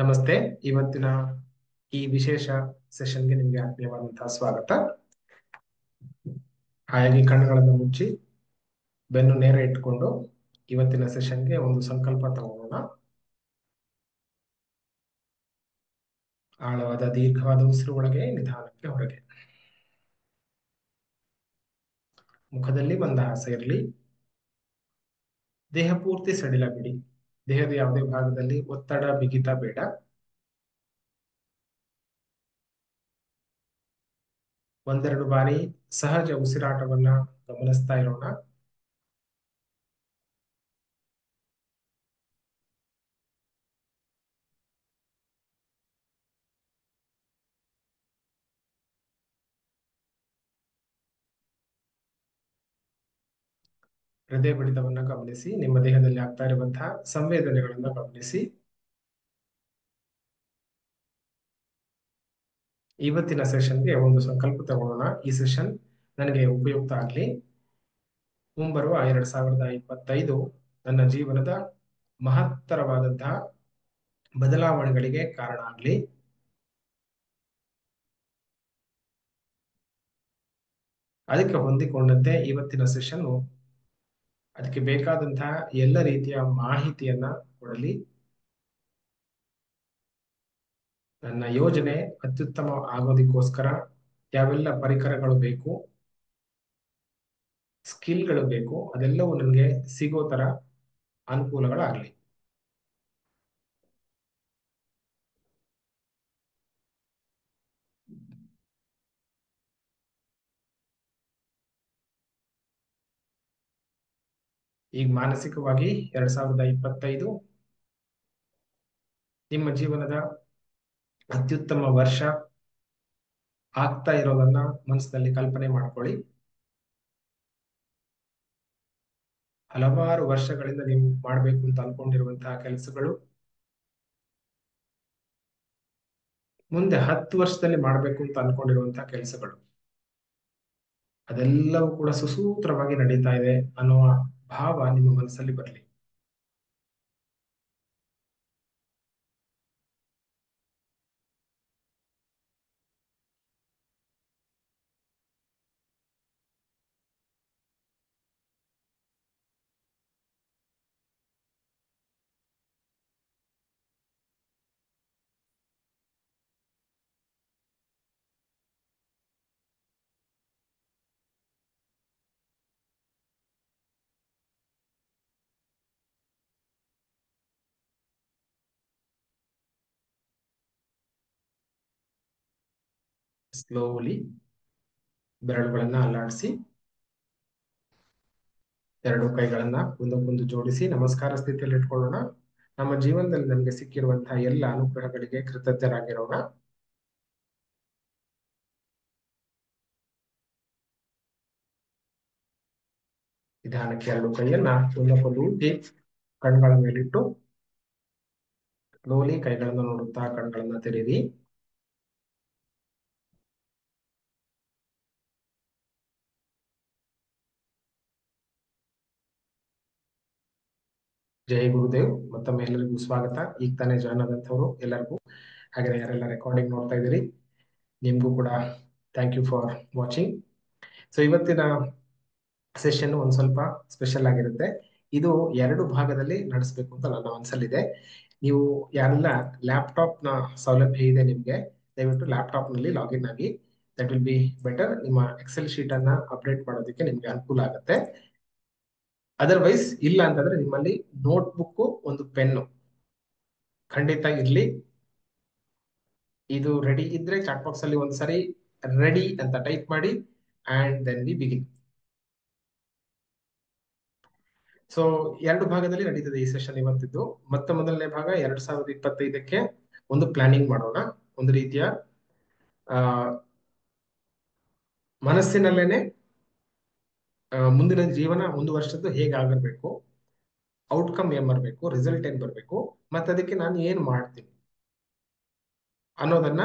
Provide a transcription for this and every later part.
ನಮಸ್ತೆ. ಇವತ್ತಿನ ಈ ವಿಶೇಷ ಸೆಷನ್ಗೆ ನಿಮಗೆ ಆತ್ಮೀಯವಾದಂತಹ ಸ್ವಾಗತ. ಹಾಯಾಗಿ ಕಣ್ಣುಗಳನ್ನು ಮುಚ್ಚಿ ಬೆನ್ನು ನೇರ ಇಟ್ಕೊಂಡು ಇವತ್ತಿನ ಸೆಷನ್ಗೆ ಒಂದು ಸಂಕಲ್ಪ ತಗೊಳ್ಳೋಣ. ಆಳವಾದ ದೀರ್ಘವಾದ ಉಸಿರು ಒಳಗೆ, ನಿಧಾನಕ್ಕೆ ಹೊರಗೆ. ಮುಖದಲ್ಲಿ ಮಂದಹಾಸ ಇರಲಿ. ದೇಹ ಪೂರ್ತಿ ಸಡಿಲ ಬಿಡಿ. ದೇಹದ ಯಾವುದೇ ಭಾಗದಲ್ಲಿ ಒತ್ತಡ ಬಿಗಿತ ಬೇಡ. ಒಂದೆರಡು ಬಾರಿ ಸಹಜ ಉಸಿರಾಟವನ್ನ ಗಮನಿಸ್ತಾ ಇರೋಣ. ಹೃದಯ ಬಡಿತವನ್ನ ಗಮನಿಸಿ. ನಿಮ್ಮ ದೇಹದಲ್ಲಿ ಆಗ್ತಾ ಇರುವಂತಹ ಸಂವೇದನೆಗಳನ್ನ ಗಮನಿಸಿ. ಇವತ್ತಿನ ಸೆಷನ್ಗೆ ಒಂದು ಸಂಕಲ್ಪ ತಗೊಳ್ಳೋಣ. ಈ ಸೆಷನ್ ನನಗೆ ಉಪಯುಕ್ತ ಆಗಲಿ. ಮುಂಬರುವ 2025 ನನ್ನ ಜೀವನದ ಮಹತ್ತರವಾದಂತಹ ಬದಲಾವಣೆಗಳಿಗೆ ಕಾರಣ ಆಗಲಿ. ಅದಕ್ಕೆ ಹೊಂದಿಕೊಂಡಂತೆ ಇವತ್ತಿನ ಸೆಷನ್ ಅದಕ್ಕೆ ಬೇಕಾದಂತಹ ಎಲ್ಲ ರೀತಿಯ ಮಾಹಿತಿಯನ್ನ ಕೊಡಲಿ. ನನ್ನ ಯೋಜನೆ ಅತ್ಯುತ್ತಮ ಆಗೋದಕ್ಕೋಸ್ಕರ ಯಾವೆಲ್ಲ ಪರಿಕರಗಳು ಬೇಕು, ಸ್ಕಿಲ್ಗಳು ಬೇಕು, ಅದೆಲ್ಲವೂ ನನಗೆ ಸಿಗೋ ತರ ಅನುಕೂಲಗಳಾಗಲಿ. ಈಗ ಮಾನಸಿಕವಾಗಿ 2025 ನಿಮ್ಮ ಜೀವನದ ಅತ್ಯುತ್ತಮ ವರ್ಷ ಆಗ್ತಾ ಇರೋದನ್ನ ಮನಸ್ಸಿನಲ್ಲಿ ಕಲ್ಪನೆ ಮಾಡ್ಕೊಳ್ಳಿ. ಹಲವಾರು ವರ್ಷಗಳಿಂದ ನೀವು ಮಾಡಬೇಕು ಅಂತ ಅನ್ಕೊಂಡಿರುವಂತಹ ಕೆಲಸಗಳು ಮುಂದೆ 10 ವರ್ಷದಲ್ಲಿ ಮಾಡಬೇಕು ಅಂತ ಅನ್ಕೊಂಡಿರುವಂತಹ ಕೆಲಸಗಳು ಅದೆಲ್ಲವೂ ಕೂಡ ಸುಸೂತ್ರವಾಗಿ ನಡೀತಾ ಇದೆ ಅನ್ನುವ ಭಾವ ನಿಮ್ಮ ಮನಸ್ಸಲ್ಲಿ ಬರಲಿ. ಸ್ಲೋಲಿ ಬೆರಳುಗಳನ್ನ ಅಲ್ಲಾಡಿಸಿ, ಎರಡು ಕೈಗಳನ್ನ ಒಂದಕ್ಕೊಂದು ಜೋಡಿಸಿ ನಮಸ್ಕಾರ ಸ್ಥಿತಿಯಲ್ಲಿ ಇಟ್ಕೊಳ್ಳೋಣ. ನಮ್ಮ ಜೀವನದಲ್ಲಿ ನಮಗೆ ಸಿಕ್ಕಿರುವಂತಹ ಎಲ್ಲ ಅನುಗ್ರಹಗಳಿಗೆ ಕೃತಜ್ಞರಾಗಿರೋಣ. ನಿಧಾನಕ್ಕೆ ಎರಡು ಕೈಯನ್ನ ಒಂದಕ್ಕೊಂದು ಊಟಿ ಕಣ್ಗಳ ಮೇಲಿಟ್ಟು ಸ್ಲೋಲಿ ಕೈಗಳನ್ನು ನೋಡುತ್ತಾ ಕಣ್ಗಳನ್ನ ತೆರೀರಿ. ಜೈ ಗುರುದೇವ್. ಮತ್ತೊಮ್ಮೆ ಎಲ್ಲರಿಗೂ ಸ್ವಾಗತ. ಈಗ ತಾನೇ ಜಾಯ್ನ್ ಆದಂಥವ್ರು ಎಲ್ಲರಿಗೂ, ಹಾಗೆ ಯಾರೆಲ್ಲ ರೆಕಾರ್ಡಿಂಗ್ ನೋಡ್ತಾ ಇದ್ದೀರಿ ನಿಮ್ಗೂ ಕೂಡ thank you for watching. So ಇವತ್ತಿನ ಸೆಷನ್ ಒಂದ್ ಸ್ವಲ್ಪ ಸ್ಪೆಷಲ್ ಆಗಿರುತ್ತೆ. ಇದು 2 ಭಾಗದಲ್ಲಿ ನಡೆಸಬೇಕು ಅಂತ ನನ್ನ ಮನಸ್ಸಲ್ಲಿದೆ. ನೀವು ಯಾರೆಲ್ಲ ಲ್ಯಾಪ್ಟಾಪ್ ನ ಸೌಲಭ್ಯ ಇದೆ ನಿಮ್ಗೆ, ದಯವಿಟ್ಟು ಲ್ಯಾಪ್ಟಾಪ್ ನಲ್ಲಿ ಲಾಗಿನ್ ಆಗಿ. That will be better. ನಿಮ್ಮ ಎಕ್ಸೆಲ್ ಶೀಟ್ ಅನ್ನ ಅಪ್ಡೇಟ್ ಮಾಡೋದಕ್ಕೆ ನಿಮ್ಗೆ ಅನುಕೂಲ ಆಗುತ್ತೆ. ಅದರ್ವೈಸ್ ಇಲ್ಲ ಅಂತಂದ್ರೆ ನಿಮ್ಮಲ್ಲಿ ನೋಟ್ಬುಕ್, ಒಂದು ಪೆನ್ನು ಖಂಡಿತ ಇರ್ಲಿ. ಇದು ರೆಡಿ ಇದ್ರೆ ಚಾಟ್ ಬಾಕ್ಸ್ ಅಲ್ಲಿ ಒಂದ್ಸರಿ ರೆಡಿ ಅಂತ ಟೈಪ್ ಮಾಡಿ and then we begin. So 2 ಭಾಗದಲ್ಲಿ ನಡೀತದೆ ಈ ಸೆಷನ್ ಇವತ್ತಿದ್ದು. ಮೊದಲನೇ ಭಾಗ 2025ಕ್ಕೆ ಒಂದು ಪ್ಲಾನಿಂಗ್ ಮಾಡೋಣ. ಒಂದು ರೀತಿಯ ಮನಸ್ಸಿನಲ್ಲೇನೆ ಮುಂದಿನ ಜೀವನ ಒಂದು ವರ್ಷದ್ದು ಹೇಗಾಗಿರ್ಬೇಕು, ಔಟ್ಕಮ್ ಏನ್ ಬರಬೇಕು, ರಿಸಲ್ಟ್ ಏನ್ ಬರಬೇಕು, ಮತ್ತೆ ಅದಕ್ಕೆ ನಾನು ಏನ್ ಮಾಡ್ತೀನಿ ಅನ್ನೋದನ್ನ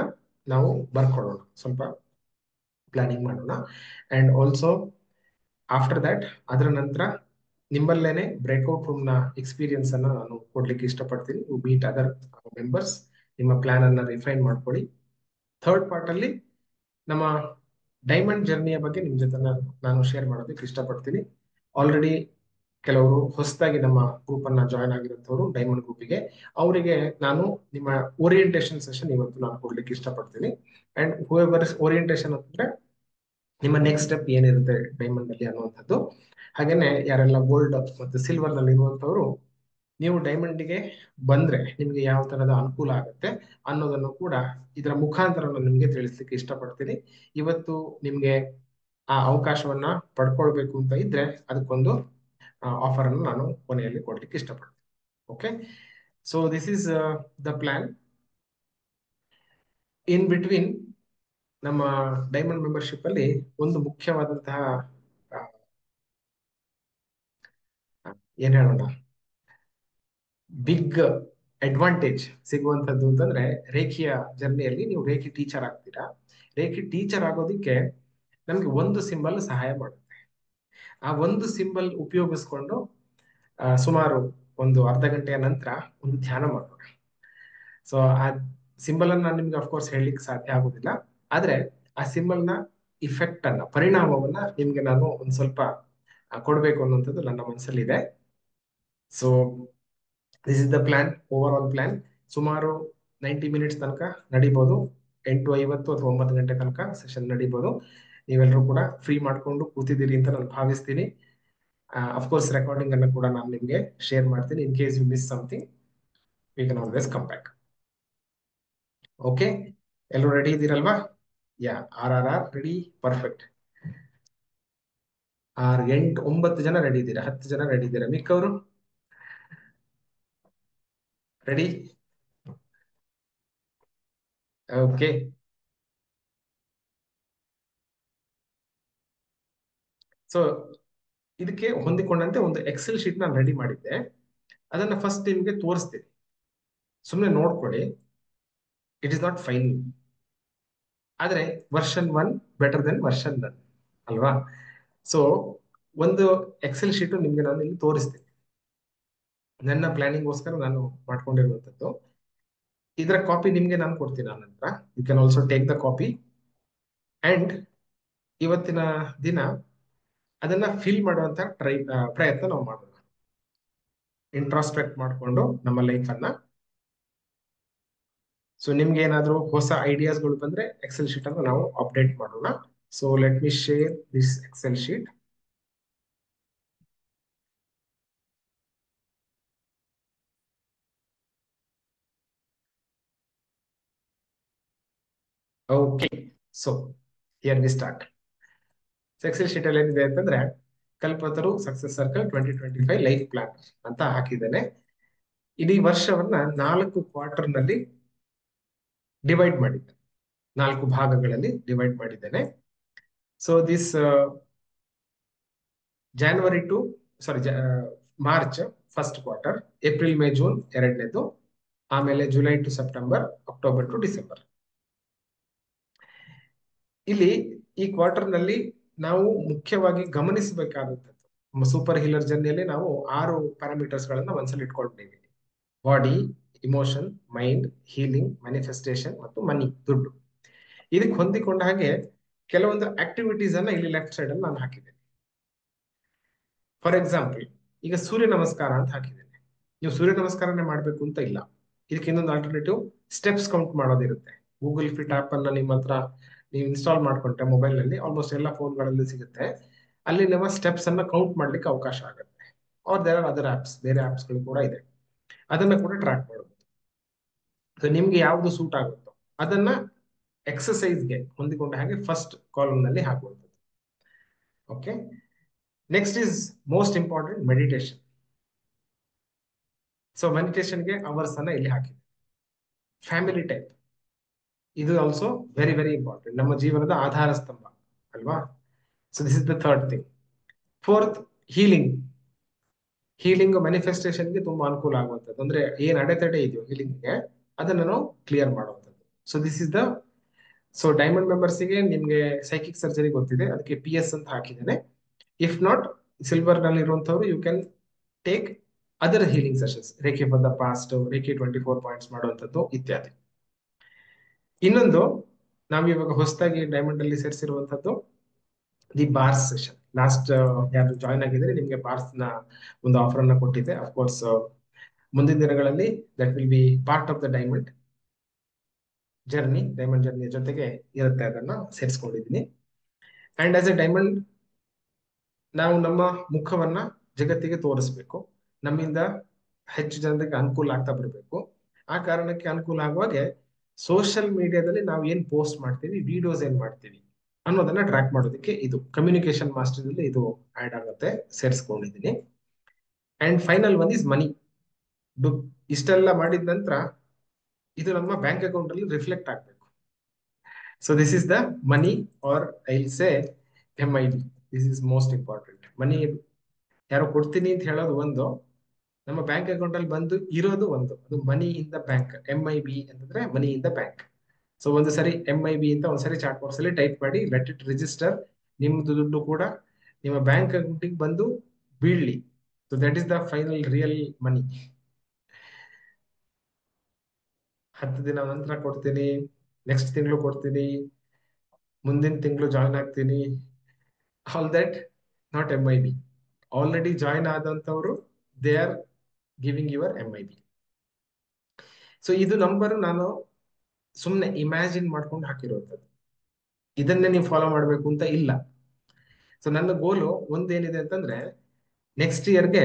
ನಾವು ಬರ್ಕೊಳ್ಳೋಣ. ಸ್ವಲ್ಪ ಪ್ಲಾನಿಂಗ್ ಮಾಡೋಣ. ಅಂಡ್ ಆಲ್ಸೋ ಆಫ್ಟರ್ ದಟ್, ಅದರ ನಂತರ ನಿಮ್ಮಲ್ಲೇನೆ ಬ್ರೇಕ್ಔಟ್ ರೂಮ್ ನ ಎಕ್ಸ್ಪೀರಿಯನ್ಸ್ ಅನ್ನ ನಾನು ಕೊಡ್ಲಿಕ್ಕೆ ಇಷ್ಟಪಡ್ತೀನಿ. ಯು ಮೀಟ್ ಅದರ್ ಮೆಂಬರ್ಸ್ ನಿಮ್ಮ ಪ್ಲಾನ್ ಅನ್ನ ರಿಫೈನ್ ಮಾಡ್ಕೊಳ್ಳಿ. ಥರ್ಡ್ ಪಾರ್ಟ್ ಅಲ್ಲಿ ನಮ್ಮ ಡೈಮಂಡ್ ಜರ್ನಿಯ ಬಗ್ಗೆ ನಿಮ್ ಜೊತೆ ನಾನು ಶೇರ್ ಮಾಡೋದಕ್ಕೆ ಇಷ್ಟಪಡ್ತೀನಿ. ಆಲ್ರೆಡಿ ಕೆಲವರು ಹೊಸದಾಗಿ ನಮ್ಮ ಗ್ರೂಪ್ ಅನ್ನ ಜಾಯ್ನ್ ಆಗಿರುತ್ತವರು ಡೈಮಂಡ್ ಗ್ರೂಪಿಗೆ, ಅವರಿಗೆ ನಾನು ನಿಮ್ಮ ಓರಿಯೆಂಟೇಷನ್ ಸೆಷನ್ ಇವತ್ತು ನಾನು ಕೊಡ್ಲಿಕ್ಕೆ ಇಷ್ಟಪಡ್ತೀನಿ. ಅಂಡ್ ಹೂಎವರ್ ಓರಿಯೆಂಟೇಷನ್ ಅಂತಂದ್ರೆ ನಿಮ್ಮ ನೆಕ್ಸ್ಟ್ ಸ್ಟೆಪ್ ಏನಿರುತ್ತೆ ಡೈಮಂಡ್ ಅಲ್ಲಿ ಅನ್ನುವಂಥದ್ದು. ಹಾಗೇನೆ ಯಾರೆಲ್ಲ ಗೋಲ್ಡ್ ಮತ್ತು ಸಿಲ್ವರ್ ನಲ್ಲಿ ಇರುವಂತವರು, ನೀವು ಡೈಮಂಡ್ಗೆ ಬಂದ್ರೆ ನಿಮ್ಗೆ ಯಾವ ತರದ ಅನುಕೂಲ ಆಗುತ್ತೆ ಅನ್ನೋದನ್ನು ಕೂಡ ಇದರ ಮುಖಾಂತರ ನಾನು ನಿಮ್ಗೆ ತಿಳಿಸ್ಲಿಕ್ಕೆ ಇಷ್ಟಪಡ್ತೀನಿ. ಇವತ್ತು ನಿಮ್ಗೆ ಆ ಅವಕಾಶವನ್ನ ಪಡ್ಕೊಳ್ಬೇಕು ಅಂತ ಇದ್ರೆ ಅದಕ್ಕೊಂದು ಆಫರ್ ಅನ್ನು ನಾನು ಕೊನೆಯಲ್ಲಿ ಕೊಡ್ಲಿಕ್ಕೆ ಇಷ್ಟಪಡ್ತೀನಿ. Okay, so this is the plan. In between ನಮ್ಮ ಡೈಮಂಡ್ ಮೆಂಬರ್ಶಿಪ್ ಅಲ್ಲಿ ಒಂದು ಮುಖ್ಯವಾದಂತಹ ಏನ್ ಹೇಳೋಣ, ಬಿಗ್ ಅಡ್ವಾಂಟೇಜ್ ಸಿಗುವಂತದ್ದು ಅಂತಂದ್ರೆ, ರೇಖಿಯ ಜರ್ನಿಯಲ್ಲಿ ನೀವು ರೇಖಿ ಟೀಚರ್ ಆಗ್ತೀರಾ. ರೇಖಿ ಟೀಚರ್ ಆಗೋದಿಕ್ಕೆ ನಮ್ಗೆ ಒಂದು ಸಿಂಬಲ್ ಸಹಾಯ ಮಾಡುತ್ತೆ. ಆ ಒಂದು ಸಿಂಬಲ್ ಉಪಯೋಗಿಸ್ಕೊಂಡು ಸುಮಾರು ಒಂದು ಅರ್ಧ ಗಂಟೆಯ ನಂತರ ಒಂದು ಧ್ಯಾನ ಮಾಡೋಣ. ಸೊ ಆ ಸಿಂಬಲ್ ಅನ್ನ ನಾನು ನಿಮ್ಗೆ ಅಫ್ಕೋರ್ಸ್ ಹೇಳಲಿಕ್ಕೆ ಸಾಧ್ಯ ಆಗುದಿಲ್ಲ, ಆದ್ರೆ ಆ ಸಿಂಬಲ್ ನ ಇಫೆಕ್ಟ್ ಅನ್ನ, ಪರಿಣಾಮವನ್ನ ನಿಮ್ಗೆ ನಾನು ಒಂದ್ ಸ್ವಲ್ಪ ಕೊಡ್ಬೇಕು ಅನ್ನುವಂಥದ್ದು ನನ್ನ ಮನಸ್ಸಲ್ಲಿ ಇದೆ. So this is the plan, over all plan. ಸುಮಾರು 90 ಮಿನಿಟ್ಸ್ ತನಕ ನಡೀಬಹುದು. 8:50 ಅಥವಾ 9 ಗಂಟೆ ತನಕ ಸೆಷನ್ ನಡೀಬಹುದು. ನೀವೆಲ್ಲರೂ ಕೂಡ ಫ್ರೀ ಮಾಡ್ಕೊಂಡು ಕೂತಿದ್ದೀರಿ ಅಂತ ನಾನು ಭಾವಿಸ್ತೀನಿ. ಅಫ್ಕೋರ್ಸ್ ರೆಕಾರ್ಡಿಂಗ್ ಅನ್ನು ಕೂಡ ನಾನು ನಿಮ್ಗೆ ಶೇರ್ ಮಾಡ್ತೀನಿ. In case you miss something, we can always come back. Okay, ಎಲ್ಲರೂ ರೆಡಿ ಇದ್ದೀರಲ್ವಾ? Yeah, are ready, perfect. 9 ಜನ ರೆಡಿ ಇದ್ದೀರಾ, 10 ಜನ ರೆಡಿ ಇದ್ದೀರಾ, ಮಿಕ್ಕವರು ರೆಡಿ? ಓಕೆ, ಸೊ ಇದಕ್ಕೆ ಹೊಂದಿಕೊಂಡಂತೆ ಒಂದು ಎಕ್ಸೆಲ್ ಶೀಟ್ ನಾನು ರೆಡಿ ಮಾಡಿದ್ದೆ. ಅದನ್ನ ಫಸ್ಟ್ ನಿಮ್ಗೆ ತೋರಿಸ್ತೀನಿ, ಸುಮ್ಮನೆ ನೋಡ್ಕೊಳ್ಳಿ. ಇಟ್ ಇಸ್ ನಾಟ್ ಫೈನ್, ಆದ್ರೆ ವರ್ಷನ್ 1 ಬೆಟರ್ ದೆನ್ ವರ್ಷನ್ 1 ಅಲ್ವಾ? ಸೊ ಒಂದು ಎಕ್ಸೆಲ್ ಶೀಟ್ ನಿಮ್ಗೆ ನಾನು ಇಲ್ಲಿ ತೋರಿಸ್ತೀನಿ, ನನ್ನ ಪ್ಲಾನಿಂಗ್ ಗೋಸ್ಕರ ನಾನು ಮಾಡ್ಕೊಂಡಿರುವಂತದ್ದು. ಇದರ ಕಾಪಿ ನಿಮ್ಗೆ ನಾನು ಕೊಡ್ತೀನಿ ಆ ನಂತರ. You can also take the copy. And ಇವತ್ತಿನ ದಿನ ಅದನ್ನ ಫಿಲ್ ಮಾಡುವಂತ ಪ್ರಯತ್ನ ನಾವು ಮಾಡೋಣ. ಇಂಟ್ರಾಸ್ಪೆಕ್ಟ್ ಮಾಡಿಕೊಂಡು ನಮ್ಮ ಲೈಫ್ ಅನ್ನ. ಸೊ ನಿಮ್ಗೆ ಏನಾದ್ರೂ ಹೊಸ ಐಡಿಯಾಸ್ಗಳು ಬಂದ್ರೆ ಎಕ್ಸೆಲ್ ಶೀಟ್ ಅನ್ನು ನಾವು ಅಪ್ಡೇಟ್ ಮಾಡೋಣ. So let me share this excel sheet. Okay, so here we start. Excel sheet ಅಲ್ಲಿ ಏನಿದೆ ಅಂತಂದ್ರೆ, Kalpataru success circle 2025 life plan ಅಂತ ಹಾಕಿದ್ದೇನೆ. ಇಡೀ ವರ್ಷವನ್ನ 4 ಕ್ವಾರ್ಟರ್ ನಲ್ಲಿ ಡಿವೈಡ್ ಮಾಡಿದ್ದೇನೆ, 4 ಭಾಗಗಳಲ್ಲಿ ಡಿವೈಡ್ ಮಾಡಿದ್ದೇನೆ. So this January to March first quarter, April May June ಎರಡನೇದು, ಆಮೇಲೆ July to September, October to December. ಇಲ್ಲಿ ಈ ಕ್ವಾರ್ಟರ್ ನಲ್ಲಿ ನಾವು ಮುಖ್ಯವಾಗಿ ಗಮನಿಸಬೇಕಾದಂಥದ್ದು, ನಮ್ಮ ಸೂಪರ್ ಹೀಲರ್ ಜರ್ನಿಯಲ್ಲಿ ನಾವು 6 ಪ್ಯಾರಾಮೀಟರ್ಸ್ ಗಳನ್ನ ಮನಸ್ಸಲ್ಲಿ ಇಟ್ಕೊಂಡಿದ್ದೀವಿ: body, emotion, mind, healing, manifestation ಮತ್ತು ಮನಿ, ದುಡ್ಡು. ಇದಕ್ಕೆ ಹೊಂದಿಕೊಂಡ ಹಾಗೆ ಕೆಲವೊಂದು ಆಕ್ಟಿವಿಟೀಸ್ ಅನ್ನ ಇಲ್ಲಿ ಲೆಫ್ಟ್ ಸೈಡ್ ಅಲ್ಲಿ ನಾನು ಹಾಕಿದ್ದೇನೆ. ಫಾರ್ ಎಕ್ಸಾಂಪಲ್, ಈಗ ಸೂರ್ಯ ನಮಸ್ಕಾರ ಅಂತ ಹಾಕಿದ್ದೇನೆ. ನೀವು ಸೂರ್ಯ ನಮಸ್ಕಾರನೇ ಮಾಡ್ಬೇಕು ಅಂತ ಇಲ್ಲ, ಇದಕ್ಕೆ ಇನ್ನೊಂದು ಆಲ್ಟರ್ನೇಟಿವ್ ಸ್ಟೆಪ್ಸ್ ಕೌಂಟ್ ಮಾಡೋದಿರುತ್ತೆ. ಗೂಗಲ್ ಫಿಟ್ ಆಪ್ ಅನ್ನ ನಿಮ್ಮ ಹತ್ರ ನೀವು ಇನ್ಸ್ಟಾಲ್ ಮಾಡ್ಕೊಂಡ್ರೆ ಮೊಬೈಲ್ ನಲ್ಲಿ, ಆಲ್ಮೋಸ್ಟ್ ಎಲ್ಲ ಫೋನ್ಗಳಲ್ಲಿ ಸಿಗುತ್ತೆ. ಅಲ್ಲಿ ನಿಮ್ಮ ಸ್ಟೆಪ್ಸ್ ಅನ್ನ ಕೌಂಟ್ ಮಾಡ್ಲಿಕ್ಕೆ ಅವಕಾಶ ಆಗುತ್ತೆ. Or there are other apps, ಬೇರೆ ಆಪ್ಸ್ ಗಳು ಕೂಡ ಇದೆ, ಅದನ್ನ ಕೂಡ ಟ್ರ್ಯಾಕ್ ಮಾಡಬಹುದು. ಸೊ ನಿಮ್ಗೆ ಯಾವ್ದು ಸೂಟ್ ಆಗುತ್ತೋ ಅದನ್ನ ಎಕ್ಸಸೈಸ್ಗೆ ಹೊಂದಿಕೊಂಡ ಹಾಗೆ ಫಸ್ಟ್ ಕಾಲಮ್ ನಲ್ಲಿ ಹಾಕುವಂಥದ್ದು. Okay, next is most important, meditation. So ಮೆಡಿಟೇಷನ್ಗೆ ಅವರ್ಸ್ ಅನ್ನ ಇಲ್ಲಿ ಹಾಕಿದೆ. ಫ್ಯಾಮಿಲಿ ಟೈಪ್, ಇದು ಆಲ್ಸೋ ವೆರಿ ವೆರಿ ಇಂಪಾರ್ಟೆಂಟ್, ನಮ್ಮ ಜೀವನದ ಆಧಾರ ಸ್ತಂಭ ಅಲ್ವಾ? So this is the third thing. Fourth, healing. Healing ಮ್ಯಾನಿಫೆಸ್ಟೇಷನ್ಗೆ ತುಂಬಾ ಅನುಕೂಲ ಆಗುವಂಥದ್ದು, ಅಂದ್ರೆ ಏನ್ ಅಡೆತಡೆ ಇದೆಯೋ ಹೀಲಿಂಗ್ಗೆ ಅದನ್ನ ನಾವು ಕ್ಲಿಯರ್ ಮಾಡುವಂಥದ್ದು. So this is the, so diamond ಮೆಂಬರ್ಸ್ಗೆ ನಿಮ್ಗೆ ಸೈಕಿಕ್ ಸರ್ಜರಿ ಗೊತ್ತಿದೆ, ಅದಕ್ಕೆ PS ಅಂತ ಹಾಕಿದ್ದೇನೆ. ಇಫ್ ನಾಟ್, ಸಿಲ್ವರ್ ನಲ್ಲಿ ಇರುವಂತವ್ರು you can take other healing sessions, reiki for the past, reiki 24 points ಮಾಡುವಂಥದ್ದು ಇತ್ಯಾದಿ. ಇನ್ನೊಂದು ನಾವು ಇವಾಗ ಹೊಸದಾಗಿ ಡೈಮಂಡ್ ಅಲ್ಲಿ ಸೇರಿಸಿರುವಂತದ್ದು ದಿ ಬಾರ್ಸ್ ಸೆಷನ್. ಲಾಸ್ಟ್ ಯಾರು ಜಾಯ್ನ್ ಆಗಿದ್ರೆ ನಿಮ್ಗೆ ಬಾರ್ಸ್ ನ ಒಂದು ಆಫರ್ ಅನ್ನ ಕೊಟ್ಟಿದೆ. ಅಫ್ಕೋರ್ಸ್ ಮುಂದಿನ ದಿನಗಳಲ್ಲಿ that will be part of the diamond ಜರ್ನಿಯ ಜೊತೆಗೆ ಇರುತ್ತೆ, ಅದನ್ನ ಸೇರಿಸ್ಕೊಂಡಿದ್ದೀನಿ. ಅಂಡ್ ಆಸ್ ಎ ಡೈಮಂಡ್ ನಾವು ನಮ್ಮ ಮುಖವನ್ನ ಜಗತ್ತಿಗೆ ತೋರಿಸ್ಬೇಕು, ನಮ್ಮಿಂದ ಹೆಚ್ಚು ಜನರಿಗೆ ಅನುಕೂಲ ಆಗ್ತಾ ಬರಬೇಕು. ಆ ಕಾರಣಕ್ಕೆ ಅನುಕೂಲ ಆಗುವಾಗೆ ಸೋಷಿಯಲ್ ಮೀಡಿಯಾದಲ್ಲಿ ನಾವು ಏನ್ ಪೋಸ್ಟ್ ಮಾಡ್ತೀವಿ, ವಿಡಿಯೋಸ್ ಏನ್ ಮಾಡ್ತೀವಿ ಅನ್ನೋದನ್ನ ಟ್ರ್ಯಾಕ್ ಮಾಡೋದಕ್ಕೆ ಇದು ಕಮ್ಯುನಿಕೇಶನ್ ಮಾಸ್ಟರ್ ಅಲ್ಲಿ ಇದು ಆಡ್ ಆಗುತ್ತೆ, ಸೇರಿಸ್ಕೊಂಡಿದ್ದೀನಿ. And final one is money. ಇಷ್ಟೆಲ್ಲ ಮಾಡಿದ ನಂತರ ಇದು ನಮ್ಮ ಬ್ಯಾಂಕ್ ಅಕೌಂಟ್ ಅಲ್ಲಿ ರಿಫ್ಲೆಕ್ಟ್ ಆಗ್ಬೇಕು. So this is the money, or I say MIB. This is most important. Money ಯಾರೋ ಕೊಡ್ತೀನಿ ಅಂತ ಹೇಳೋದು ಒಂದು, ನಮ್ಮ ಬ್ಯಾಂಕ್ ಅಕೌಂಟ್ ಅಲ್ಲಿ ಬಂದು ಇರೋದು ಒಂದು. ಅದು money in the bank. MIB ಅಂತಂದ್ರೆ money in the bank. So ಒಂದು ಸರಿ MIB ಅಂತ ಒಂದ್ಸರಿ ಚಾಟ್ ಬಾಕ್ಸ್ ಅಲ್ಲಿ ಟೈಪ್ ಮಾಡಿ, ಲೆಟ್ ಇಟ್ ರಿಜಿಸ್ಟರ್. ನಿಮ್ದು ದುಡ್ಡು ಕೂಡ ನಿಮ್ಮ ಬ್ಯಾಂಕ್ ಅಕೌಂಟಿಗೆ ಬಂದು ಬೀಳ್ಲಿ. So that is the final real money. 10 ದಿನ ನಂತರ ಕೊಡ್ತೀನಿ, ನೆಕ್ಸ್ಟ್ ತಿಂಗಳು ಕೊಡ್ತೀನಿ, ಮುಂದಿನ ತಿಂಗಳು ಜಾಯ್ನ್ ಆಗ್ತೀನಿ. All that not MIB. Already join ಆದಂತವರು they are giving your MIB. So ಇದು ನಂಬರ್ ನಾನು ಸುಮ್ಮನೆ ಇಮ್ಯಾಜಿನ್ ಮಾಡ್ಕೊಂಡು ಹಾಕಿರುವಂಥದ್ದು. ಇದನ್ನೇ ನೀವು ಫಾಲೋ ಮಾಡಬೇಕು ಅಂತ ಇಲ್ಲ. ಸೊ ನನ್ನ ಗೋಲು ಒಂದೇನಿದೆ ಅಂತಂದ್ರೆ, ನೆಕ್ಸ್ಟ್ ಇಯರ್ಗೆ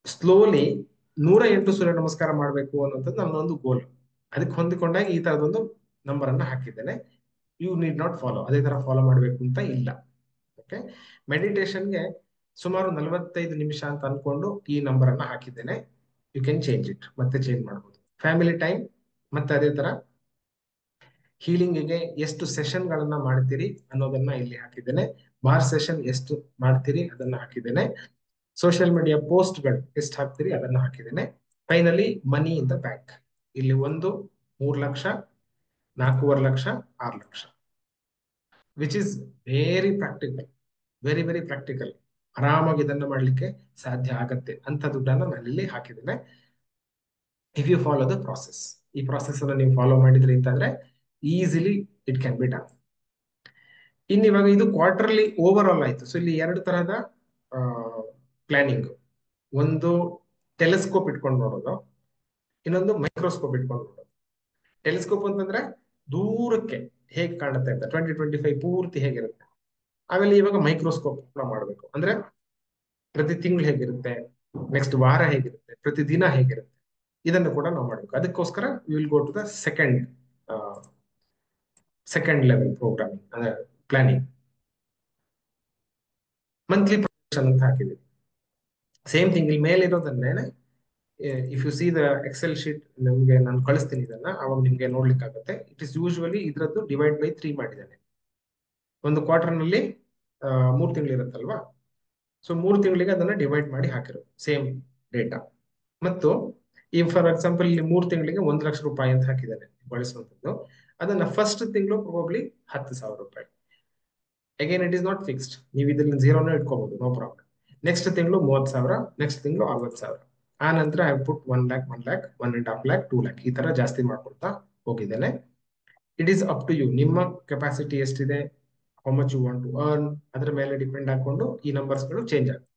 ಸ್ಲೋಲಿ 108 ಸೂರ್ಯ ನಮಸ್ಕಾರ ಮಾಡಬೇಕು ಅನ್ನೋಂಥದ್ದು ನನ್ನ ಒಂದು ಗೋಲ್. ಅದಕ್ಕೆ ಹೊಂದಿಕೊಂಡಾಗ ಈ ತರದೊಂದು ನಂಬರ್ ಅನ್ನ ಹಾಕಿದ್ದೇನೆ. ಯು ನೀಡ್ ನಾಟ್ ಫಾಲೋ, ಅದೇ ತರ ಫಾಲೋ ಮಾಡಬೇಕು ಅಂತ ಇಲ್ಲ. ಓಕೆ, ಮೆಡಿಟೇಷನ್ಗೆ ಸುಮಾರು 45 ನಿಮಿಷ ಅಂತ ಅನ್ಕೊಂಡು ಈ ನಂಬರ್ ಅನ್ನ ಹಾಕಿದ್ದೇನೆ. ಯು ಕ್ಯಾನ್ ಚೇಂಜ್ ಇಟ್, ಮತ್ತೆ ಚೇಂಜ್ ಮಾಡಬಹುದು. ಫ್ಯಾಮಿಲಿ ಟೈಮ್ ಮತ್ತೆ ಅದೇ ತರ ಹೀಲಿಂಗ್ಗೆ ಎಷ್ಟು ಸೆಷನ್ ಗಳನ್ನ ಮಾಡ್ತೀರಿ ಅನ್ನೋದನ್ನ ಇಲ್ಲಿ ಹಾಕಿದ್ದೇನೆ. ಬಾರ್ ಸೆಷನ್ ಎಷ್ಟು ಮಾಡ್ತೀರಿ ಅದನ್ನ ಹಾಕಿದ್ದೇನೆ. ಸೋಷಿಯಲ್ ಮೀಡಿಯಾ ಪೋಸ್ಟ್ ಗಳು ಎಷ್ಟು ಹಾಕ್ತೀರಿ ಅದನ್ನ ಹಾಕಿದ್ದೇನೆ. Finally money in the bank. ಇಲ್ಲಿ 1, 3 lakh, 4.5 lakh, 6 lakh, which is very practical, very very practical. ಆರಾಮಾಗಿ ಇದನ್ನ ಮಾಡ್ಲಿಕ್ಕೆ ಸಾಧ್ಯ ಆಗತ್ತೆ ಅಂತ ದುಡ್ಡನ್ನ ನಾನು ಇಲ್ಲಿ ಹಾಕಿದ್ದೇನೆ. If you follow the process, ಈ ಪ್ರಾಸೆಸ್ ಅನ್ನ ನೀವು ಫಾಲೋ ಮಾಡಿದ್ರಿ ಅಂತಂದ್ರೆ easily it can be done. ಇನ್ನು ಇವಾಗ ಇದು ಕ್ವಾರ್ಟರ್ಲಿ ಓವರ್ ಆಲ್ ಆಯ್ತು. ಸೊ ಇಲ್ಲಿ 2 ತರಹದ ಪ್ಲಾನಿಂಗ್. ಒಂದು ಟೆಲಿಸ್ಕೋಪ್ ಇಟ್ಕೊಂಡು ನೋಡೋದು, ಇನ್ನೊಂದು ಮೈಕ್ರೋಸ್ಕೋಪ್ ಇಟ್ಕೊಂಡು ನೋಡೋದು. ಟೆಲಿಸ್ಕೋಪ್ ಅಂತಂದ್ರೆ ದೂರಕ್ಕೆ ಹೇಗೆ ಕಾಣುತ್ತೆ ಅಂತ, 2025 ಪೂರ್ತಿ ಹೇಗಿರುತ್ತೆ. ಆಮೇಲೆ ಇವಾಗ ಮೈಕ್ರೋಸ್ಕೋಪ್ ಕೂಡ ಮಾಡಬೇಕು ಅಂದ್ರೆ ಪ್ರತಿ ತಿಂಗಳು ಹೇಗಿರುತ್ತೆ, ನೆಕ್ಸ್ಟ್ ವಾರ ಹೇಗಿರುತ್ತೆ, ಪ್ರತಿ ದಿನ ಹೇಗಿರುತ್ತೆ, ಇದನ್ನು ಕೂಡ ನಾವು ಮಾಡಬೇಕು. ಅದಕ್ಕೋಸ್ಕರ will go to the second level programming ಅಂದ್ರೆ ಪ್ಲಾನಿಂಗ್. ಮಂತ್ಲಿ ಪ್ರೊಜೆಕ್ಷನ್ ಅಂತ ಹಾಕಿದ್ದೀವಿ. ಸೇಮ್ ಥಿಂಗ್ ಇಲ್ಲಿ ಮೇಲೆ ಇರೋದನ್ನೇ if you see the excel sheet ನಿಮ್ಗೆ ನಾನು ಕಳಿಸ್ತೀನಿ, ಇದನ್ನ ಅವಾಗ ನಿಮ್ಗೆ ನೋಡ್ಲಿಕ್ಕೆ ಆಗುತ್ತೆ. ಇಟ್ ಇಸ್ ಯೂಶುವಲಿ ಇದ್ರದ್ದು ಡಿವೈಡ್ ಬೈ 3 ಮಾಡಿದ್ದೇನೆ. ಒಂದು ಕ್ವಾರ್ಟರ್ ನಲ್ಲಿ 3 ತಿಂಗಳು ಇರುತ್ತಲ್ವಾ, ಸೊ 3 ತಿಂಗಳಿಗೆ ಅದನ್ನ ಡಿವೈಡ್ ಮಾಡಿ ಹಾಕಿರೋ ಸೇಮ್ ಡೇಟಾ. ಮತ್ತು ಈ ಫಾರ್ ಎಕ್ಸಾಂಪಲ್ ಇಲ್ಲಿ 3 ತಿಂಗಳಿಗೆ 1 ಲಕ್ಷ ರೂಪಾಯಿ ಅಂತ ಹಾಕಿದ್ದೇನೆ ಬಳಸುವಂಥದ್ದು. ಅದನ್ನ ಫಸ್ಟ್ ತಿಂಗಳು ಪ್ರಾಬಬ್ಲಿ 10,000 ರೂಪಾಯಿ. Again it is not fixed, ನೀವು ಇದನ್ನ ಝೀರೋನ ಇಟ್ಕೋಬಹುದು, ನೋ ಪ್ರಾಬ್ಲಮ್. ನೆಕ್ಸ್ಟ್ ತಿಂಗಳು 30,000, ನೆಕ್ಸ್ಟ್ ತಿಂಗಳು 60,000. ಆ ನಂತರ ಐ ಪುಟ್ 1 ಲ್ಯಾಕ್, 1 ಲ್ಯಾಕ್, 1.5 ಲ್ಯಾಕ್, 2 ಲ್ಯಾಕ್, ಈ ತರ ಜಾಸ್ತಿ ಮಾಡ್ಕೊಳ್ತಾ ಹೋಗಿದ್ದೇನೆ. It is up to you, ನಿಮ್ಮ ಕೆಪಾಸಿಟಿ ಎಷ್ಟಿದೆ, how much you want to earn, ಅದ್ರ ಮೇಲೆ ಡಿಪೆಂಡ್ ಹಾಕೊಂಡು ಈ ನಂಬರ್ಸ್ಗಳು ಚೇಂಜ್ ಆಗುತ್ತೆ.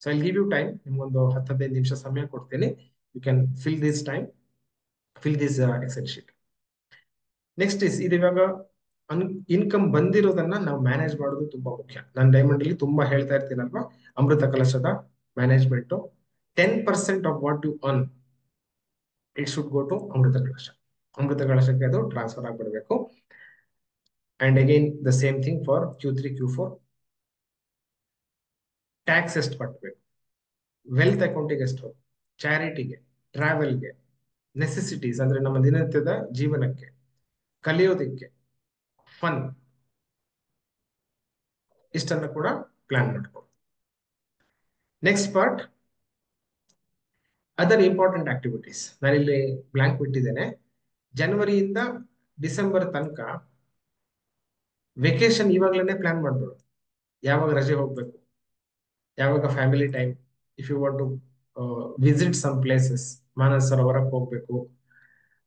So I give you time, ನಿಮ್ಗೊಂದು 10-15 ನಿಮಿಷ ಸಮಯ ಕೊಡ್ತೀನಿ. You can fill this time, fill this excel sheet. Next is ಇದು ಇವಾಗ ಇನ್ಕಮ್ ಬಂದಿರೋದನ್ನ ನಾವು ಮ್ಯಾನೇಜ್ ಮಾಡೋದು ತುಂಬಾ ಮುಖ್ಯ. ನಾನು ಡೈಮಂಡ್ ಅಲ್ಲಿ ತುಂಬಾ ಹೇಳ್ತಾ ಇರ್ತೀನಲ್ವಾ, ಅಮೃತ ಕಲಶದ management. 10% of what you earn it should go to Amrita Kalasha. Amrita ಕಲಶಕ್ಕೆ ಅದು ಟ್ರಾನ್ಸ್ಫರ್ ಆಗ್ಬಿಡ್ಬೇಕು. And again the same thing for Q3, Q4. Tax ಎಷ್ಟು ಕಟ್ಟಬೇಕು, ವೆಲ್ತ್ ಅಕೌಂಟಿಗೆ ಎಷ್ಟು, ಚಾರಿಟಿಗೆ, ಟ್ರಾವೆಲ್ಗೆ, ನೆಸೆಸಿಟೀಸ್ ಅಂದ್ರೆ ನಮ್ಮ ದಿನನಿತ್ಯದ ಜೀವನಕ್ಕೆ, ಕಲಿಯೋದಕ್ಕೆ, ಫನ್, ಇಷ್ಟನ್ನು ಕೂಡ ಪ್ಲಾನ್ ಮಾಡ್ಕೊಂಡು. Next part other important activities. ನಾನಿಲ್ಲಿ ಬ್ಲಾಂಕ್ ಬಿಟ್ಟಿದ್ದೇನೆ. ಜನವರಿಯಿಂದ ಡಿಸೆಂಬರ್ ತನಕ ವೆಕೇಶನ್ ಇವಾಗ್ಲೇ ಪ್ಲಾನ್ ಮಾಡ್ಬೋದು. ಯಾವಾಗ ರಜೆ ಹೋಗ್ಬೇಕು, ಯಾವಾಗ family time, if you want to visit some places, Manasa ಸರೋವರಕ್ಕೆ ಹೋಗ್ಬೇಕು,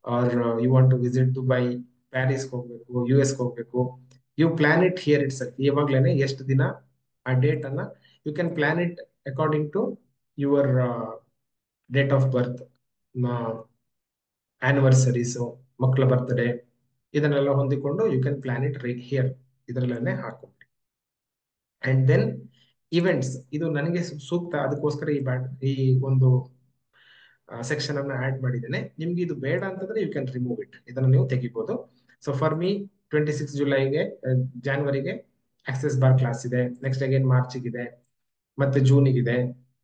or you want to visit Dubai, Paris ಹೋಗ್ಬೇಕು, ಯು ಎಸ್ ಹೋಗ್ಬೇಕು, you plan it here it's. ಇವಾಗ್ಲೇನೆ ಎಷ್ಟು ದಿನ ಆ ಡೇಟ್ ಅನ್ನ you can plan it according to your date of birth, anniversaries, ಮಕ್ಕಳ ಬರ್ತ್ಡೇ, ಇದನ್ನೆಲ್ಲ ಹೊಂದಿಕೊಂಡು you can plan it right here, ಇದರಲ್ಲೇ ಹಾಕೊಂಡು. ಅಂಡ್ ದೆನ್ ಇವೆಂಟ್ಸ್, ಇದು ನನಗೆ ಸೂಕ್ತ, ಅದಕ್ಕೋಸ್ಕರ ಈ ಒಂದು ಸೆಕ್ಷನ್ ಅನ್ನ ಆಡ್ ಮಾಡಿದ್ದೇನೆ. ನಿಮ್ಗೆ ಇದು ಬೇಡ ಅಂತಂದ್ರೆ ಯು ಕ್ಯಾನ್ ರಿಮೂವ್ ಇಟ್, ಇದನ್ನು ನೀವು ತೆಗಿಬಹುದು. ಸೊ ಫಾರ್ ಮೀ 26 ಜುಲೈಗೆ, ಜಾನ್ವರಿಗೆ ಆಕ್ಸೆಸ್ ಬಾರ್ ಕ್ಲಾಸ್ ಇದೆ, ನೆಕ್ಸ್ಟ್ ಅಗೇನ್ ಮಾರ್ಚ್ಗಿದೆ, ಮತ್ತೆ ಜೂನಿಗಿದೆ,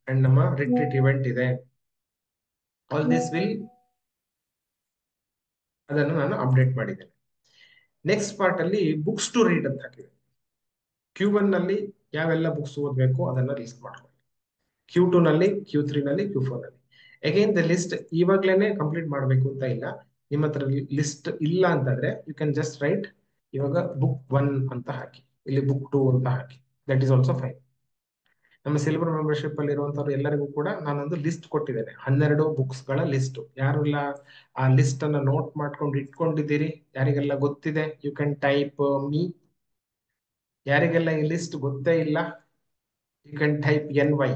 ಅಂಡ್ ನಮ್ಮ ರಿಟ್ರೀಟ್ ಇವೆಂಟ್ ಇದೆ. ಆಲ್ ದಿಸ್ ವಿಲ್, ಅದನ್ನು ನಾನು ಅಪ್ಡೇಟ್ ಮಾಡಿದ್ದೇನೆ. ನೆಕ್ಸ್ಟ್ ಪಾರ್ಟ್ ಅಲ್ಲಿ ಬುಕ್ಸ್ ಟು ರೀಡ್ ಅಂತ ಹಾಕಿದೆ. Q1 ನಲ್ಲಿ ಯಾವೆಲ್ಲ ಬುಕ್ಸ್ ಓದಬೇಕು ಅದನ್ನ ಲಿಸ್ಟ್ ಮಾಡ್ಕೊಳ್ಳಿ. Q2 ನಲ್ಲಿ, Q3 ನಲ್ಲಿ, Q4 ನಲ್ಲಿ. ಅಗೇನ್ ದ ಲಿಸ್ಟ್ ಇವಾಗ್ಲೇನೆ ಕಂಪ್ಲೀಟ್ ಮಾಡಬೇಕು ಅಂತ ಇಲ್ಲ. ನಿಮ್ಮ ಹತ್ರ ಲಿಸ್ಟ್ ಇಲ್ಲ ಅಂತಂದ್ರೆ ಯು ಕ್ಯಾನ್ ಜಸ್ಟ್ ರೈಟ್ ಇವಾಗ ಬುಕ್ 1 ಅಂತ ಹಾಕಿ, ಇಲ್ಲಿ ಬುಕ್ 2 ಅಂತ ಹಾಕಿ, ದಟ್ ಈಸ್ ಆಲ್ಸೋ ಫೈನ್. ನಮ್ಮ ಸಿಲ್ವರ್ ಮೆಂಬರ್ಶಿಪ್ ಅಲ್ಲಿ ಇರುವಂತವ್ರು ಎಲ್ಲರಿಗೂ ಕೂಡ ನಾನೊಂದು ಲಿಸ್ಟ್ ಕೊಟ್ಟಿದ್ದೇನೆ, 12 ಬುಕ್ಸ್ ಗಳ ಲಿಸ್ಟ್. ಯಾರೆಲ್ಲ ಆ ಲಿಸ್ಟ್ ಅನ್ನ ನೋಟ್ ಮಾಡ್ಕೊಂಡು ಇಟ್ಕೊಂಡಿದ್ದೀರಿ, ಯಾರಿಗೆಲ್ಲ ಗೊತ್ತಿದೆ, ಯು ಕ್ಯಾನ್ ಟೈಪ್ ಮೀ. ಯಾರಿಗೆಲ್ಲ ಈ ಲಿಸ್ಟ್ ಗೊತ್ತೇ ಇಲ್ಲ, you can type NY,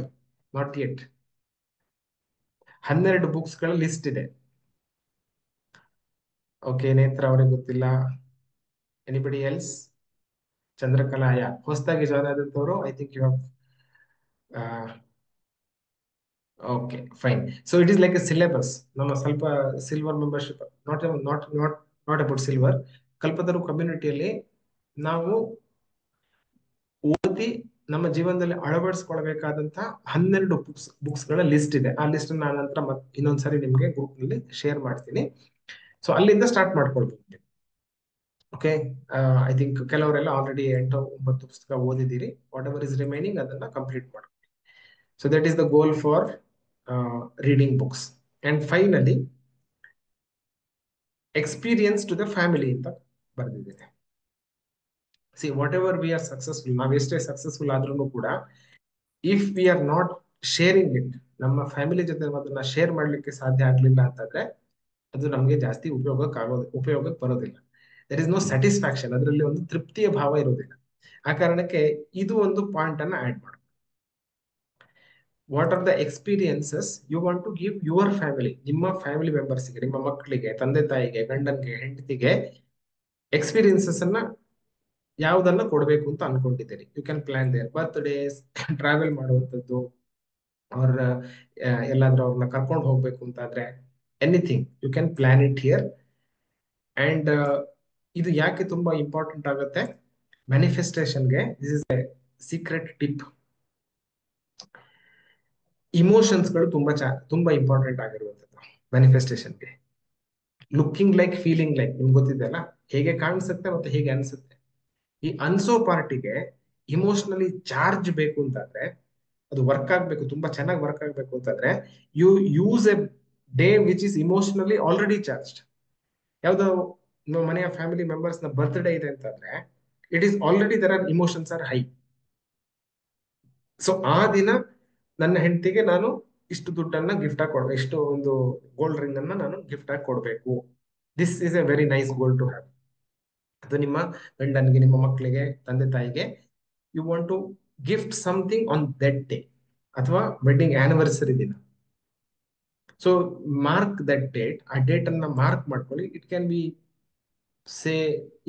not yet. 12 books ಗಳ ಲಿಸ್ಟ್ ಇದೆ. ಓಕೆ, ನೇತ್ರ ಅವ್ರಿಗೆ ಗೊತ್ತಿಲ್ಲ. Anybody else? ಚಂದ್ರಕಲಾಯ ಹೊಸದಾಗಿ ಜಾಯ್ನ್ ಆದಂತವರು, I think you have. Okay fine. So it is like a syllabus. ನಮ್ಮ ಸ್ವಲ್ಪ silver membership, not not not not about silver, Kalpataru ಕಮ್ಯುನಿಟಿಯಲ್ಲಿ ನಾವು ಓದಿ ನಮ್ಮ ಜೀವನದಲ್ಲಿ ಅಳವಡಿಸ್ಕೊಳ್ಬೇಕಾದಂತಹ 12 ಬುಕ್ಸ್ ಗಳ ಲಿಸ್ಟ್ ಇದೆ. ಆ ಲಿಸ್ಟ್ ನಾನು ನಂತರ ಇನ್ನೊಂದ್ಸರಿ ನಿಮ್ಗೆ ಗ್ರೂಪ್ ನಲ್ಲಿ ಶೇರ್ ಮಾಡ್ತೀನಿ. ಸೊ ಅಲ್ಲಿಂದ ಸ್ಟಾರ್ಟ್ ಮಾಡ್ಕೊಳ್ತೀನಿ. ಓಕೆ, ಐ ಥಿಂಕ್ ಕೆಲವರೆಲ್ಲ ಆಲ್ರೆಡಿ 8-9 ಪುಸ್ತಕ ಓದಿದ್ದೀರಿ. ವಾಟ್ ಎವರ್ ಇಸ್ ರಿಮೈನಿಂಗ್ ಅದನ್ನ ಕಂಪ್ಲೀಟ್ ಮಾಡ್ಕೊಳ್ಳಿ. So that is the goal for reading books. And finally experience to the family ಅಂತ ಬರೆದಿದ್ದೇನೆ. See whatever we are successful, ನಾವೆಷ್ಟೇ ಸಕ್ಸಸ್ಫುಲ್ ಆದ್ರೂ ಕೂಡ if we are not sharing it, ನಮ್ಮ family ಜೊತೆ ಅದನ್ನ ಶೇರ್ ಮಾಡ್ಲಿಕ್ಕೆ ಸಾಧ್ಯ ಆಗ್ಲಿಲ್ಲ ಅಂತಂದ್ರೆ ಅದು ನಮ್ಗೆ ಜಾಸ್ತಿ ಉಪಯೋಗಕ್ಕೆ ಬರೋದಿಲ್ಲ. ದರ್ ಇಸ್ ನೋ ಸ್ಯಾಟಿಸ್ಫ್ಯಾಕ್ಷನ್, ಅದರಲ್ಲಿ ಒಂದು ತೃಪ್ತಿಯ ಭಾವ ಇರೋದಿಲ್ಲ. ಆ ಕಾರಣಕ್ಕೆ ಇದು ಒಂದು ಪಾಯಿಂಟ್ ಅನ್ನ ಆಡ್ ಮಾಡಿ. What are the experiences you want to give your family, ನಿಮ್ಮ ಫ್ಯಾಮಿಲಿ ಮೆಂಬರ್ಸ್ಗೆ, ನಿಮ್ಮ ಮಕ್ಕಳಿಗೆ, ತಂದೆ ತಾಯಿಗೆ, ಗಂಡನ್ಗೆ, ಹೆಂಡತಿಗೆ ಎಕ್ಸ್ಪೀರಿಯನ್ಸಸ್ ಅನ್ನ ಯಾವುದನ್ನ ಕೊಡಬೇಕು ಅಂತ ಅನ್ಕೊಂಡಿದ್ದೀರಿ. You can plan their birthdays, travel ಮಾಡುವಂಥದ್ದು, ಅವ್ರ ಎಲ್ಲಾದ್ರೂ ಅವ್ರನ್ನ ಕರ್ಕೊಂಡು ಹೋಗ್ಬೇಕು ಅಂತಾದ್ರೆ, anything you can plan it here. And ಇದು ಯಾಕೆ ತುಂಬಾ ಇಂಪಾರ್ಟೆಂಟ್ ಆಗುತ್ತೆ ಮ್ಯಾನಿಫೆಸ್ಟೇಷನ್ಗೆ, this is a secret tip. ಇಮೋಷನ್ಸ್ಗಳು ತುಂಬಾ ಇಂಪಾರ್ಟೆಂಟ್ ಆಗಿರುವಂಥದ್ದು ಮ್ಯಾನಿಫೆಸ್ಟೇಷನ್ಗೆ. ಲುಕಿಂಗ್ ಲೈಕ್, ಫೀಲಿಂಗ್ ಲೈಕ್, ನಿಮ್ಗೆ ಗೊತ್ತಿದೆ ಅಲ್ಲ, ಹೇಗೆ ಕಾಣಿಸುತ್ತೆ ಮತ್ತೆ ಹೇಗೆ ಅನ್ಸುತ್ತೆ. ಈ ಅನ್ಸೋ ಪಾರ್ಟಿಗೆ ಇಮೋಷನಲಿ ಚಾರ್ಜ್ ಬೇಕು ಅಂತಂದ್ರೆ, ಅದು ವರ್ಕ್ ಆಗ್ಬೇಕು, ತುಂಬಾ ಚೆನ್ನಾಗಿ ವರ್ಕ್ ಆಗ್ಬೇಕು ಅಂತಂದ್ರೆ, you use a day which is emotionally already charged. ಯಾವ್ದೋ ನಮ್ಮ ಮನೆಯ ಫ್ಯಾಮಿಲಿ ಮೆಂಬರ್ಸ್ ನ ಬರ್ತ್ಡೇ ಇದೆ ಅಂತಂದ್ರೆ, it is already there are emotions are high. So ಆ ದಿನ ನನ್ನ ಹೆಂಡತಿಗೆ ನಾನು ಇಷ್ಟು ದುಡ್ಡನ್ನ ಗಿಫ್ಟ್ ಆಗಿ ಕೊಡ್ಬೇಕು, ಇಷ್ಟು ಒಂದು ಗೋಲ್ಡ್ ರಿಂಗ್ ಅನ್ನ ನಾನು ಗಿಫ್ಟ್ ಆಗಿ ಕೊಡ್ಬೇಕು. This is a very nice goal to have. ಅದು ನಿಮ್ಮ ಗಂಡನಿಗೆ, ನಿಮ್ಮ ಮಕ್ಕಳಿಗೆ, ತಂದೆ ತಾಯಿಗೆ you want to gift something on that day, ಅಥವಾ ವೆಡ್ಡಿಂಗ್ ಆನಿವರ್ಸರಿ ದಿನ. ಸೊ ಮಾರ್ಕ್ ದಟ್ ಡೇಟ್, ಆ ಡೇಟ್ ಅನ್ನ ಮಾರ್ಕ್ ಮಾಡ್ಕೊಳ್ಳಿ. It can be say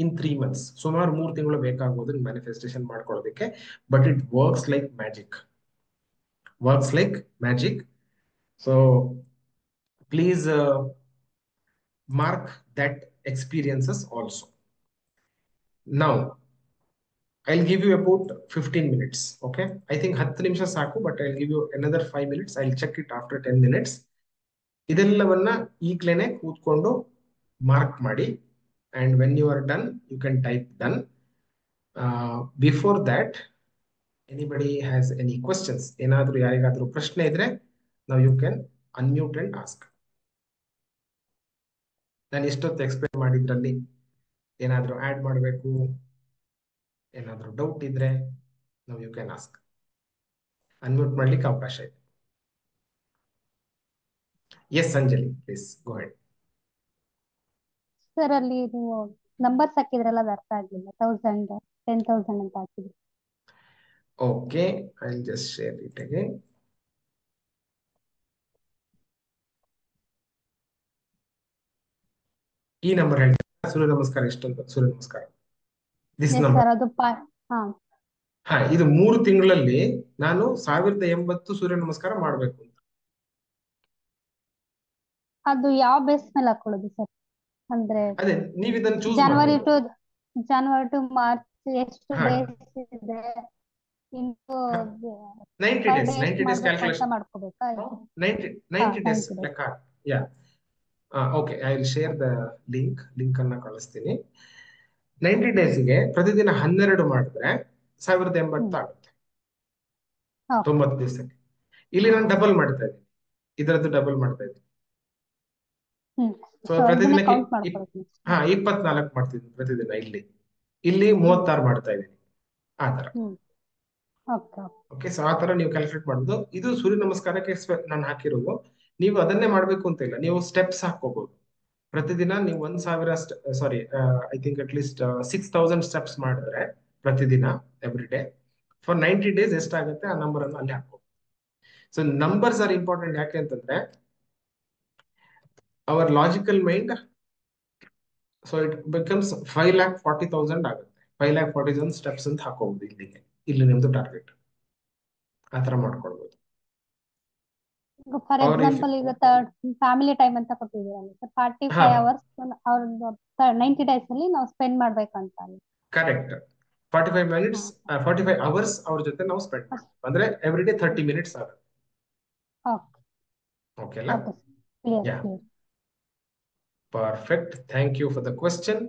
in 3 months, ಸುಮಾರು 3 ತಿಂಗಳು ಬೇಕಾಗಬಹುದು ಮ್ಯಾನಿಫೆಸ್ಟೇಷನ್ ಮಾಡ್ಕೊಳ್ಳೋದಕ್ಕೆ. But it works like magic, works like magic. So please mark that experiences also. Now I'll give you about 15 minutes. Okay, I think 10 ನಿಮಿಷ ಸಾಕು, but I'll give you another 5 minutes. I'll check it after 10 minutes. ಇದೆಲ್ಲವನ್ನ ಈಗ್ಲೇನೆ ಕೂತ್ಕೊಂಡು mark ಮಾಡಿ. And when you are done, you can type done. Before that, anybody has any questions? ಏನಾದ್ರೂ ಯಾರಿಗಾದ್ರೂ ಪ್ರಶ್ನೆ ಇದ್ರೆ, now you can unmute and ask. ನಾನು ಎಷ್ಟೊತ್ತು explain ಮಾಡಿದ್ರಲ್ಲಿ ಏನಾದ್ರೂ ಆಡ್ ಮಾಡಬೇಕು, ಏನಾದ್ರೂ ಡೌಟ್ ಇದ್ರೆ ನಾವು ಯು ಕ್ಯಾನ್ ಆಸ್ಕ್. ಅನ್ಮ್ಯೂಟ್ ಮಾಡ್ಲಿಕ್ಕೆ ಅವಕಾಶ ಇದೆ. Yes Anjali, please go ahead. Sir ಅಲ್ಲಿ ನೀವು ನಂಬರ್ಸ್ ಹಾಕಿದ್ರಲ್ಲ ಅದು ಅರ್ಥ ಆಗ್ಲಿಲ್ಲ. 1000 10,000 ಅಂತ ಹಾಕಿದ್ರಿ. Okay, I just share it again. ಈ ನಂಬರ್ ಹೇಳ್ತೀನಿ, ಸೂರ್ಯ ನಮಸ್ಕಾರ ಇಷ್ಟೊಂದು ಸೂರ್ಯ ನಮಸ್ಕಾರ, ದಿಸ್ ಎಸ್ ನಂಬರ್. ಸರ್, ಅದು ಹಾ ಹಾ, ಇದು 3 ತಿಂಗಳಲ್ಲಿ ನಾನು 1080 ಸೂರ್ಯ ನಮಸ್ಕಾರ ಮಾಡ್ಬೇಕು ಅಂತ. ಅದು ಯಾವ ಬೇಸ್ ಮೇಲೆ ಹಾಕೊಳ್ಳೋದು ಸರ್? ಅಂದ್ರೆ ಅದೇ ನೀವ್ ಇದನ್ನ ಚೂಸ್ ಜನವರಿ ಮಾಡ್ಬೋದು. ಟು ಜನವರಿ ಟು ಮಾರ್ಚ್ ಎಷ್ಟು ಹಾ, ಡೇಸ್ ಇದೆ, ಇಂಟು 90 5 ಡೇಸ್ ಡೇಸ್ 90 ಡೇಸ್ ಮಾಡ್ಬೇಕು ಅಂತ ಕ್ಯಾಲ್ಕುಲೇಷನ್. ಮಾಡ್ಕೋಬೇಕಾ? 90 ಹಾ, 90 ಡೇಸ್ 90 ಡೇಸ್. ಲೆಕ್ಕ. Yeah, okay, I will share the link ಅನ್ನ ಕಳಿಸ್ತೀನಿ. 90 ಡೇಸ್ಗೆ ಪ್ರತಿದಿನ 12 ಮಾಡಿದ್ರೆ 1080 ಆಗುತ್ತೆ. ಓಕೆ. 90 ದಿವಸಕ್ಕೆ. ಇಲ್ಲಿ ನಾನು ಡಬಲ್ ಮಾಡ್ತಾ ಇದ್ದೀನಿ, ಇದರದ್ದು ಡಬಲ್ ಮಾಡ್ತಾ ಇದ್ದೀನಿ. ಸೊ ಸೊ ಇದನ್ನೇ ಪ್ರತಿದಿನಕ್ಕೆ ಕೌಂಟ್ ಮಾಡ್ಕೊಳ್ತೀನಿ. 24 ಮಾಡ್ತಿದ್ದೀನಿ ಪ್ರತಿದಿನ. ಇಲ್ಲಿ 36 ಮಾಡ್ತಾ ಇದ್ದೀನಿ, ಆ ತರ. ಓಕೆ. ಓಕೆ, ಸೊ ಆ ತರ ನೀವು ಕ್ಯಾಲ್ಕುಲೇಟ್ ಮಾಡೋದು. ಇದು ಸೂರ್ಯ ನಮಸ್ಕಾರಕ್ಕೆ ನಾನು ಹಾಕಿರೋದು. ನೀವು ಅದನ್ನೇ ಮಾಡ್ಬೇಕು ಅಂತ ಇಲ್ಲ, ನೀವು ಸ್ಟೆಪ್ಸ್ ಹಾಕೋಬಹುದು. ಪ್ರತಿದಿನ ನೀವು 1000, sorry, I think at least 6000 steps ಮಾಡಿದ್ರೆ ಪ್ರತಿದಿನ, ಎವ್ರಿ ಡೇ ಫಾರ್ 90 ಡೇಸ್ ಎಷ್ಟಾಗುತ್ತೆ ಆ ನಂಬರ್ ಅನ್ನು ಅಲ್ಲಿ ಹಾಕೋ. So numbers are important. ಯಾಕೆ ಅಂತಂದ್ರೆ our logical mind, so it becomes 5,40,000 ಆಗುತ್ತೆ. 5,40,000 ಸ್ಟೆಪ್ಸ್ ಅಂತ ಹಾಕೋಬಹುದು ಇಲ್ಲಿಗೆ. ಇಲ್ಲಿ ನಿಮ್ದು ಟಾರ್ಗೆಟ್ ಆ ತರ ಮಾಡ್ಕೊಳ್ಬಹುದು. ಫಾರ್ ಅವ್ರ ಎಕ್ಸಾಂಪಲ್ ಈಗ ಫ್ಯಾಮಿಲಿ ಟೈಮ್ ಅಂತ ಕೊಟ್ಟಿದ್ದೀರಲ್ಲ ಸರ್, ಹಾ 45 ಅವರ್ಸ್ ಅವ್ರದ್ದು 90 ಡೇಸ್ ಅಲ್ಲಿ ನಾವು ಸ್ಪೆಂಡ್ ಮಾಡ್ಬೇಕಂತ. ಕರೆಕ್ಟ್. 45 ಮಿನಿಟ್ಸ್, 45 ಅವರ್ಸ್ ಅವ್ರ ಜೊತೆ ನಾವು ಸ್ಪೆಂಡ್ ಮಾಡ್ತೀವಿ ಅಂದ್ರೆ ಎವ್ರಿ ಡೇ 30 ಮಿನಿಟ್ಸ್ ಆಗುತ್ತೆ. ಓಕೆ ಅಲ್ಲ? Yeah, perfect. Thank you for the question.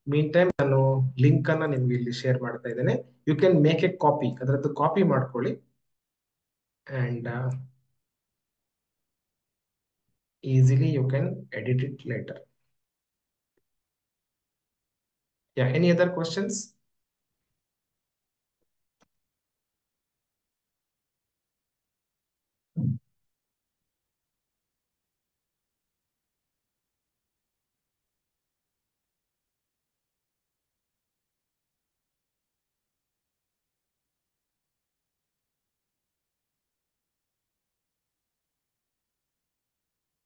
Meantime ನಾನು ಲಿಂಕ್ ಅನ್ನ ನಿಮ್ಗೆ ಇಲ್ಲಿ ಶೇರ್ ಮಾಡ್ತಾ ಇದ್ದೇನೆ. You can make a copy, ಅದರದ್ದು ಕಾಪಿ ಮಾಡ್ಕೊಳ್ಳಿ and easily you can edit it later. Yeah, any other questions?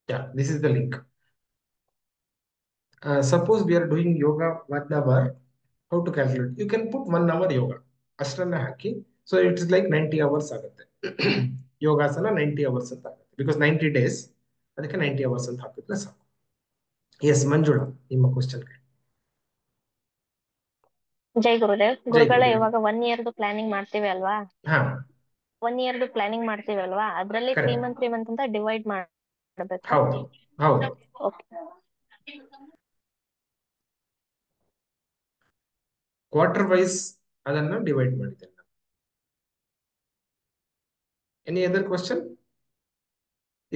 Yeah, this is the link. Suppose we are doing yoga 1 hour. How to calculate? You can put 1 hour yoga. ಅಷ್ಟನ್ನ ಹಾಕಿ. So it's like 90 hours ಆಗುತ್ತೆ. ಯೋಗಾಸನ 90 hours ಅಂತ ಆಗುತ್ತೆ. Because 90 days, ಅದಕ್ಕೆ 90 hours ಅಂತ ಹಾಕಿದ್ರೆ ಸಾಕು. S Manjula, ನಿಮ್ಮ question. ಜೈ ಗುರುದೇವ್. ಜೈ ಗುರುಗಳ ಗುರುದೇವ್. ಇವಾಗ 1 ಇಯರ್ದು ಪ್ಲಾನಿಂಗ್ ಮಾಡ್ತೀವಿ ಅಲ್ವಾ? ಹಾ 1 ಇಯರ್ದು ಪ್ಲಾನಿಂಗ್ ಮಾಡ್ತೀವಿ ಅಲ್ವಾ, ಅದ್ರಲ್ಲಿ 3 ಕರೆಕ್ಟ್. ಮಂತ್ 3 ಮಂತ್ ಅಂತ ಡಿವೈಡ್ ಮಾಡ್ಬೇಕಾ? ಹೌದು ಹೌದು. ಓಕೆ. ಕ್ವಾರ್ಟರ್ ವೈಸ್ ಅದನ್ನ ಡಿವೈಡ್ ಮಾಡಿದ್ದೇನೆ ನಾನು. Any other question?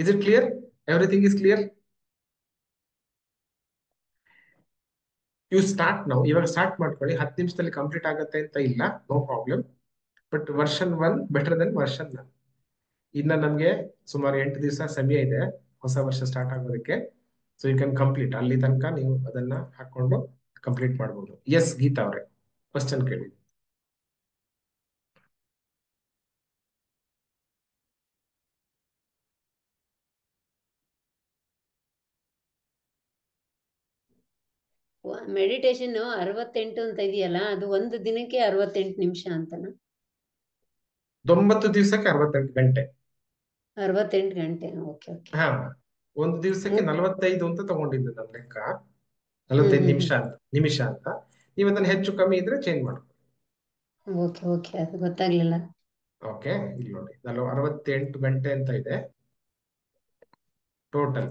Is it clear? Everything is clear? You start ನಾವು, ಇವಾಗ ಸ್ಟಾರ್ಟ್ ಮಾಡ್ಕೊಳ್ಳಿ. 10 ನಿಮಿಷದಲ್ಲಿ ಕಂಪ್ಲೀಟ್ ಆಗುತ್ತೆ ಅಂತ ಇಲ್ಲ, no problem. But version 1 better then version 1. ಇನ್ನ ನಮ್ಗೆ ಸುಮಾರು 8 ದಿವಸ ಸಮಯ ಇದೆ ಹೊಸ ವರ್ಷ ಸ್ಟಾರ್ಟ್ ಆಗೋದಕ್ಕೆ. So you can complete. ಅಲ್ಲಿ ತನಕ ನೀವು ಅದನ್ನ ಹಾಕೊಂಡು ಕಂಪ್ಲೀಟ್ ಮಾಡ್ಬೋದು. ಎಸ್ ಗೀತಾ ಅವರೇ, ಕ್ವಶನ್ ಕೇಳಿ. ಮೆಡಿಟೇಷನ್ 68 ಅಂತ ಇದೆಯಲ್ಲ, ಅದು ಒಂದು ದಿನಕ್ಕೆ 68 ನಿಮಿಷ ಅಂತನಾ? 90 ದಿವಸಕ್ಕೆ 68 ಗಂಟೆ. 68 ಗಂಟೆ. Okay okay. ಹಾ, ಒಂದು ದಿವಸಕ್ಕೆ 45 ಅಂತ ತಗೊಂಡಿದ್ದು ನನ್ನ ಲೆಕ್ಕ. 45 ನಿಮಿಷ ಅಂತ. ನೀವು ಅದನ್ನ ಹೆಚ್ಚು ಕಮ್ಮಿ ಇದ್ರೆ ಚೇಂಜ್ ಮಾಡ್ಕೊಳ್ಳಿ. ಓಕೆ ಓಕೆ, ಅದು ಗೊತ್ತಾಗ್ಲಿಲ್ಲ. ಓಕೆ, ಇಲ್ಲಿ ನೋಡಿ 68 ಗಂಟೆ ಅಂತ ಇದೆ total.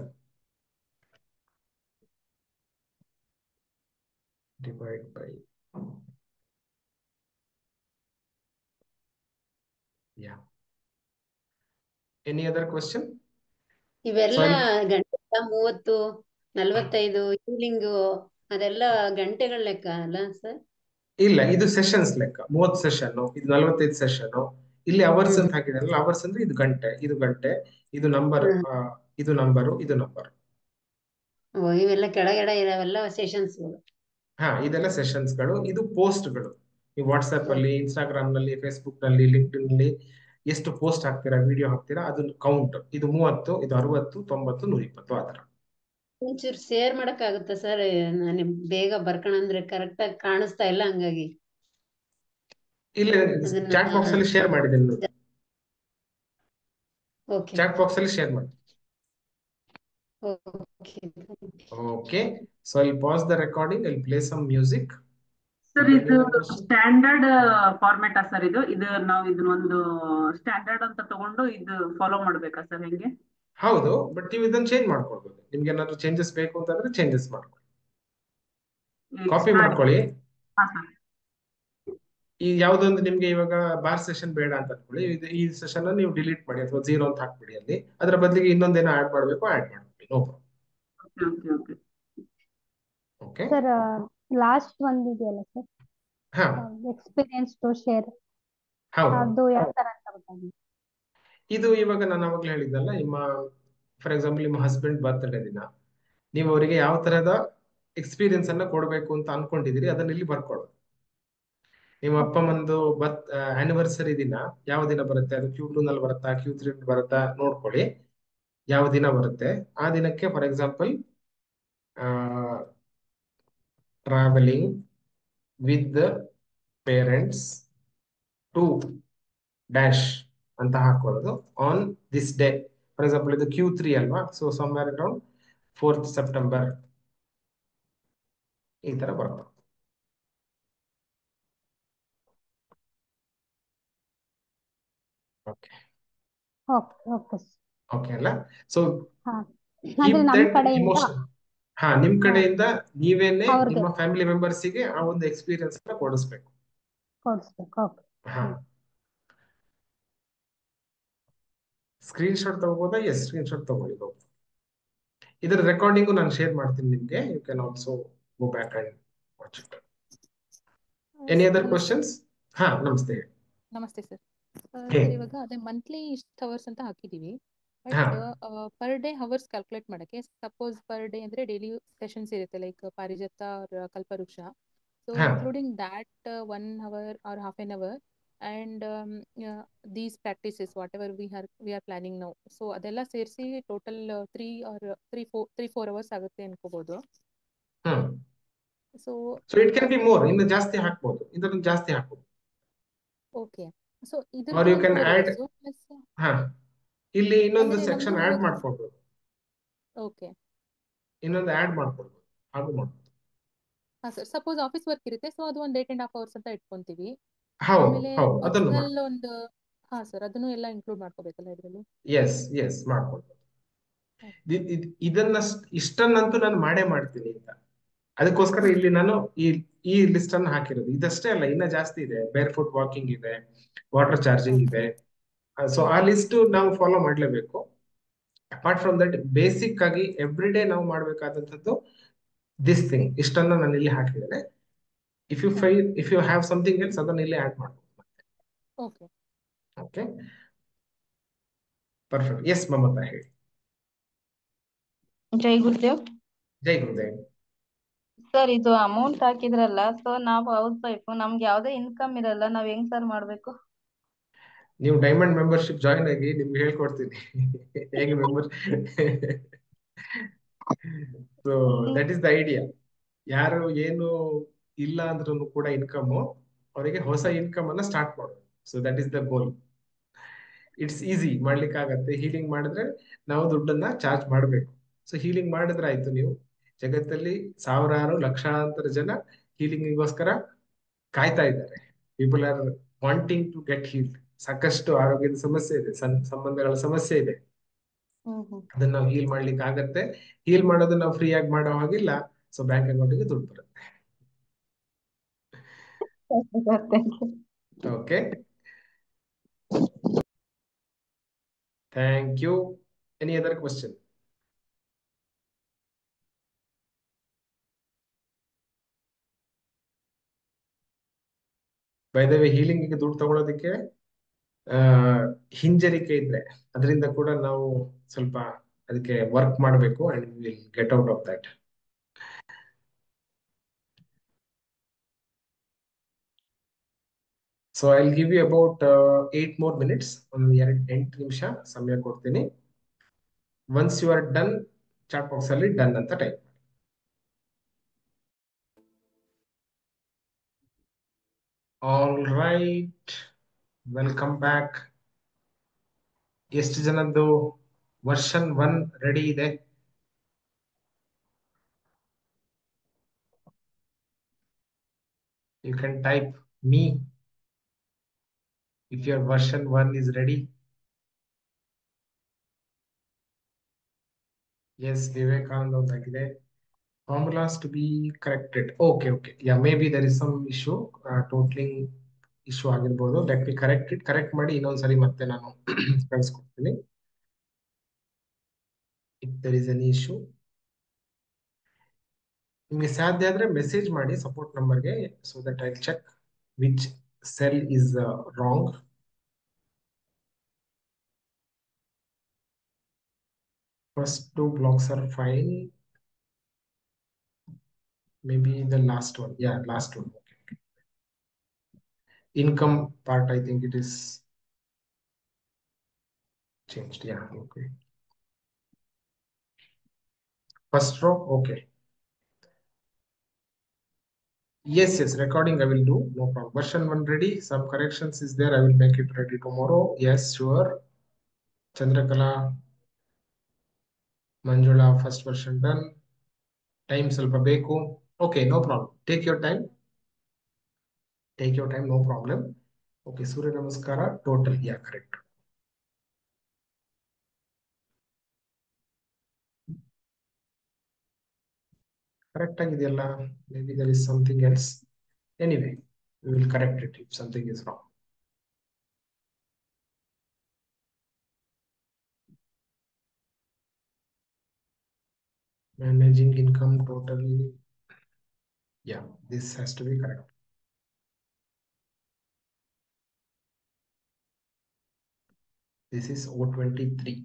Divide by, yeah. Any other question? ಇವೆಲ್ಲ ಸಾರಿ, ಗಂಟೆ 30, 45 ಈವ್ನಿಂಗ್, ಅದೆಲ್ಲ ಗಂಟೆಗಳ ಲೆಕ್ಕ ಅಲ್ಲ ಸರ್? ಇಲ್ಲ, ಇದು ಸೆಷನ್ಸ್ ಲೆಕ್ಕ. 30 ಸೆಷನ್, ಇದು 45 ಸೆಷನ್. ಇಲ್ಲಿ ಅವರ್ಸ್ ಅಂತ ಹಾಕಿದಾರಲ್ಲ, ಅವರ್ಸ್ ಅಂದ್ರೆ ಇದು ಗಂಟೆ, ಇದು ಗಂಟೆ, ಇದು ನಂಬರ್, ಇದು ನಂಬರು, ಇದು ನಂಬರ್. ಓ ಇವೆಲ್ಲ ಕೆಳಗಡೆ ಇದಾವೆಲ್ಲ ಸೆಷನ್ಸ್ಗಳು. ಇದೆಲ್ಲ ಸೆಷನ್ಸ್ಗಳು, ಇದು ಪೋಸ್ಟ್ಗಳು. ನೀವು ವಾಟ್ಸ್ಆಪ್ ಅಲ್ಲಿ, ಇನ್ಸ್ಟಾಗ್ರಾಮ್ ನಲ್ಲಿ, ಫೇಸ್ಬುಕ್ ನಲ್ಲಿ, ಲಿಂಕ್ಡ್ಇನ್ ನಲ್ಲಿ ಎಷ್ಟು ಪೋಸ್ಟ್ ಹಾಕ್ತೀರಾ, ವಿಡಿಯೋ ಹಾಕ್ತೀರಾ, ಅದನ್ನ ಕೌಂಟ್. ಇದು 30, ಇದು 60, 90, 120 ಆ ತರ. ಒಂಚೂರು ಶೇರ್ ಮಾಡಕ್ಕಾಗುತ್ತಾ ಸರ್? ನಾನು ಬೇಗ ಬರ್ಕಣಂದ್ರೆ ಕರೆಕ್ಟ್ ಆಗಿ ಕಾಣಿಸ್ತಾ ಇಲ್ಲ, ಹಂಗಾಗಿ ಇಲ್ಲಿ ಅದನ್ನ. ಚಾಟ್ ಬಾಕ್ಸ್ ಅಲ್ಲಿ ಶೇರ್ ಮಾಡಿದ್ದೀನಿ ನೋಡಿ. ಓಕೆ ಚಾಟ್ ಬಾಕ್ಸ್ ಅಲ್ಲಿ ಶೇರ್ ಮಾಡಿ. Okay. Okay, so I pause the recording, I play some music. Sir ಇದು ಸ್ಟ್ಯಾಂಡರ್ಡ್ ಫಾರ್ಮ್ಯಾಟಾ ಸರ್? ಇದು ನಾವು ಇದನ್ನೊಂದು ಸ್ಟ್ಯಾಂಡರ್ಡ್ ಅಂತ ತಗೊಂಡು ಇದು ಫಾಲೋ ಮಾಡ್ಬೇಕಾ ಸರ್, ಹೆಂಗೆ? ಹೌದು, ಬಟ್ ನೀವು ಇದನ್ನ ಚೇಂಜ್ ಮಾಡ್ಕೊಳ್ಬೋದು. ನಿಮ್ಗೆ ಏನಾದ್ರು ಚೇಂಜಸ್ ಬೇಕು ಅಂತಂದ್ರೆ ಚೇಂಜಸ್ ಮಾಡ್ಕೊಳ್ಳಿ, ಕಾಪಿ ಮಾಡ್ಕೊಳ್ಳಿ. ಹಾ ಸರ್. ಈ ಯಾವ್ದೊಂದು ನಿಮ್ಗೆ ಇವಾಗ ಬಾರ್ ಸೆಷನ್ ಬೇಡ ಅಂತ ಅನ್ಕೊಳ್ಳಿ, ಈ ಸೆಷನ್ ನೀವು ಡಿಲೀಟ್ ಮಾಡಿ ಅಥವಾ 0 ಅಂತ ಹಾಕ್ಬಿಡಿ. ಅಲ್ಲಿ ಅದರ ಬದಲಿಗೆ ಇನ್ನೊಂದೇನೋ ಆಡ್ ಮಾಡ್ಬೇಕು, ಆಡ್ ಮಾಡ್ಬಿಡಿ, no problem. Okay okay okay. Okay sir last ಒಂದಿದೆಯಲ್ಲ ಸರ್, ಹಾ ಎಕ್ಸ್ಪೀರಿಯನ್ಸ್ ಟು ಶೇರ್, ಹೌದು. ಅದು ಯಾವ ತರ ಅಂತ ಗೊತ್ತಾಗಿಲ್ಲ. ಇದು ಇವಾಗ ನಾನು ಅವಾಗಲೇ ಹೇಳಿದ್ನಲ್ಲ, ನಿಮ್ಮ ಫಾರ್ ಎಕ್ಸಾಂಪಲ್ ನಿಮ್ಮ ಹಸ್ಬೆಂಡ್ ಬರ್ತ್ಡೇ ದಿನ ನೀವು ಅವರಿಗೆ ಯಾವ ತರಹದ ಎಕ್ಸ್ಪೀರಿಯನ್ಸ್ ಅನ್ನ ಕೊಡ್ಬೇಕು ಅಂತ ಅನ್ಕೊಂಡಿದೀರಿ, ಅದನ್ನ ಇಲ್ಲಿ ಬರ್ಕೊಳ್ಳೋದು. ನಿಮ್ಮ ಅಪ್ಪ ಅಮ್ಮಂದು ಆನಿವರ್ಸರಿ ದಿನ ಯಾವ ದಿನ ಬರುತ್ತೆ, ಅದು Q2 ನಲ್ಲಿ ಬರುತ್ತಾ, Q3 ಬರುತ್ತಾ ನೋಡ್ಕೊಳ್ಳಿ. ಯಾವ ದಿನ ಬರುತ್ತೆ ಆ ದಿನಕ್ಕೆ, for example travelling with parents to dash ಅಂತ ಹಾಕೊಳ್ಳೋದು on this day. For example ಇದು Q3 ಅಲ್ವಾ, so somewhere around 4th September ಈ ತರ ಬರೋದು. ಓಕೆ ಓಕೆ ಓಕೆ ಓಕೆ ಅಲ್ಲ, ಸೊ ಹಾ, ಕೀಪ್ ಅಂದ್ರೆ ನಮ್ ದಟ್ ಕಡೆಯಿಂದ ಇಮೋಷನ್. ನಿಮ್ ಕಡೆಯಿಂದ ನೀವೇನೆ ಅವ್ರಿಗೆ ನಿಮ್ಮ ಫ್ಯಾಮಿಲಿ ಮೆಂಬರ್ಸಿಗೆ ಆ ಒಂದು ಎಕ್ಸ್ಪೀರಿಯನ್ಸ್ ಅನ್ನ ಕೊಡಿಸ್ಬೇಕು. ಕೊಡಿಸ್ಬೇಕು. ಓಕೆ. ಹಾ, ಸ್ಕ್ರೀನ್ ಶಾಟ್ ತಗೋಬೋದಾ? ಎಸ್, ಸ್ಕ್ರೀನ್ ಶಾಟ್ ತಗೊಳ್ಳಿ. ಇದರ ರೆಕಾರ್ಡಿಂಗು ನಾನು ಶೇರ್ ಮಾಡ್ತೀನಿ ನಿಮ್ಗೆ. You can also go back and watch it. Any other questions? ಹಾ, ನಮಸ್ತೆ. ನಮಸ್ತೆ ಸರ್. ಹೇ. ಸರ್ ಇವಾಗ ಅದೇ ಮಂತ್ಲಿ ಇಷ್ಟು ಅವರ್ಸ್ ಅಂತ ಹಾಕಿದೀವಿ, ಹಾ but per day hours calculate ಮಾಡಕ್ಕೆ ಸಪೋಸ್ ಪರ್ ಡೇ ಅಂದ್ರೆ ಡೈಲಿ ಸೆಷನ್ಸ್ ಇರುತ್ತೆ, ಲೈಕ್ ಪಾರಿಜಾತ or ಕಲ್ಪವೃಕ್ಷ. ಸೊ ಹಾ including that 1 hour or half an hour and these practices whatever we are planning now, so ಅದೆಲ್ಲ ಸೇರಿಸಿ ಟೋಟಲ್ 3 or 4 hours ಆಗುತ್ತೆ ಅನ್ಕೋಬಹುದು. Hmm so so it can be more, ಇನ್ನು ಜಾಸ್ತಿ ಹಾಕ್ಬೋದು, ಇದನ್ನು ಜಾಸ್ತಿ ಹಾಕ್ಬೋದು. ಓಕೆ, ಸೊ ಆರ್ ಇದ್ರದ್ದು ಯು ಒಂದು ಕ್ಯಾನ್ 4 ಆಡ್. hours ಪ್ಲಸ್ ಹಾ, ಇಲ್ಲಿ ಇನ್ನೊಂದು ಅಂದ್ರೆ ಸೆಕ್ಷನ್ ನಮ್ದು ಆಡ್ ಇವಾಗ ಮಾಡ್ಕೊಳ್ಬೋದು, ಓಕೆ. ಇನ್ನೊಂದು ಆಡ್ ಮಾಡ್ಕೊಳ್ಬೋದು, ಹಾಗೂ ಮಾಡ್ಬೋದು. ಹಾ ಸರ್, ಸಪೋಸ್ ಆಫೀಸ್ ವರ್ಕ್ ಇರುತ್ತೆ, ಸೊ ಅದು ಒಂದು 8.5 hours ಅಂತ ಇಟ್ಕೊಂತೀವಿ. ಹೌದು ಆಮೇಲೆ ಹೌದು, ಅದನ್ನು ಪರ್ಸನಲ್ ಮಾಡ್ಬೋದು. ಒಂದು, ಹಾ ಸರ್, ಅದನ್ನು ಎಲ್ಲ ಇನ್ಕ್ಲೂಡ್ ಮಾಡ್ಕೋಬೇಕಲ್ಲ ಇದರಲ್ಲಿ? ಎಸ್ ಎಸ್, ಮಾಡ್ಕೊಳ್ಬೋದು. ಇದನ್ನ ಇಷ್ಟನ್ನಂತೂ ನಾನು ಮಾಡೇ ಮಾಡ್ತೀನಿ ಅಂತ, ಅದಕ್ಕೋಸ್ಕರ ಇಲ್ಲಿ ನಾನು ಈ ಲಿಸ್ಟ್ ಅನ್ನು ಹಾಕಿರೋದು. ಇದಷ್ಟೇ ಅಲ್ಲ, ಇನ್ನ ಜಾಸ್ತಿ ಇದೆ. ಬೇರ್ ಫುಟ್ ವಾಕಿಂಗ್ ಇದೆ, ವಾಟರ್ ಚಾರ್ಜಿಂಗ್ ಇದೆ. ಸೊ ಆ ಲಿಸ್ಟ್ ನಾವು ಫಾಲೋ ಮಾಡ್ಲೇಬೇಕು. ಅಪಾರ್ಟ್ ಫ್ರಮ್ ದಟ್, ಬೇಸಿಕ್ ಆಗಿ ಎವ್ರಿ ಡೇ ನಾವು ಮಾಡ್ಬೇಕಾದಂಥದ್ದು ದಿಸ್ ಥಿಂಗ್, ಇಷ್ಟನ್ನ ನಾನು ಇಲ್ಲಿ ಹಾಕಿದ್ದೇನೆ. If you have something else, ಅದನ್ನ ಇಲ್ಲಿ ಆಡ್ ಮಾಡ್ಬೋದು. Okay. Okay, perfect. Yes Mamata, ಹೇಳಿ. ಜೈ ಗುರುದೇವ್. ಜೈ ಗುರುದೇವ್. ಸರ್ ಇದು ಅಮೌಂಟ್ ಹಾಕಿದ್ರಲ್ಲ, ಸೊ ನಾವು ಹೌಸ್ ವೈಫ್, ನಮ್ಗೆ ಯಾವ್ದೇ ಇನ್ಕಮ್ ಇರಲ್ಲ, ನಾವ್ ಹೆಂಗ್ ಸರ್ ಮಾಡ್ಬೇಕು? ನೀವು ಡೈಮಂಡ್ ಮೆಂಬರ್ಶಿಪ್ ಜಾಯ್ನ್ ಆಗಿ, ನಿಮ್ಗೆ ಹೇಳ್ಕೊಡ್ತೀನಿ ಹೇಗೆ member. So that is the idea. ಯಾರು ಏನು ಇಲ್ಲ ಅಂದ್ರೂ ಕೂಡ ಇನ್ಕಮ್, ಅವರಿಗೆ ಹೊಸ ಇನ್ಕಮ್ ಅನ್ನ ಸ್ಟಾರ್ಟ್ ಮಾಡೋದು. So that is the goal. It's easy, ಮಾಡ್ಲಿಕ್ಕೆ ಆಗತ್ತೆ. ಹೀಲಿಂಗ್ ಮಾಡಿದ್ರೆ ನಾವು ದುಡ್ಡನ್ನ ಚಾರ್ಜ್ ಮಾಡಬೇಕು. ಸೊ ಹೀಲಿಂಗ್ ಮಾಡಿದ್ರೆ ಆಯ್ತು. ನೀವು ಜಗತ್ತಲ್ಲಿ ಸಾವಿರಾರು ಲಕ್ಷಾಂತರ ಜನ ಹೀಲಿಂಗಿಗೋಸ್ಕರ ಕಾಯ್ತಾ ಇದ್ದಾರೆ. People are wanting to get healed. ಸಾಕಷ್ಟು ಆರೋಗ್ಯದ ಸಮಸ್ಯೆ ಇದೆ, ಸಂಬಂಧಗಳ ಸಮಸ್ಯೆ ಇದೆ. ಅದನ್ನ ನಾವು ಹೀಲ್ ಮಾಡ್ಲಿಕ್ಕೆ ಆಗತ್ತೆ. ಹೀಲ್ ಮಾಡೋದು ನಾವು ಫ್ರೀ ಆಗಿ ಮಾಡೋ ಹಾಗಿಲ್ಲ. ಸೊ ಬ್ಯಾಂಕ್ ಅಕೌಂಟ್ಗೆ ದುಡ್ಡು ಬರುತ್ತೆ. Okay, thank you. Any other question? By the way, ಹೀಲಿಂಗಿಗೆ ದುಡ್ಡು ತಗೊಳ್ಳೋದಕ್ಕೆ ಹಿಂಜರಿಕೆ ಇದ್ರೆ ಅದರಿಂದ ಕೂಡ ನಾವು ಸ್ವಲ್ಪ ಅದಕ್ಕೆ ವರ್ಕ್ ಮಾಡಬೇಕು and will get out of that. So I give you about 8 more minutes. ಒಂದು 8 ನಿಮಿಷ ಸಮಯ ಕೊಡ್ತೀನಿ. Once you are done, chat box ಅಲ್ಲಿ ಡನ್ ಅಂತ type. All right, welcome back. ಎಷ್ಟು ಜನದ್ದು ವರ್ಷನ್ 1 ರೆಡಿ ಇದೆ? You can type me if your version 1 is ready. Yes, Vivekanand ಅವರಾಗಿದೆ. Formulas to be corrected. Okay. Yeah, maybe there is some issue. Totaling issue ಆಗಿರ್ಬೋದು. Let me correct it. Correct ಮಾಡಿ ಇನ್ನೊಂದ್ಸರಿ ಮತ್ತೆ ನಾನು ಕಳಿಸ್ಕೊಡ್ತೀನಿ. If there is any issue, ನಿಮಗೆ ಸಾಧ್ಯ ಆದ್ರೆ message ಮಾಡಿ ಸಪೋರ್ಟ್ ನಂಬರ್ಗೆ, so that I'll check which cell is wrong. First 2 blocks are fine. Maybe the last one. Yeah, last one. Okay. Income part, I think it is changed. Yeah, okay. First row, okay. Yes, recording I will do, no problem. Version 1 ready. Some corrections is there. I will make it ready tomorrow. Yes, sure. Chandrakala, Manjula, first version done. Time ಸ್ವಲ್ಪ ಬೇಕು. Okay, no problem. Take your time. No problem. Okay, Surya Namaskara, total. Yeah, correct. Correct ಆಗಿದೆಯಲ್ಲ? Maybe there is something else. Anyway, we will correct it if something is wrong. Managing income total. Yeah, this has to be correct. This is O23.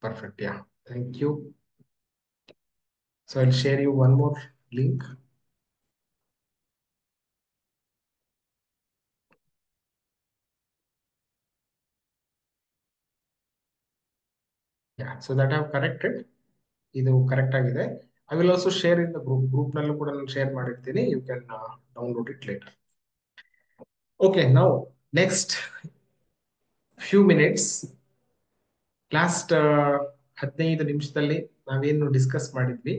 Perfect. Yeah. Thank you. So I'll share you one more link. Yeah. So that I have corrected. ಇದು correct ಆಗಿದೆ. I will also share in the group. Group ನಲ್ಲೂ ಕೂಡ ನಾನು share ಮಾಡಿರ್ತೀನಿ. You can download it later. Okay. Now next few minutes. Last 15 ನಿಮಿಷದಲ್ಲಿ ನಾವೇನು discuss ಮಾಡಿದ್ವಿ,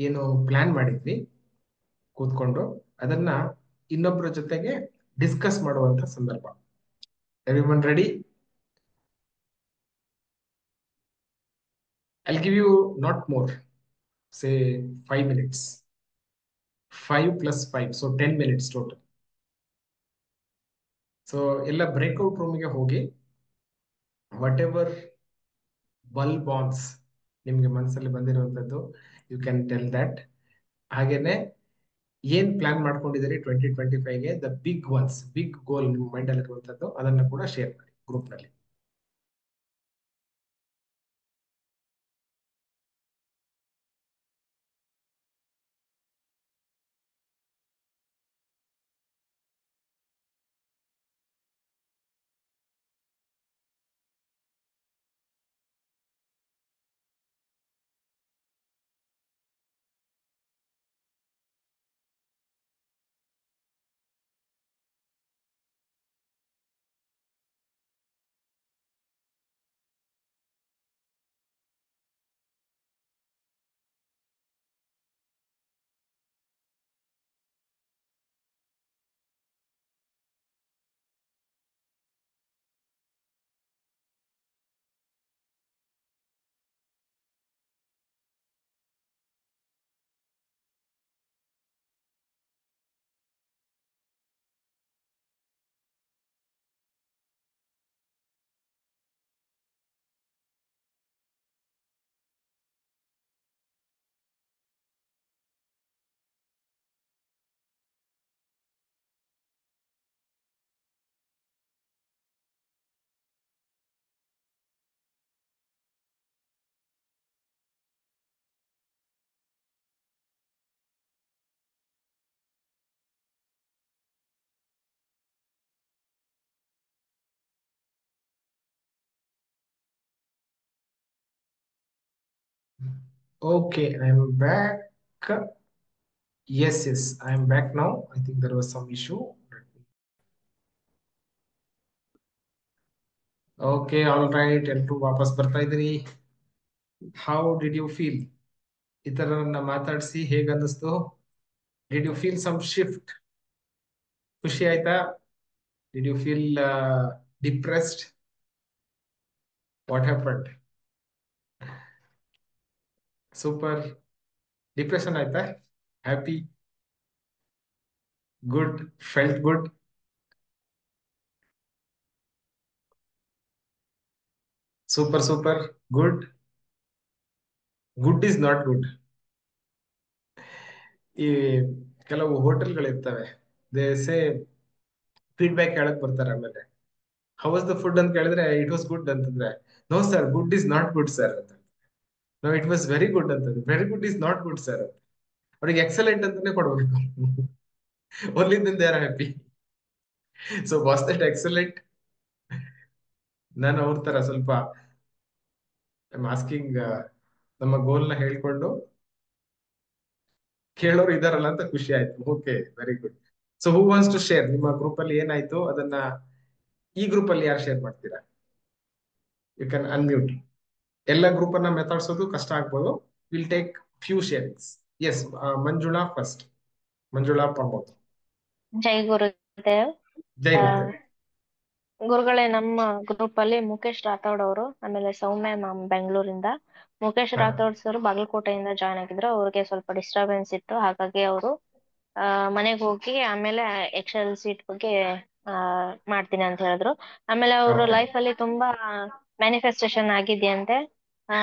ಏನು ಪ್ಲಾನ್ ಮಾಡಿದ್ವಿ ಕೂತ್ಕೊಂಡು, ಅದನ್ನ ಇನ್ನೊಬ್ಬರ ಜೊತೆಗೆ ಡಿಸ್ಕಸ್ ಮಾಡುವಂತ ಸಂದರ್ಭ. Everyone ready? I'll give you not more, say 5 minutes. 5 plus 5, so 10 minutes total. So ಎಲ್ಲ ಬ್ರೇಕ್ಔಟ್ ರೂಮ್ಗೆ ಹೋಗಿ whatever ball bonds ನಿಮ್ಗೆ ಮನಸ್ಸಲ್ಲಿ ಬಂದಿರುವಂತದ್ದು, ಯು ಕ್ಯಾನ್ ಟೆಲ್ ದಟ್. ಹಾಗೇನೆ ಏನ್ ಪ್ಲಾನ್ ಮಾಡ್ಕೊಂಡಿದ್ದೀರಿ 2025ಗೆ, ದ ಬಿಗ್ ಗೋಲ್ ನಿಮ್ಮ ಮೈಂಡ್ ಅಲ್ಲಿ ಇರುವಂತದ್ದು, ಅದನ್ನ ಕೂಡ ಶೇರ್ ಮಾಡಿ ಗ್ರೂಪ್ ನಲ್ಲಿ. Okay, I'm back. Yes, I'm back now. I think there was some issue. Okay, all right. ಎಲ್ರು ವಾಪಸ್ ಬರ್ತಾ ಇದ್ದೀರಿ. How did you feel? ಇತರರನ್ನ ಮಾತಾಡಿಸಿ ಹೇಗೆ ಅನ್ನಿಸ್ತು? Did you feel some shift? ಖುಷಿ ಆಯ್ತಾ? Did you feel depressed? What happened? Super. Depression ಆಯ್ತಾ? Happy? Good? Felt good? Super. Good? Good is not good. ಈ ಕೆಲವು ಹೋಟೆಲ್ಗಳಿರ್ತವೆ. They say ಫೀಡ್ಬ್ಯಾಕ್ ಹೇಳಕ್ ಬರ್ತಾರೆ. ಆಮೇಲೆ ಹೌ ವಾಸ್ ದ ಫುಡ್ ಅಂತ ಕೇಳಿದ್ರೆ ಇಟ್ ವಾಸ್ ಗುಡ್ ಅಂತಂದ್ರೆ, no sir good is not good sir ಅಂತ. No it was very good ಅಂತಂದ್ರೆ, very good is not good sir ಅಂತ. ಅವ್ರಿಗೆ ಎಕ್ಸಲೆಂಟ್ ಅಂತಾನೆ ಕೊಡ್ಬೇಕು. Only then they are happy. So was that excellent? ನಾನು ಅವ್ರ ತರ ಸ್ವಲ್ಪ ಆಸ್ಕಿಂಗ್ ನಮ್ಮ ಗೋಲ್ ನ ಹೇಳ್ಕೊಂಡು ಕೇಳೋರು ಇದಾರಲ್ಲ ಅಂತ ಖುಷಿ ಆಯ್ತು. Okay, very good. So who wants to share? ನಿಮ್ಮ ಗ್ರೂಪ್ ಅಲ್ಲಿ ಏನಾಯ್ತು ಅದನ್ನ ಈ ಗ್ರೂಪ್ ಅಲ್ಲಿ ಯಾರು ಶೇರ್ ಮಾಡ್ತೀರಾ? You can unmute. ಎಲ್ಲ ಗ್ರೂಪ್ ಅನ್ನ ಮಾತಾಡ್ಸೋದು ಕಷ್ಟ ಆಗ್ಬೋದು. Will take few sharings. Yes, Manjula first. Manjula Pramod. ಜೈ ಗುರುದೇವ್. ಜೈ ಆ, ಗುರುದೇವ್. ಗುರುಗಳೇ, ನಮ್ಮ ಗ್ರೂಪ್ ಅಲ್ಲಿ ಮುಖೇಶ್ ರಾಥೋಡ್ ಅವರು, ಆಮೇಲೆ ಸೌಮ್ಯ ಮ್ಯಾಮ್ ಬೆಂಗಳೂರಿಂದ. ಮುಖೇಶ್ ಹಾ, ರಾಥೋಡ್ ಸರ್ ಬಾಗಲಕೋಟೆಯಿಂದ ಜಾಯ್ನ್ ಆಗಿದ್ರು. ಅವ್ರಿಗೆ ಸ್ವಲ್ಪ ಡಿಸ್ಟರ್ಬೆನ್ಸ್ ಇತ್ತು, ಹಾಗಾಗಿ ಅವರು ಮನೆಗೆ ಹೋಗಿ ಆಮೇಲೆ ಎಕ್ಸೆಲ್ ಸೀಟ್ ಬಗ್ಗೆ ಆ ಮಾಡ್ತೀನಿ ಅಂತ ಹೇಳಿದ್ರು. ಆಮೇಲೆ ಅವರು ಓಕೆ, ಲೈಫ್ ಅಲ್ಲಿ ತುಂಬಾ ಮ್ಯಾನಿಫೆಸ್ಟೇಷನ್ ಆಗಿದೆಯಂತೆ. ಆ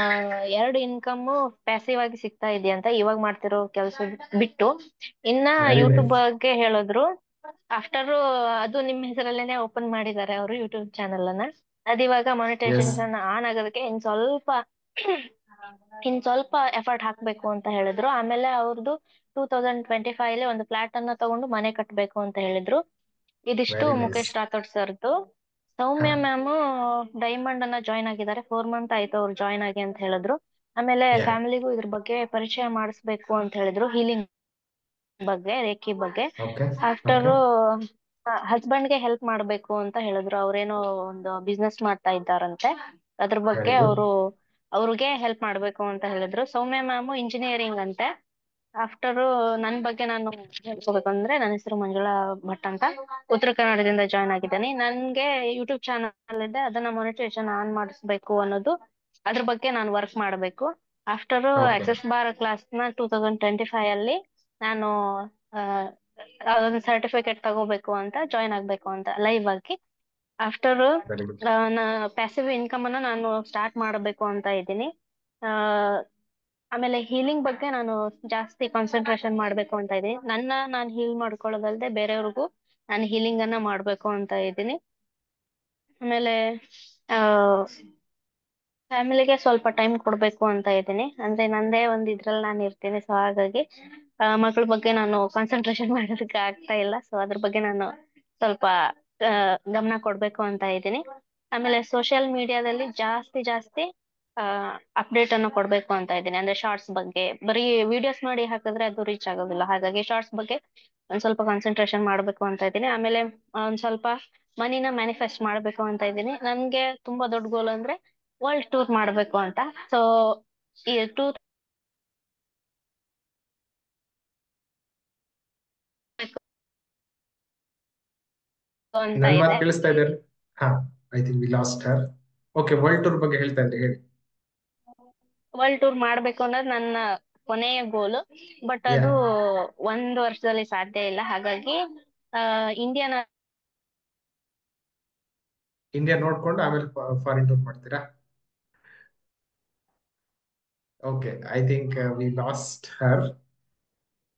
2 ಇನ್ಕಮ್ ಪ್ಯಾಸಿವ್ ಆಗಿ ಸಿಗ್ತಾ ಇದೆಯಂತ ಇವಾಗ ಮಾಡ್ತಿರೋ ಕೆಲಸ ಬಿಟ್ಟು. ಇನ್ನ ವೆರಿ ಯೂಟ್ಯೂಬ್ ನೈಸ್. ಬಗ್ಗೆ ಹೇಳಿದ್ರು. ಆಫ್ಟರ್ ಅದು ನಿಮ್ಮ ಹೆಸರಲ್ಲೇನೆ ಓಪನ್ ಮಾಡಿದ್ದಾರೆ ಅವರು ಯೂಟ್ಯೂಬ್ ಚಾನಲ್ ಅನ್ನ. ಅದಿವಾಗ ಎಸ್, ಮಾನಿಟೈಸೇಷನ್ ಆನ್ ಆಗೋದಕ್ಕೆ ಇನ್ ಸ್ವಲ್ಪ ಎಫರ್ಟ್ ಹಾಕ್ಬೇಕು ಅಂತ ಹೇಳಿದ್ರು. ಆಮೇಲೆ ಅವ್ರದ್ದು 2025 ಅಲ್ಲಿ ಒಂದು ಫ್ಲಾಟ್ ಅನ್ನ ತಗೊಂಡು ಮನೆ ಕಟ್ಟಬೇಕು ಅಂತ ಹೇಳಿದ್ರು. ಇದಿಷ್ಟು ವೆರಿ ನೈಸ್. ಮುಖೇಶ್ ರಾಥೋಡ್ ಸರ್ದು. ಹಾ, ಸೌಮ್ಯ ಮ್ಯಾಮ್ ಡೈಮಂಡ್ ಅನ್ನ ಜಾಯ್ನ್ ಆಗಿದ್ದಾರೆ. 4 ಮಂತ್ ಆಯ್ತು ಅವ್ರು ಜಾಯ್ನ್ ಆಗಿ ಅಂತ ಹೇಳಿದ್ರು. ಆಮೇಲೆ ಯಾ, ಫ್ಯಾಮಿಲಿಗೂ ಇದ್ರ ಬಗ್ಗೆ ಪರಿಚಯ ಮಾಡಿಸ್ಬೇಕು ಅಂತ ಹೇಳಿದ್ರು, ಹೀಲಿಂಗ್ ಬಗ್ಗೆ, ರೇಖಿ ಬಗ್ಗೆ. ಓಕೆ, ಆಫ್ಟರ್ ಓಕೆ, ಹಸ್ಬೆಂಡ್ ಗೆ ಹೆಲ್ಪ್ ಮಾಡ್ಬೇಕು ಅಂತ ಹೇಳಿದ್ರು. ಅವ್ರೇನೋ ಒಂದು ಬಿಸ್ನೆಸ್ ಮಾಡ್ತಾ ಇದ್ದಾರಂತೆ, ಅದ್ರ ಬಗ್ಗೆ ವೆರಿ ಗುಡ್. ಅವ್ರಿಗೆ ಹೆಲ್ಪ್ ಮಾಡ್ಬೇಕು ಅಂತ ಹೇಳಿದ್ರು. ಸೌಮ್ಯ ಮ್ಯಾಮ್ ಇಂಜಿನಿಯರಿಂಗ್ ಅಂತೆ. ಆಫ್ಟರ್ ನನ್ ಬಗ್ಗೆ ನಾನು ಹೇಳ್ಕೋಬೇಕಂದ್ರೆ, ನನ್ನ ಹೆಸರು ಮಂಜುಳಾ ಭಟ್ ಅಂತ, ಉತ್ತರ ಕನ್ನಡದಿಂದ ಜಾಯ್ನ್ ಆಗಿದ್ದೇನೆ. ನನ್ಗೆ ಯೂಟ್ಯೂಬ್ ಚಾನಲ್ ಇದೆ, ಅದನ್ನ ಮಾನಿಟೈಸೇಷನ್ ಆನ್ ಮಾಡಿಸ್ಬೇಕು ಅನ್ನೋದು, ಅದ್ರ ಬಗ್ಗೆ ನಾನು ವರ್ಕ್ ಮಾಡಬೇಕು. After okay, access bar class ನ 2025 ಅಲ್ಲಿ ನಾನು ಅದೊಂದು ಸರ್ಟಿಫಿಕೇಟ್ ತಗೋಬೇಕು ಅಂತ, ಜಾಯ್ನ್ ಆಗ್ಬೇಕು ಅಂತ ಲೈವ್ ಆಗಿ. After very good. Passive income ಅನ್ನ ನಾನು ಸ್ಟಾರ್ಟ್ ಮಾಡಬೇಕು ಅಂತ ಇದ್ದೀನಿ. ಆ ಆಮೇಲೆ ಹೀಲಿಂಗ್ ಬಗ್ಗೆ ನಾನು ಜಾಸ್ತಿ ಕಾನ್ಸಂಟ್ರೇಷನ್ ಮಾಡ್ಬೇಕು ಅಂತ ಇದ್ದೀನಿ. ನಾನು ಹೀಲ್ ಮಾಡ್ಕೊಳ್ಳೋದಲ್ದೆ ಬೇರೆಯವ್ರಿಗೂ ನಾನು ಹೀಲಿಂಗ್ ಅನ್ನ ಮಾಡ್ಬೇಕು ಅಂತ ಇದ್ದೀನಿ. ಆಮೇಲೆ ಆ ಫ್ಯಾಮಿಲಿಗೆ ಸ್ವಲ್ಪ ಟೈಮ್ ಕೊಡ್ಬೇಕು ಅಂತ ಇದ್ದೀನಿ. ಅಂದ್ರೆ ನಂದೇ ಒಂದ್ ಇದ್ರಲ್ಲಿ ನಾನು ಇರ್ತೀನಿ. ಸೊ ಹಾಗಾಗಿ ಮಕ್ಳ ಬಗ್ಗೆ ನಾನು ಕಾನ್ಸಂಟ್ರೇಷನ್ ಮಾಡೋದಕ್ಕೆ ಆಗ್ತಾ ಇಲ್ಲ. ಸೊ ಅದ್ರ ಬಗ್ಗೆ ನಾನು ಸ್ವಲ್ಪ ಆ, ಗಮನ ಕೊಡ್ಬೇಕು ಅಂತ ಇದ್ದೀನಿ. ಆಮೇಲೆ ಸೋಷಿಯಲ್ ಮೀಡಿಯಾದಲ್ಲಿ ಜಾಸ್ತಿ ಅಪ್ಡೇಟ್ ಅನ್ನು ಕೊಡ್ಬೇಕು ಅಂತ ಇದ್ದೀನಿ. ಅಂದ್ರೆ ಶಾರ್ಟ್ಸ್ ಬಗ್ಗೆ ಬರೀ ವಿಡಿಯೋಸ್ ಮಾಡಿ ಹಾಕಿದ್ರೆ ಅದು ರೀಚ್ ಆಗೋದಿಲ್ಲ. ಹಾಗಾಗಿ ಶಾರ್ಟ್ಸ್ ಬಗ್ಗೆ ಒಂದ್ ಸ್ವಲ್ಪ ಕಾನ್ಸಂಟ್ರೇಷನ್ ಮಾಡ್ಬೇಕು ಅಂತ ಇದ್ದೀನಿ. ಆಮೇಲೆ ಒಂದ್ ಸ್ವಲ್ಪ ಮನಿನ ಮ್ಯಾನಿಫೆಸ್ಟ್ ಮಾಡ್ಬೇಕು ಅಂತ ಇದ್ದೀನಿ. ನನ್ಗೆ ತುಂಬಾ ದೊಡ್ಡ ಗೋಲ್ ಅಂದ್ರೆ ವರ್ಲ್ಡ್ ಟೂರ್ ಮಾಡ್ಬೇಕು ಅಂತ. ಸೊ ಈ ಟೂರ್ ಅಂತ ನನ್ ಮಾತು ಇದೆ. ಕೇಳಿಸ್ತಾ ಇದ್ದಾರೆ? ಹಾ, I think we lost Har. Okay, world tour ಬಗ್ಗೆ ಹೇಳ್ತಾ ಇದ್ರಿ, ಹೇಳಿ. ವರ್ಲ್ಡ್ ಟೂರ್ ಮಾಡ್ಬೇಕು ಅನ್ನೋದು ನನ್ನ ಕೊನೆಯ ಗೋಲು. ಬಟ್ ಯಾ, ಅದು 1 ವರ್ಷದಲ್ಲಿ ಸಾಧ್ಯ ಇಲ್ಲ. ಹಾಗಾಗಿ ಇಂಡಿಯಾನ ಇಂಡಿಯಾ ನೋಡ್ಕೊಂಡು ಆಮೇಲೆ ಫಾರಿನ್ ಟೂರ್ ಮಾಡ್ತೀರಾ? Okay, I think we lost her.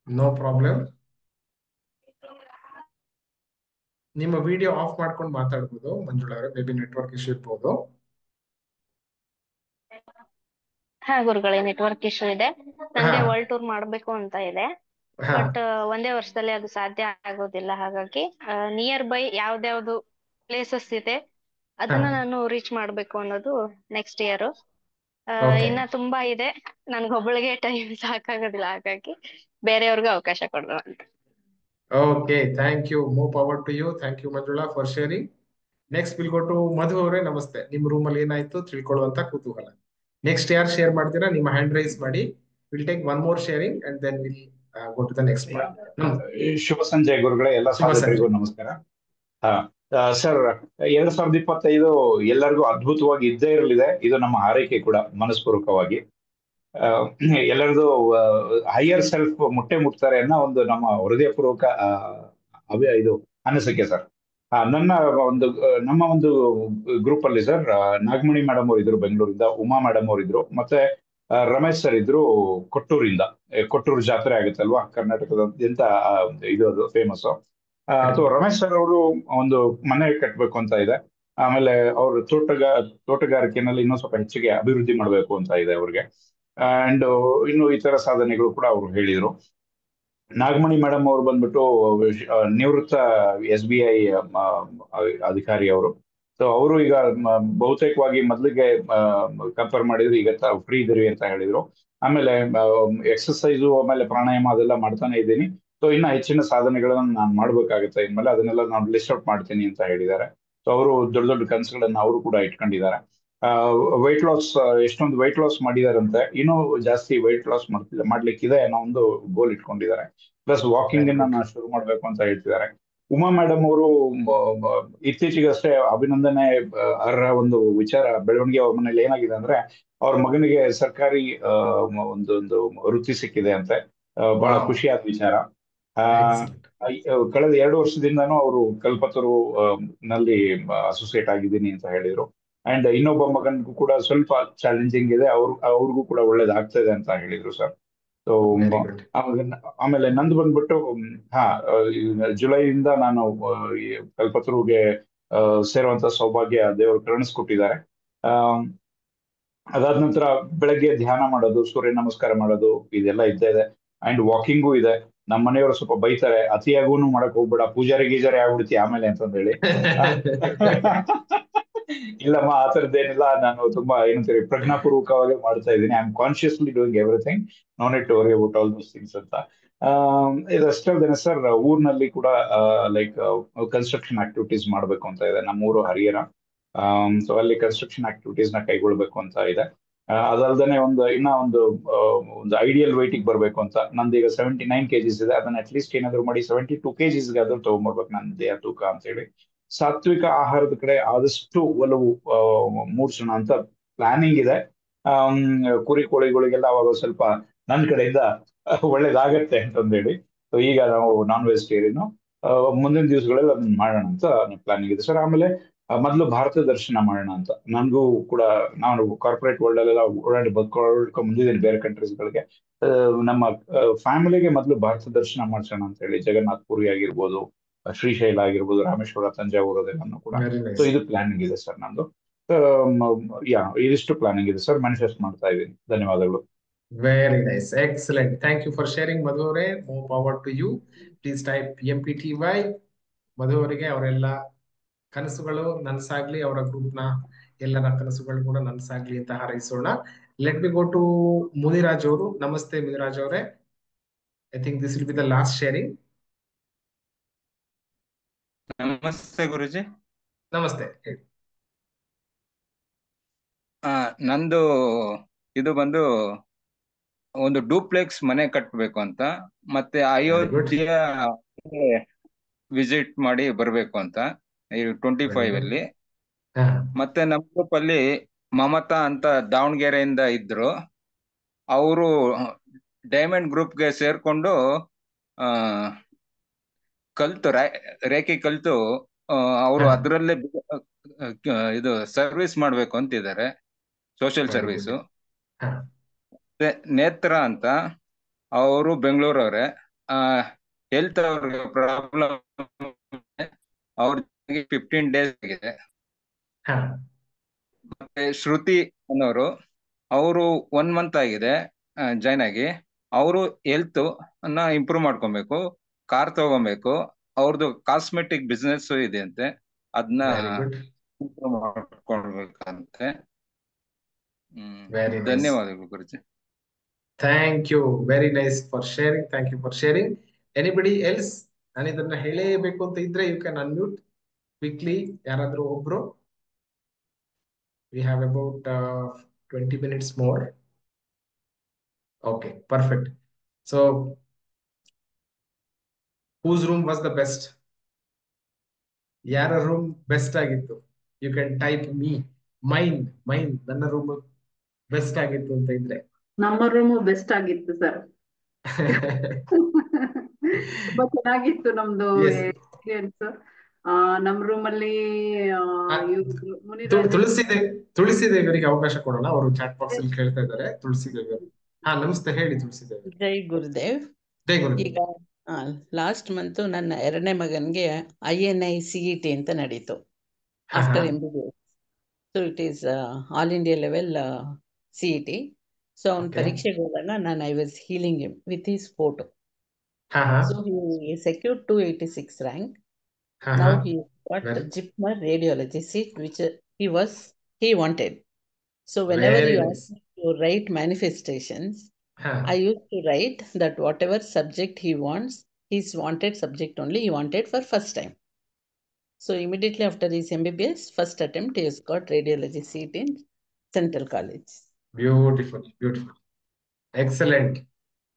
No problem. ನಿಮ್ಮ ವಿಡಿಯೋ ಆಫ್ ಮಾಡ್ಕೊಂಡು ಮಾತಾಡ್ಬೋದು ಮಂಜುಳಾ ಅವರೇ, ಮೇ ಬಿ ನೆಟ್ವರ್ಕ್ ಇಶ್ಯೂ ಇರ್ಬೋದು. ಗುರುಗಳೇ, ನೆಟ್ವರ್ಕ್ ಇಶ್ಯೂ ಇದೆ. ಹಾ, ನನ್ಗೆ ವರ್ಲ್ಡ್ ಟೂರ್ ಮಾಡ್ಬೇಕು ಅಂತ ಇದೆ. ಹಾ, ಬಟ್ ಒಂದೇ ವರ್ಷದಲ್ಲಿ ಅದು ಸಾಧ್ಯ ಆಗೋದಿಲ್ಲ. ಹಾಗಾಗಿ ನಿಯರ್ ಬೈ ಯಾವ್ದ್ಯಾವ್ದು ಪ್ಲೇಸಸ್ ಇದೆ ಹಾ, ಅದನ್ನ ನಾನು ರೀಚ್ ಮಾಡ್ಬೇಕು ಅನ್ನೋದು ನೆಕ್ಸ್ಟ್ ಇಯರ್. ಓಕೆ ಇನ್ನ ತುಂಬಾ ಇದೆ, ನನ್ಗೊಬ್ಬಳಿಗೆ ಟೈಮ್ ಸಾಕಾಗೋದಿಲ್ಲ, ಹಾಗಾಗಿ ಬೇರೆಯವ್ರಿಗೂ ಅವಕಾಶ ಕೊಡೋಣ ಅಂತ. Okay, thank you. More power to you. Thank you Manjula for sharing. Next will go to Madhu ಅವರೇ. ನಮಸ್ತೆ. ನಿಮ್ ರೂಮ್ ಅಲ್ಲಿ ಏನಾಯ್ತು ತಿಳ್ಕೊಳ್ಳುವಂತ ಕುತೂಹಲ. ನೆಕ್ಸ್ಟ್ ಯಾರು ಶೇರ್ ಮಾಡ್ತೀರಾ ನಿಮ್ಮ ಹ್ಯಾಂಡ್ ರೈಸ್ ಮಾಡಿ. Will take one more sharing and then will go to the next part. ಶುಭ ಸಂಜೆ ಗುರುಗಳೇ, ಎಲ್ಲ ಶುಭ ಸಂಜೆ. ಸಾಧಕರಿಗೂ ನಮಸ್ಕಾರ. ಸರ್, 2025 ಎಲ್ಲರಿಗೂ ಅದ್ಭುತವಾಗಿ ಇದ್ದೇ ಇರಲಿದೆ. ಇದು ನಮ್ಮ ಹಾರೈಕೆ ಕೂಡ ಮನಸ್ಪೂರ್ವಕವಾಗಿ. ಎಲ್ಲರದು ಹೈಯರ್ ಸೆಲ್ಫ್ ಮುಟ್ತಾರೆ ಅನ್ನೋ ಒಂದು ನಮ್ಮ ಹೃದಯಪೂರ್ವಕ ಇದು ಅನಿಸಿಕೆ ಸರ್. ನಮ್ಮ ಒಂದು ಗ್ರೂಪ್ ಅಲ್ಲಿ ಸರ್, ನಾಗಮಣಿ ಮೇಡಮ್ ಅವರು ಇದ್ರು ಬೆಂಗಳೂರಿಂದ, ಉಮಾ ಮೇಡಮ್ ಅವರು ಇದ್ರು, ಮತ್ತೆ ರಮೇಶ್ ಸರ್ ಇದ್ರು ಕೊಟ್ಟೂರಿಂದ. ಕೊಟ್ಟೂರು ಜಾತ್ರೆ ಆಗುತ್ತಲ್ವಾ ಕರ್ನಾಟಕದಾದ್ಯಂತ, ಇದು ಅದು ಫೇಮಸ್. ಅಥವಾ ರಮೇಶ್ ಸರ್ ಅವರು ಒಂದು ಮನೆ ಕಟ್ಟಬೇಕು ಅಂತ ಇದೆ. ಆಮೇಲೆ ಅವರು ತೋಟಗಾರಿಕೆನಲ್ಲಿ ಇನ್ನೂ ಸ್ವಲ್ಪ ಹೆಚ್ಚಿಗೆ ಅಭಿವೃದ್ಧಿ ಮಾಡಬೇಕು ಅಂತ ಇದೆ ಅವ್ರಿಗೆ. ಅಂಡ್ ಇನ್ನು ಇತರ ಸಾಧನೆಗಳು ಕೂಡ ಅವರು ಹೇಳಿದ್ರು. ನಾಗಮಣಿ ಮೇಡಮ್ ಅವರು ಬಂದ್ಬಿಟ್ಟು ನಿವೃತ್ತ SBI ಅಧಿಕಾರಿ ಅವರು. ಸೊ ಅವರು ಈಗ ಬಹುತೇಕವಾಗಿ ಮೊದಲಿಗೆ ಕಂಪೇರ್ ಮಾಡಿದ್ರೆ ಈಗ ಫ್ರೀ ಇದ್ರಿ ಅಂತ ಹೇಳಿದ್ರು. ಆಮೇಲೆ ಎಕ್ಸರ್ಸೈಸು, ಆಮೇಲೆ ಪ್ರಾಣಾಯಾಮ ಅದೆಲ್ಲ ಮಾಡ್ತಾನೆ ಇದ್ದೀನಿ. ಸೊ ಇನ್ನ ಹೆಚ್ಚಿನ ಸಾಧನೆಗಳನ್ನ ನಾನು ಮಾಡ್ಬೇಕಾಗುತ್ತೆ ಇನ್ಮೇಲೆ, ಅದನ್ನೆಲ್ಲ ನಾನು ಲಿಸ್ಟ್ ಔಟ್ ಮಾಡ್ತೀನಿ ಅಂತ ಹೇಳಿದ್ದಾರೆ. ಸೊ ಅವರು ದೊಡ್ಡ ದೊಡ್ಡ ಕನಸುಗಳನ್ನ ಅವರು ಕೂಡ ಇಟ್ಕೊಂಡಿದ್ದಾರೆ. ವೆಯ್ಟ್ ಲಾಸ್, ಎಷ್ಟೊಂದು ವೆಯ್ಟ್ ಲಾಸ್ ಮಾಡಿದಾರಂತೆ, ಇನ್ನೂ ಜಾಸ್ತಿ ವೆಯ್ಟ್ ಲಾಸ್ ಮಾಡ್ಲಿಕ್ಕಿದೆ ಅನ್ನೋ ಒಂದು ಗೋಲ್ ಇಟ್ಕೊಂಡಿದ್ದಾರೆ. ಪ್ಲಸ್ ವಾಕಿಂಗ್ ಅನ್ನ ಶುರು ಮಾಡ್ಬೇಕು ಅಂತ ಹೇಳ್ತಿದ್ದಾರೆ. ಉಮಾ ಮೇಡಮ್ ಅವರು ಇತ್ತೀಚೆಗಷ್ಟೇ ಅಭಿನಂದನೆ ಅರ್ಹ ಒಂದು ವಿಚಾರ ಬೆಳವಣಿಗೆ ಅವ್ರ ಮನೇಲಿ ಏನಾಗಿದೆ ಅಂದ್ರೆ, ಅವ್ರ ಮಗನಿಗೆ ಸರ್ಕಾರಿ ಒಂದು ವೃತ್ತಿ ಸಿಕ್ಕಿದೆ ಅಂತೆ. ಬಹಳ ಖುಷಿಯಾದ ವಿಚಾರ. ಕಳೆದ 2 ವರ್ಷದಿಂದನೂ ಅವರು ಕಲ್ಪತರು ನಲ್ಲಿ ಅಸೋಸಿಯೇಟ್ ಆಗಿದ್ದೀನಿ ಅಂತ ಹೇಳಿದ್ರು. ಅಂಡ್ ಇನ್ನೊಬ್ಬ ಮಗನ್ಗೂ ಕೂಡ ಸ್ವಲ್ಪ ಚಾಲೆಂಜಿಂಗ್ ಇದೆ, ಅವ್ರಿಗೂ ಕೂಡ ಒಳ್ಳೇದಾಗ್ತದೆ ಅಂತ ಹೇಳಿದ್ರು ಸರ್. ಸೊ ಆಮೇಲೆ ನಂದು ಬಂದ್ಬಿಟ್ಟು ಜುಲೈಯಿಂದ ನಾನು ಕಲ್ಪತರುಗೆ ಸೇರುವಂತ ಸೌಭಾಗ್ಯ ದೇವರು ಕರುಣಿಸ್ಕೊಟ್ಟಿದ್ದಾರೆ. ಅದಾದ ನಂತರ ಬೆಳಗ್ಗೆ ಧ್ಯಾನ ಮಾಡೋದು, ಸೂರ್ಯ ನಮಸ್ಕಾರ ಮಾಡೋದು, ಇದೆಲ್ಲ ಇದ್ದೇ ಇದೆ. ಅಂಡ್ ವಾಕಿಂಗು ಇದೆ. ನಮ್ಮ ಮನೆಯವರು ಸ್ವಲ್ಪ ಬೈತಾರೆ, ಅತಿಯಾಗೂ ಮಾಡಕ್ ಹೋಗ್ಬೇಡ, ಪೂಜಾರಿ ಗೀಜಾರಿ ಆಗ್ಬಿಡ್ತಿ ಆಮೇಲೆ ಅಂತಂದ ಹೇಳಿ. ಇಲ್ಲಮ್ಮ, ಆ ಥರದ್ದೇನಿಲ್ಲ. ನಾನು ತುಂಬಾ ಏನಂತೀರಿ ಪ್ರಜ್ಞಾಪೂರ್ವಕವಾಗಿ ಮಾಡ್ತಾ ಇದ್ದೀನಿ. I am consciously doing everything, no need to worry about all those things ಅಂತ. ಇದಷ್ಟೇ ಅಲ್ದೇನೆ ಸರ್, ಊರಿನಲ್ಲಿ ಕೂಡ ಲೈಕ್ ಕನ್ಸ್ಟ್ರಕ್ಷನ್ ಆಕ್ಟಿವಿಟೀಸ್ ಮಾಡ್ಬೇಕು ಅಂತ ಇದೆ. ನಮ್ಮೂರು ಹರಿಹರ. ಸೊ ಅಲ್ಲಿ ಕನ್ಸ್ಟ್ರಕ್ಷನ್ ಆಕ್ಟಿವಿಟೀಸ್ ನ ಕೈಗೊಳ್ಬೇಕು ಅಂತ ಇದೆ. ಅದಲ್ದೇನೆ ಇನ್ನ ಒಂದು ಐಡಿಯಲ್ ವೆಯ್ಟಿಗೆ ಬರ್ಬೇಕು ಅಂತ. ನಂದೀಗ 79 kgs ಇದೆ. ಅದನ್ನ ಅಟ್ಲೀಸ್ಟ್ ಏನಾದ್ರು ಮಾಡಿ 72 kgs ಆದ್ರೂ ತಗೊಂಡ್ಬರ್ಬೇಕು ನನ್ನ ದೇಹ ತೂಕ ಅಂತ ಹೇಳಿ. ಸಾತ್ವಿಕ ಆಹಾರದ ಕಡೆ ಆದಷ್ಟು ಒಲವು ಮೂಡ್ಸೋಣ ಅಂತ ಪ್ಲಾನಿಂಗ್ ಇದೆ. ಕುರಿ ಕೋಳಿಗಳಿಗೆಲ್ಲ ಅವಾಗ ಸ್ವಲ್ಪ ನನ್ನ ಕಡೆಯಿಂದ ಒಳ್ಳೇದಾಗತ್ತೆ ಅಂತಂದೇಳಿ. ಸೊ ಈಗ ನಾವು ನಾನ್ ವೆಜಿಟೇರಿಯನ್, ಮುಂದಿನ ದಿವಸಗಳಲ್ಲಿ ಅದನ್ನ ಮಾಡೋಣ ಅಂತ ಪ್ಲಾನಿಂಗ್ ಇದೆ ಸರ್. ಆಮೇಲೆ ಮೊದಲು ಭಾರತ ದರ್ಶನ ಮಾಡೋಣ ಅಂತ. ನನಗೂ ಕೂಡ, ನಾನು ಕಾರ್ಪೊರೇಟ್ ವರ್ಲ್ಡ್ ಅಲ್ಲೆಲ್ಲ ಓಡಾಡಿ ಬದುಕೊಂಡ್ ಬಂದಿದ್ದೀನಿ ಬೇರೆ ಕಂಟ್ರೀಸ್ಗಳಿಗೆ. ನಮ್ಮ ಫ್ಯಾಮಿಲಿಗೆ ಮೊದಲು ಭಾರತ ದರ್ಶನ ಮಾಡ್ಸೋಣ ಅಂತ ಹೇಳಿ, ಜಗನ್ನಾಥ್ ಪುರಿ ಆಗಿರ್ಬೋದು, ಶ್ರೀಶೈಲ ಆಗಿರ್ಬೋದು, ರಾಮೇಶ್ವರ, ತಂಜಾವೂರು ಅದೆಲ್ಲನೂ ಕೂಡ. ಸೊ ಇದು ಪ್ಲಾನಿಂಗ್ ಇದೆ ಸರ್ ನಂದು. ಇದಿಷ್ಟು ಪ್ಲಾನಿಂಗ್ ಇದೆ ಸರ್, ಮ್ಯಾನಿಫೆಸ್ಟ್ ಮಾಡ್ತಾ ಇದ್ದೀನಿ. ಧನ್ಯವಾದಗಳು. Very nice, excellent. Thank you for sharing Madhu ಅವರೇ. More power to you. Please type MPTY. Madhu ಅವರಿಗೆ ಅವರೆಲ್ಲ ಕನಸುಗಳು ನನ್ಸಾಗ್ಲಿ, ಅವರ ಗ್ರೂಪ್ ನ ಎಲ್ಲರ ಕನಸುಗಳು ಕೂಡ ನನ್ಸಾಗ್ಲಿ ಅಂತ ಹಾರೈಸೋಣ. Let me go to Muniraj ಅವರು. ನಮಸ್ತೆ ಮುನಿರಾಜ್ ಅವರೇ. I think this will be the last sharing. ನಮಸ್ತೆ ಗುರುಜಿ. ನಮಸ್ತೆ. ನಂದು ಇದು ಬಂದು ಒಂದು ಡೂಪ್ಲೆಕ್ಸ್ ಮನೆ ಕಟ್ಟಬೇಕು ಅಂತ, ಮತ್ತೆ ಅಯೋಧ್ಯೆ ವಿಸಿಟ್ ಮಾಡಿ ಬರ್ಬೇಕು ಅಂತ 25 ಅಲ್ಲಿ. ಮತ್ತೆ ನಮ್ಮ ಗ್ರೂಪ್ ಅಲ್ಲಿ ಮಮತಾ ಅಂತ ದಾವಣಗೆರೆಯಿಂದ ಇದ್ರು. ಅವರು ಡೈಮಂಡ್ ಗ್ರೂಪ್ಗೆ ಸೇರ್ಕೊಂಡು ಕಲ್ತು ರೇಖೆ ಕಲ್ತು ಅವರು ಅದರಲ್ಲೇ ಇದು ಸರ್ವಿಸ್ ಮಾಡ್ಬೇಕು ಅಂತಿದ್ದಾರೆ, ಸೋಷಿಯಲ್ ಸರ್ವಿಸು. ನೇತ್ರ ಅಂತ ಅವರು ಬೆಂಗಳೂರವ್ರೆ. ಹೆಲ್ತ್ ಅವ್ರಿಗೆ ಪ್ರಾಬ್ಲಮ್, ಅವ್ರಿಗೆ 15 days ಆಗಿದೆ. ಮತ್ತೆ ಶ್ರುತಿ ಅನ್ನೋರು, ಅವರು 1 month ಆಗಿದೆ ಜಾಯ್ನ್ ಆಗಿ. ಅವರು ಹೆಲ್ತ್ ಅನ್ನ ಇಂಪ್ರೂವ್ ಮಾಡ್ಕೊಬೇಕು, ಕಾರ್ ತಗೋಬೇಕು. ಅವ್ರದ್ದು ಕಾಸ್ಮೆಟಿಕ್ ಬಿಸ್ನೆಸ್ ಇದೆ ಅಂತೆ, ಅದನ್ನ ಇಂಪ್ರೂವ್ ಮಾಡ್ಕೊಳ್ಬೇಕಂತೆ. Very nice. ಧನ್ಯವಾದಗಳು Guruji. Thank you, very nice for sharing. Thank you for sharing. Anybody else? ನಾನು ಇದನ್ನ ಹೇಳಲೇಬೇಕು ಅಂತ ಇದ್ರೆ ಯು ಕ್ಯಾನ್ ಅನ್ಮ್ಯೂಟ್ ಕ್ವಿಕ್ಲಿ, ಯಾರಾದ್ರೂ ಒಬ್ರು. We have about 20 minutes more. Okay, perfect. So whose room was the best? ಯಾರ room best ಆಗಿತ್ತು? You can type me. Mind ನನ್ನ ರೂಮ್ ಬೆಸ್ಟ್ ಆಗಿತ್ತು ಅಂತ ಇದ್ರೆ. ನಮ್ಮ ರೂಮು ಬೆಸ್ಟ್ ಆಗಿತ್ತು ಸರ್. ತುಂಬಾ ಚೆನ್ನಾಗಿತ್ತು ನಮ್ದು Yes. ಎಕ್ಸ್ಪೀರಿಯನ್ಸ್. ನಮ್ ರೂಮ್ ಅಲ್ಲಿ ತುಳಸಿದೇವಿಯರಿಗೆ ಅವಕಾಶ ಕೊಡೋಣ. ಅವರು ಚಾಟ್ ಬಾಕ್ಸ್ ಅಲ್ಲಿ ಕೇಳ್ತಾ ಇದ್ದಾರೆ. ತುಳಸಿದೇವಿ, ನಮಸ್ತೆ, ಹೇಳಿ ತುಳಸಿದೇವಿ. ಜೈ ಗುರುದೇವ್. ಜೈ ಗುರುದೇವ್. ಈಗ ಲಾಸ್ಟ್ ಮಂತ್ ನನ್ನ 2ನೇ ಮಗನ್ಗೆ INI CET ಅಂತ ನಡೀತು after MBBS. So it is all India level CET. So ಅವ್ನ ಪರೀಕ್ಷೆಗೆ ಹೋದಾಗ ನಾನು I was healing him with his photo. So he secured 286 rank. Now he got JIPMER radiology seat which he wanted. So whenever you ask me to write manifestations, I used to write that whatever subject he wants, his wanted subject only he wanted for first time. So immediately after his MBBS, first attempt, he has got radiology seat in Central College. Beautiful. Excellent.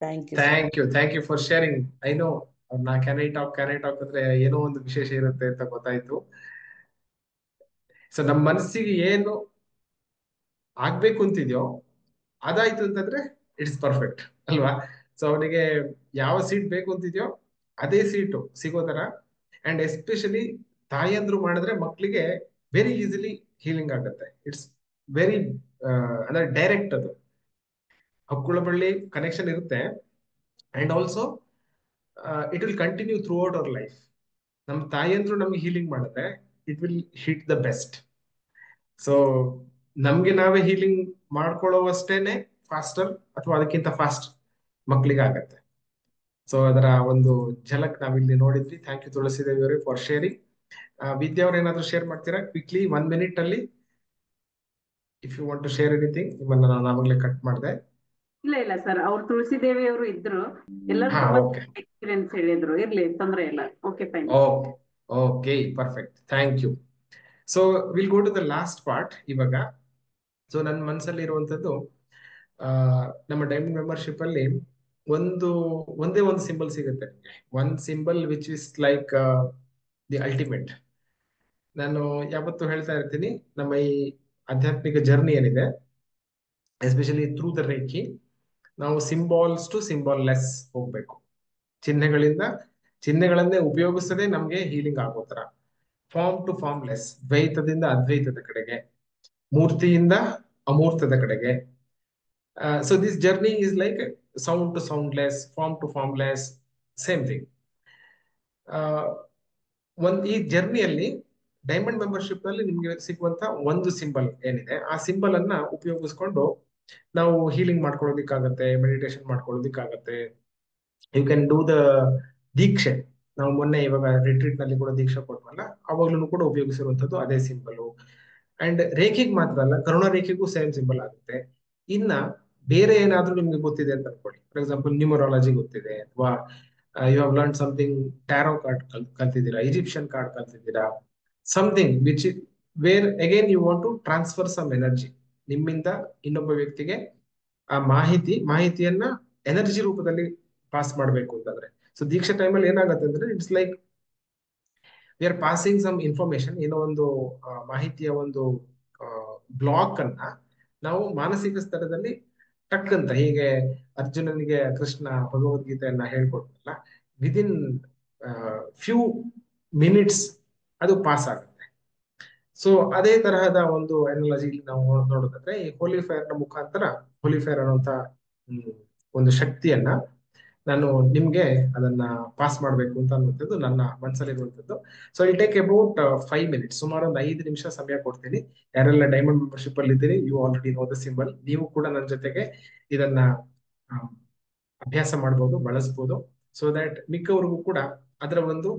Thank you. Thank you for sharing. I know can I talk ಅಂದ್ರೆ ಏನೋ ಒಂದು ವಿಶೇಷ ಇರುತ್ತೆ ಅಂತ ಗೊತ್ತಾಯ್ತು. So ನಮ್ಮ ಮನಸ್ಸಿಗೆ ಏನು ಆಗ್ಬೇಕು ಅಂತಿದ್ಯೋ ಅದಾಯ್ತು ಅಂತಂದ್ರೆ ಇಟ್ಸ್ ಪರ್ಫೆಕ್ಟ್ ಅಲ್ವಾ? ಸೊ ಅವನಿಗೆ ಯಾವ ಸೀಟ್ ಬೇಕು ಅಂತಿದ್ಯೋ ಅದೇ ಸೀಟು ಸಿಗೋ ತರ. ಅಂಡ್ ಎಸ್ಪೆಷಲಿ ತಾಯಿಯಂದ್ರು ಮಾಡಿದ್ರೆ ಮಕ್ಕಳಿಗೆ ವೆರಿ ಈಸಿಲಿ ಹೀಲಿಂಗ್ ಆಗುತ್ತೆ. ಇಟ್ಸ್ ವೆರಿ ಅಂದ್ರೆ ಡೈರೆಕ್ಟ್, ಅದು ಹಕ್ಕುಳ ಬಳ್ಳಿ ಕನೆಕ್ಷನ್ ಇರುತ್ತೆ. And also it will continue through out our life. ನಮ್ಮ ತಾಯಿಯಂದ್ರು ನಮ್ಗೆ ಹೀಲಿಂಗ್ ಮಾಡಿದ್ರೆ it will hit the best. So ನಮ್ಗೆ ನಾವೇ ಹೀಲಿಂಗ್ ಮಾಡ್ಕೊಳ್ಳೋವಷ್ಟೇನೆ ಫಾಸ್ಟರ್ ಅಥವಾ ಅದಕ್ಕಿಂತ ಫಾಸ್ಟ್ ಮಕ್ಕಳಿಗೆ ಆಗತ್ತೆ. ಸೊ ಅದರ ಒಂದು ಝಲಕ್ ನಾವಿಲ್ಲಿ ನೋಡಿದ್ವಿ. ಥ್ಯಾಂಕ್ ಯು ತುಳಸಿದೇವಿ ಅವರೇ ಫಾರ್ ಶೇರಿಂಗ್. ವಿದ್ಯಾ ಅವ್ರು ಏನಾದ್ರು ಶೇರ್ ಮಾಡ್ತೀರಾ ಕ್ವಿಕ್ಲಿ 1 minute ಅಲ್ಲಿ? If you want to share anything. ನಿಮ್ಮನ್ನ ನಾನು ಆವಾಗಲೇ ಕಟ್ ಮಾಡಿದೆ. ಇಲ್ಲ ಸರ್, ಅವ್ರು ತುಳಸಿದೇವಿ ಅವರು ಇದ್ರು, ಎಲ್ಲರೂ ಎಕ್ಸ್ಪೀರಿಯನ್ಸ್ ಹೇಳಿದ್ರು. ಇರ್ಲಿ, ತೊಂದ್ರೆ ಇಲ್ಲ. Okay, fine. Okay, perfect. Thank you. So will go to the last part ಇವಾಗ. ಸೊ ನನ್ನ ಮನಸ್ಸಲ್ಲಿ ಇರುವಂತದ್ದು, ನಮ್ಮ ಡೈಮಂಡ್ ಮೆಂಬರ್ಶಿಪ್ ಅಲ್ಲಿ ಒಂದೇ ಒಂದು ಸಿಂಬಲ್ ಸಿಗುತ್ತೆ ನಿಮಗೆ. One symbol which is like the ultimate. ನಾನು ಯಾವತ್ತೂ ಹೇಳ್ತಾ ಇರ್ತೀನಿ, ನಮ್ಮ ಈ ಆಧ್ಯಾತ್ಮಿಕ ಜರ್ನಿ ಏನಿದೆ, ಎಸ್ಪೆಷಲಿ ಥ್ರೂ ದ ರೇಖಿ, ನಾವು ಸಿಂಬಾಲ್ಸ್ ಟು ಸಿಂಬಾಲ್ ಲೆಸ್ ಹೋಗ್ಬೇಕು. ಚಿಹ್ನೆಗಳನ್ನೇ ಉಪಯೋಗಿಸದೆ ನಮ್ಗೆ ಹೀಲಿಂಗ್ ಆಗೋ ತರ. ಫಾರ್ಮ್ ಟು ಫಾರ್ಮ್ ಲೆಸ್, ದ್ವೈತದಿಂದ ಅದ್ವೈತದ ಕಡೆಗೆ, ಮೂರ್ತಿಯಿಂದ ಅಮೂರ್ತದ ಕಡೆಗೆ. So this journey is like sound to soundless, form to formless, same thing. ಈ ಜರ್ನಿಯಲ್ಲಿ ಡೈಮಂಡ್ ಮೆಂಬರ್ಶಿಪ್ ನಲ್ಲಿ ನಿಮ್ಗೆ ಸಿಗುವಂತ ಒಂದು ಸಿಂಬಲ್ ಏನಿದೆ, ಆ ಸಿಂಬಲ್ ಅನ್ನ ಉಪಯೋಗಿಸ್ಕೊಂಡು ನಾವು ಹೀಲಿಂಗ್ ಮಾಡ್ಕೊಳ್ಳೋದಿಕ್ಕಾಗತ್ತೆ, ಮೆಡಿಟೇಷನ್ ಮಾಡ್ಕೊಳ್ಳೋದಿಕ್ಕಾಗತ್ತೆ. ಯು ಕ್ಯಾನ್ ಡೂ ದ ದೀಕ್ಷೆ. ನಾವು ಮೊನ್ನೆ ಇವಾಗ ರಿಟ್ರೀಟ್ ನಲ್ಲಿ ಕೂಡ ದೀಕ್ಷೆ ಕೊಟ್ವಲ್ಲ, ಅವಾಗ್ಲೂ ಕೂಡ ಉಪಯೋಗಿಸಿರುವಂತದ್ದು ಅದೇ ಸಿಂಬಲ್. ಅಂಡ್ ರೇಖೆಗೆ ಮಾತ್ರ ಅಲ್ಲ, ಕರುಣ ರೇಖೆಗೂ ಸೇಮ್ ಸಿಂಬಲ್ ಆಗುತ್ತೆ. ಇನ್ನ ಬೇರೆ ಏನಾದ್ರೂ ನಿಮ್ಗೆ ಗೊತ್ತಿದೆ ಅಂತ ಅನ್ಕೊಳ್ಳಿ. ಫಾರ್ ಎಕ್ಸಾಂಪಲ್ ನ್ಯೂಮರಾಲಜಿ ಗೊತ್ತಿದೆ, ಅಥವಾ you have learn something, tarot card ಕಲ್ತಿದ್ದೀರಾ, ಈಜಿಪ್ಷಿಯನ್ ಕಾರ್ಡ್ ಕಲ್ತಿದ್ದೀರಾ, something which where again you want to transfer some energy. ನಿಮ್ಮಿಂದ ಇನ್ನೊಬ್ಬ ವ್ಯಕ್ತಿಗೆ ಆ ಮಾಹಿತಿಯನ್ನ ಎನರ್ಜಿ ರೂಪದಲ್ಲಿ ಪಾಸ್ ಮಾಡ್ಬೇಕು ಅಂತಂದ್ರೆ. ಸೊ ದೀಕ್ಷಾ ಟೈಮಲ್ಲಿ ಏನಾಗುತ್ತೆ ಅಂದ್ರೆ, it's like we are passing some information, ಏನೋ ಒಂದು ಮಾಹಿತಿಯ ಒಂದು ಬ್ಲಾಕ್ ಅನ್ನ ನಾವು ಮಾನಸಿಕ ಸ್ತರದಲ್ಲಿ ಟಕ್ ಅಂತ, ಹೀಗೆ ಅರ್ಜುನನಿಗೆ ಕೃಷ್ಣ ಭಗವದ್ಗೀತೆಯನ್ನ ಹೇಳ್ಕೊಟ್ರಲ್ಲ, ವಿದಿನ್ ಫ್ಯೂ ಮಿನಿಟ್ಸ್ ಅದು ಪಾಸ್ ಆಗುತ್ತೆ. ಸೊ ಅದೇ ತರಹದ ಒಂದು ಎನಾಲಜಿ ನಾವು ನೋಡೋದಾದ್ರೆ, ಈ ಹೋಲಿ ಫೈರ್ ನ ಮುಖಾಂತರ, ಹೋಲಿ ಫೈರ್ ಅನ್ನುವಂತ ಒಂದು ಶಕ್ತಿಯನ್ನ ನಾನು ನಿಮ್ಗೆ ಅದನ್ನ ಪಾಸ್ ಮಾಡ್ಬೇಕು ಅಂತ ಅನ್ನುವಂಥದ್ದು ನನ್ನ ಮನಸ್ಸಲ್ಲಿರುವಂಥದ್ದು. So I take about 5 minutes, ಸುಮಾರು ಒಂದು 5 ನಿಮಿಷ ಸಮಯ ಕೊಡ್ತೀನಿ. ಯಾರೆಲ್ಲ ಡೈಮಂಡ್ ಮೆಂಬರ್ಶಿಪ್ ಅಲ್ಲಿ ಇದ್ದೀರಿ, you already know the symbol. ನೀವು ಕೂಡ ನನ್ನ ಜೊತೆಗೆ ಇದನ್ನ ಅಭ್ಯಾಸ ಮಾಡ್ಬೋದು, ಬಳಸ್ಬೋದು. ಸೊ ದಟ್ ಮಿಕ್ಕವ್ರಿಗೂ ಕೂಡ ಅದರ ಒಂದು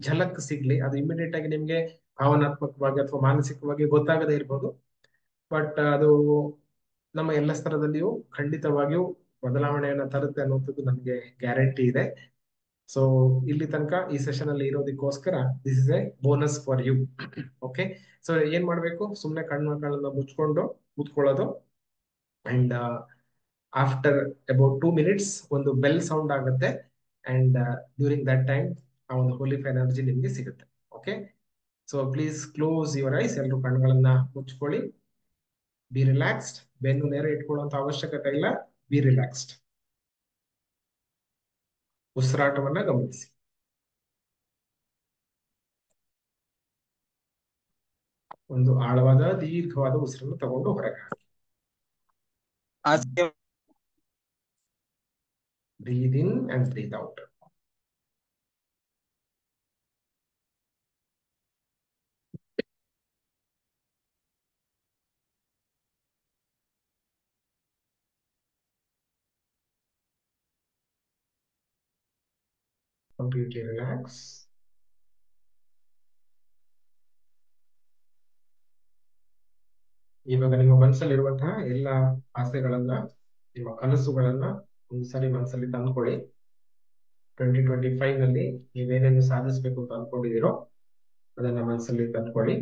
ಝಲಕ್ ಸಿಗ್ಲಿ. ಅದು ಇಮಿಡಿಯೇಟ್ ಆಗಿ ನಿಮ್ಗೆ ಭಾವನಾತ್ಮಕವಾಗಿ ಅಥವಾ ಮಾನಸಿಕವಾಗಿ ಗೊತ್ತಾಗದೇ ಇರ್ಬೋದು, ಬಟ್ ಅದು ನಮ್ಮ ಎಲ್ಲ ಸ್ತರದಲ್ಲಿಯೂ ಖಂಡಿತವಾಗಿಯೂ ಬದಲಾವಣೆಯನ್ನ ತರುತ್ತೆ ಅನ್ನುವಂಥದ್ದು ನನಗೆ ಗ್ಯಾರಂಟಿ ಇದೆ. ಸೊ ಇಲ್ಲಿ ತನಕ ಈ ಸೆಷನ್ ಅಲ್ಲಿ ಇರೋದಕ್ಕೋಸ್ಕರ this is a bonus for you. Okay, so ಏನ್ ಮಾಡ್ಬೇಕು, ಸುಮ್ಮನೆ ಕಣ್ಮಕ್ಕಳನ್ನ ಮುಚ್ಕೊಂಡು ಕೂತ್ಕೊಳ್ಳೋದು. ಅಂಡ್ ಆಫ್ಟರ್ ಅಬೌಟ್ 2 minutes ಒಂದು ಬೆಲ್ ಸೌಂಡ್ ಆಗುತ್ತೆ. ಅಂಡ್ ಡ್ಯೂರಿಂಗ್ ದಟ್ ಟೈಮ್ ಆ ಒಂದು ಹೋಲಿ ಎನರ್ಜಿ ನಿಮ್ಗೆ ಸಿಗುತ್ತೆ. Okay, so please close your eyes. ಎಲ್ಲರೂ ಕಣ್ಗಳನ್ನ ಮುಚ್ಕೊಳ್ಳಿ. B relaxed. ಬೆನ್ನು ನೇರ ಇಟ್ಕೊಳ್ಳುವಂತ ಅವಶ್ಯಕತೆ ಇಲ್ಲ. B relaxed. ಉಸಿರಾಟವನ್ನ ಗಮನಿಸಿ. ಒಂದು ಆಳವಾದ ದೀರ್ಘವಾದ ಉಸಿರನ್ನು ತಗೊಂಡು ಹೊರಗೆ ಹಾಕಿ. Breathe in and breathe out. Completely relax. ಇವಾಗ ನಿಮ್ಮ ಮನಸ್ಸಲ್ಲಿರುವಂತಹ ಎಲ್ಲ ಆಸೆಗಳನ್ನ, ನಿಮ್ಮ ಕನಸುಗಳನ್ನ ಒಂದ್ಸರಿ ಮನಸ್ಸಲ್ಲಿ ತಂದ್ಕೊಳ್ಳಿ. 2025 ನಲ್ಲಿ ನೀವೇನೇನು ಸಾಧಿಸಬೇಕು ಅಂತ ಅನ್ಕೊಂಡಿದ್ದೀರೋ ಅದನ್ನ ಮನಸ್ಸಲ್ಲಿ ತಂದ್ಕೊಳ್ಳಿ.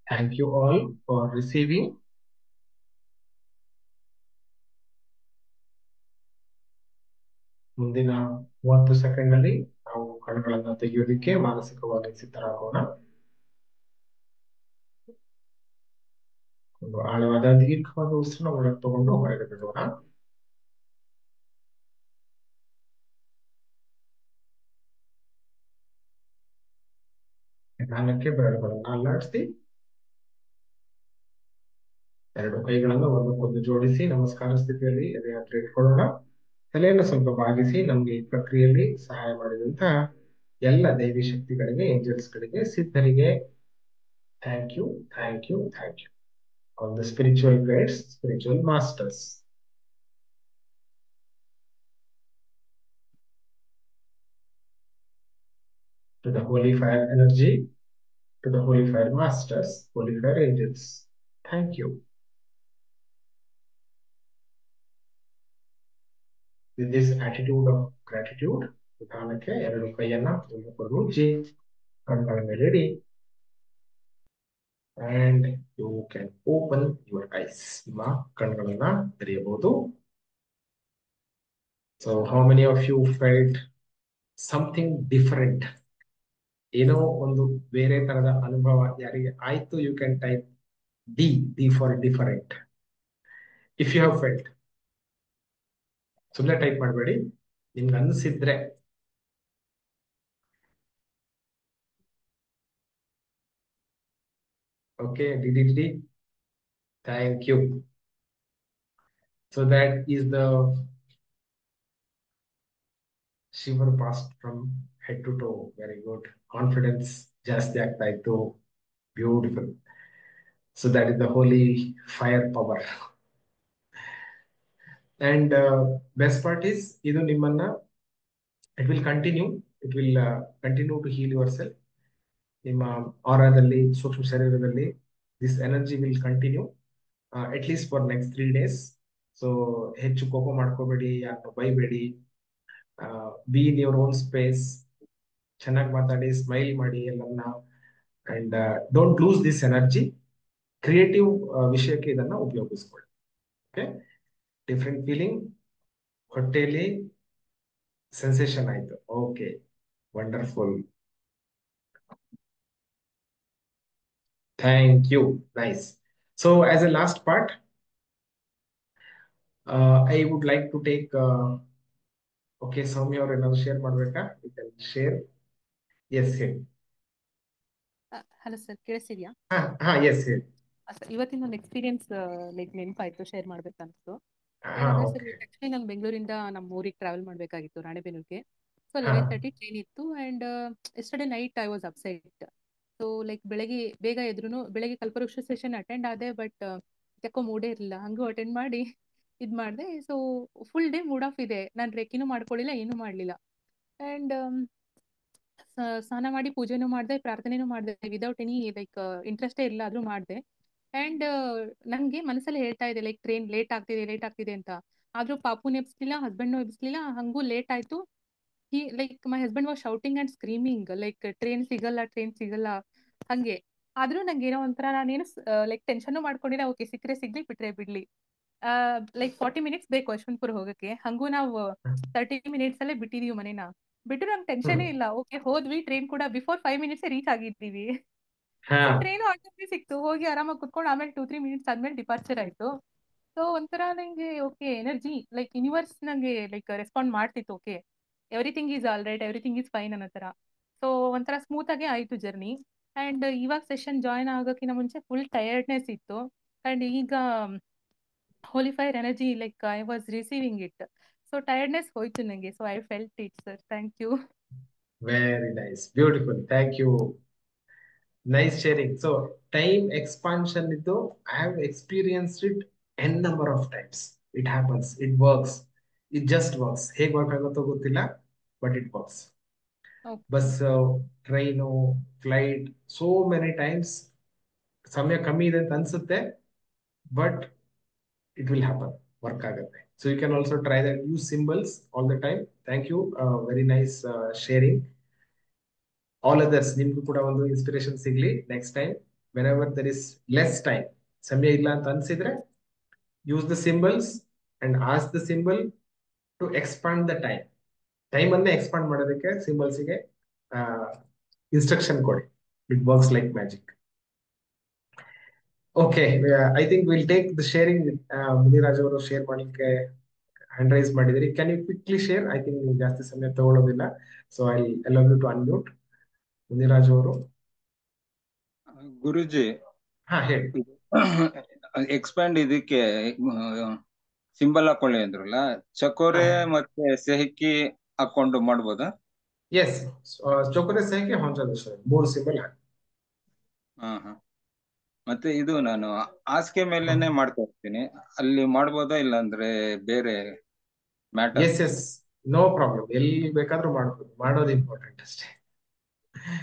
Thank you all for receiving. ಮುಂದಿನ 30 ಸೆಕೆಂಡ್ ಅಲ್ಲಿ ನಾವು ಕಣ್ಗಳನ್ನ ತೆಗೆಯೋದಿಕ್ಕೆ ಮಾನಸಿಕವಾಗಿ ಸಿದ್ಧರಾಗೋಣ. ಒಂದು ಆಳವಾದ ದೀರ್ಘವಾದ ಉಸಿರನ್ನ ಒಳಗೆ ತಗೊಂಡು ಹೊರಗೆ ಬಿಡೋಣ. ನಿಧಾನಕ್ಕೆ ಬೆರಳುಗಳನ್ನ ಅಲ್ಲಾಡಿಸಿ, ಎರಡು ಕೈಗಳನ್ನ ಒಂದಕ್ಕೊಂದು ಜೋಡಿಸಿ ನಮಸ್ಕಾರ ಸ್ಥಿತಿಯಲ್ಲಿ ಎದೆ ಹತ್ರ ಇಟ್ಕೊಳ್ಳೋಣ. ತಲೆಯನ್ನು ಸ್ವಲ್ಪ ಬಾಗಿಸಿ ನಮ್ಗೆ ಈ ಪ್ರಕ್ರಿಯೆಯಲ್ಲಿ ಸಹಾಯ ಮಾಡಿದಂತ ಎಲ್ಲ ದೈವಿ ಶಕ್ತಿಗಳಿಗೆ, ಏಂಜಲ್ಸ್ಗಳಿಗೆ, ಸಿದ್ಧರಿಗೆ thank you, thank you, thank you. All the spiritual guides, spiritual masters. To the holy fire energy, to the holy fire masters, holy fire angels, thank you. With this attitude of gratitude, ನಿಧಾನಕ್ಕೆ ಎರಡು ಕೈಯನ್ನ ಮುಖವನ್ನು ಮುಚ್ಚಿ ಕಣ್ಣುಗಳ ಮೇಲೆ ಇಡಿ. And you can open your eyes. ನಿಮ್ಮ ಕಣ್ಣುಗಳನ್ನ ತೆರೆಯಬಹುದು. So how many of you felt something different? ಏನೋ ಒಂದು ಬೇರೆ ತರದ ಅನುಭವ ಯಾರಿಗೆ ಆಯ್ತು? You can type D for different. If you have felt, ಸುಮ್ಮನೆ ಟೈಪ್ ಮಾಡಬೇಡಿ, ನಿಮ್ಗೆ ಅನಿಸಿದ್ರೆ. Okay, D. Thank you. So that is the shiver past from head to toe. Very good. Confidence ಜಾಸ್ತಿ ಆಗ್ತಾ ಇತ್ತು. Beautiful. So that is the holy fire power. And best part is, ಇದು ನಿಮ್ಮನ್ನ it will continue to heal yourself. ನಿಮ್ಮ ಆರಾದಲ್ಲಿ, ಸೂಕ್ಷ್ಮ ಶರೀರದಲ್ಲಿ this energy will continue at list for next 3 days. So ಹೆಚ್ಚು ಕೋಪ ಮಾಡ್ಕೋಬೇಡಿ, ಯಾರನ್ನು ಬೈಬೇಡಿ. Be in your own space. ಚೆನ್ನಾಗಿ ಮಾತಾಡಿ, ಸ್ಮೈಲ್ ಮಾಡಿ ಎಲ್ಲರನ್ನ. And don't lose this energy. Creative ವಿಷಯಕ್ಕೆ ಇದನ್ನ ಉಪಯೋಗಿಸ್ಕೊಳ್ಳಿ. ಓಕೆ, ಡಿಫ್ರೆಂಟ್ ಫೀಲಿಂಗ್, ಹೊಟ್ಟೆಯಲ್ಲಿ ಸೆನ್ಸೇಷನ್ ಆಯ್ತು. Okay, wonderful. Thank you. Nice. So as a last part, I would like to take, okay, Soumya or another share ಮಾಡ್ಬೇಕಾ? You can share. Yes, ಹೇಳಿ. Hello sir, ಕೇಳಿಸಿದ್ಯಾ? yes, ಹೇಳಿ. ಇವತ್ತಿನ ಒಂದು experience like ನೆನಪಾಯ್ತು, share ಮಾಡ್ಬೇಕಂತು. ಏನಂದ್ರೆ ಸರ್, ಆಕ್ಚುಲಿ ನಾನು ಬೆಂಗಳೂರಿಂದ ನಮ್ಮ ಊರಿಗೆ ಟ್ರಾವೆಲ್ ಮಾಡಬೇಕಾಗಿತ್ತು, ರಾಣೆಬೆನ್ನೂರಿಗೆ. ಸೊ 11:30 ಟ್ರೈನ್ ಇತ್ತು. And yesterday night I was upset. So like ಬೆಳಗ್ಗೆ ಬೇಗ ಎದ್ರೂ, ಬೆಳಗ್ಗೆ ಕಲ್ಪವೃಕ್ಷ ಸೆಷನ್ ಅಟೆಂಡ್ ಆದೆ, ಬಟ್ ಯಾಕೋ ಮೂಡೇ ಇರಲಿಲ್ಲ. ಹಂಗೂ ಅಟೆಂಡ್ ಮಾಡಿ ಇದು ಮಾಡಿದೆ. So full day mood of ಇದೆ. ನಾನು ರೆಕ್ಕಿನೂ ಮಾಡ್ಕೊಳ್ಳಿಲ್ಲ, ಏನೂ ಮಾಡಲಿಲ್ಲ. ಆ್ಯಂಡ್ ಸ್ನಾನ ಮಾಡಿ ಪೂಜೆನೂ ಮಾಡಿದೆ, ಪ್ರಾರ್ಥನೆನೂ ಮಾಡಿದೆ, ವಿದೌಟ್ ಎನಿ ಲೈಕ್ ಇಂಟ್ರೆಸ್ಟೇ ಇಲ್ಲ, ಆದರೂ ಮಾಡಿದೆ. ಆ್ಯಂಡ್ ನನಗೆ ಮನಸ್ಸಲ್ಲಿ ಹೇಳ್ತಾ ಇದೆ ಲೈಕ್ ಟ್ರೈನ್ ಲೇಟ್ ಆಗ್ತಿದೆ ಅಂತ. ಆದರೂ ಪಾಪುನ ಎಬ್ಸ್ಲಿಲ್ಲ, ಹಸ್ಬೆಂಡ್ನೂ ಎಬ್ಸ್ಲಿಲ್ಲ. ಹಂಗೂ ಲೇಟ್ ಆಯಿತು. Like my husband was shouting and screaming like train ಸಿಗಲ್ಲ ಹಂಗೆ. ಆದರೂ ನಂಗೆ ಏನೋ ಒಂಥರ, ನಾನೇನು ಲೈಕ್ ಟೆನ್ಷನ್ನು ಮಾಡ್ಕೊಂಡಿಲ್ಲ. ಓಕೆ, ಸಿಕ್ಕರೆ ಸಿಗ್ಲಿ, ಬಿಟ್ರೆ ಬಿಡ್ಲಿ. ಲೈಕ್ 40 minutes ಬೇಕು ಯಶವಂತಪುರ ಹೋಗಕ್ಕೆ. ಹಂಗೂ ನಾವು 30 minutes ಅಲ್ಲೇ ಬಿಟ್ಟಿದೀವಿ ಮನೇನ. ಬಿಟ್ಟು ನಂಗೆ ಟೆನ್ಷನೇ ಇಲ್ಲ. ಓಕೆ, ಹೋದ್ವಿ. ಟ್ರೈನ್ ಕೂಡ ಬಿಫೋರ್ 5 minutes ರೀಚ್ ಆಗಿದ್ದೀವಿ. ಟ್ರೈನು ಆಟೋಮೇ ಸಿಕ್ತು. ಹೋಗಿ ಆರಾಮಾಗಿ ಕುತ್ಕೊಂಡು ಆಮೇಲೆ 2-3 minutes ಆದ್ಮೇಲೆ ಡಿಪಾರ್ಚರ್ ಆಯ್ತು. ಸೊ ಒಂಥರ ನಂಗೆ ಓಕೆ, ಎನರ್ಜಿ ಲೈಕ್ ಯೂನಿವರ್ಸ್ ನಂಗೆ ಲೈಕ್ ರೆಸ್ಪಾಂಡ್ ಮಾಡ್ತಿತ್ತು. Okay, everything is all right, everything is fine ಅನ್ನೋ ಥರ. ಸೊ ಒಂಥರ ಸ್ಮೂತ್ ಆಗೇ ಆಯ್ತು ಜರ್ನಿ. ಆ್ಯಂಡ್ ಇವಾಗ ಸೆಷನ್ ಜಾಯ್ನ್ ಆಗೋಕ್ಕಿಂತ ಮುಂಚೆ ಫುಲ್ ಟಯರ್ಡ್ನೆಸ್ ಇತ್ತು. ಆ್ಯಂಡ್ ಈಗ holy fire energy like I was receiving it. So tiredness ಹೋಯ್ತು ನನಗೆ. So I felt it sir. Thank you. Very nice. Beautiful. Thank you. Nice sharing. So time expansion idu, I have experienced it n number of times. It happens. It works. It just works. ಹೇಗೆ work ಆಗುತ್ತೋ ಗೊತ್ತಿಲ್ಲ, but it works. Bus, train, flight, so many times ಸಮಯ ಕಮ್ಮಿ ಇದೆ ಅಂತ ಅನ್ಸುತ್ತೆ, but it will happen, work ಆಗುತ್ತೆ. So you can also try that. Use symbols all the time. Thank you. Very nice sharing. All others, ನಿಮ್ಗೂ ಕೂಡ ಒಂದು inspiration ಸಿಗ್ಲಿ next time. Whenever there is less time, ಸಮಯ ಇಲ್ಲ ಅಂತ ಅನ್ಸಿದ್ರೆ, use the symbols and as the symbol to expand the time. Time ಅನ್ನೇ expand ಮಾಡೋದಕ್ಕೆ ಸಿಂಬಲ್ಸ್ಗೆ ಇನ್ಸ್ಟ್ರಕ್ಷನ್ ಕೊಡಿ. It works like magic. Okay, I think will take the sharing. Muniraj ಅವರು share ಮಾಡಲಿಕ್ಕೆ ಹ್ಯಾಂಡ್ ರೈಸ್ ಮಾಡಿದಿರಿ. Can you quickly share? I think ನೀವು ಜಾಸ್ತಿ ಸಮಯ ತಗೊಳ್ಳೋದಿಲ್ಲ. So I allow you to unmute. Muniraj ಅವರು. ಗುರುಜಿ, ಹೇಳಿ. ಎಕ್ಸ್ಪ್ಯಾಂಡ್ ಇದಕ್ಕೆ ಸಿಂಬಲ್ ಹಾಕೊಳ್ಳಿ ಅಂದ್ರಲ್ಲ, ಚಕೋರೆ ಮತ್ತೆ ಸೆಹಕಿ ಹಾಕೊಂಡು ಮಾಡ್ಬೋದಾ? ಎಸ್, ಚೌಕರೆ ಸಹಕ್ಕೆ ಹೊಂಚೋದು 3 ಸಿಂಬಲ್ ಹಾಕಿ. ಹಾ. ಮತ್ತೆ ಇದು ನಾನು ಹಾಸಿಗೆ ಮೇಲೆನೆ ಮಾಡ್ತಾ ಇರ್ತೀನಿ, ಅಲ್ಲಿ ಮಾಡ್ಬೋದಾ ಇಲ್ಲ ಅಂದ್ರೆ ಬೇರೆ ಮ್ಯಾಟರ್? ಎಸ್, ನೋ ಪ್ರಾಬ್ಲಮ್, ಎಲ್ಲಿ ಬೇಕಾದ್ರೂ ಮಾಡ್ಬೋದು, ಮಾಡೋದು ಇಂಪಾರ್ಟೆಂಟ್ ಅಷ್ಟೇ.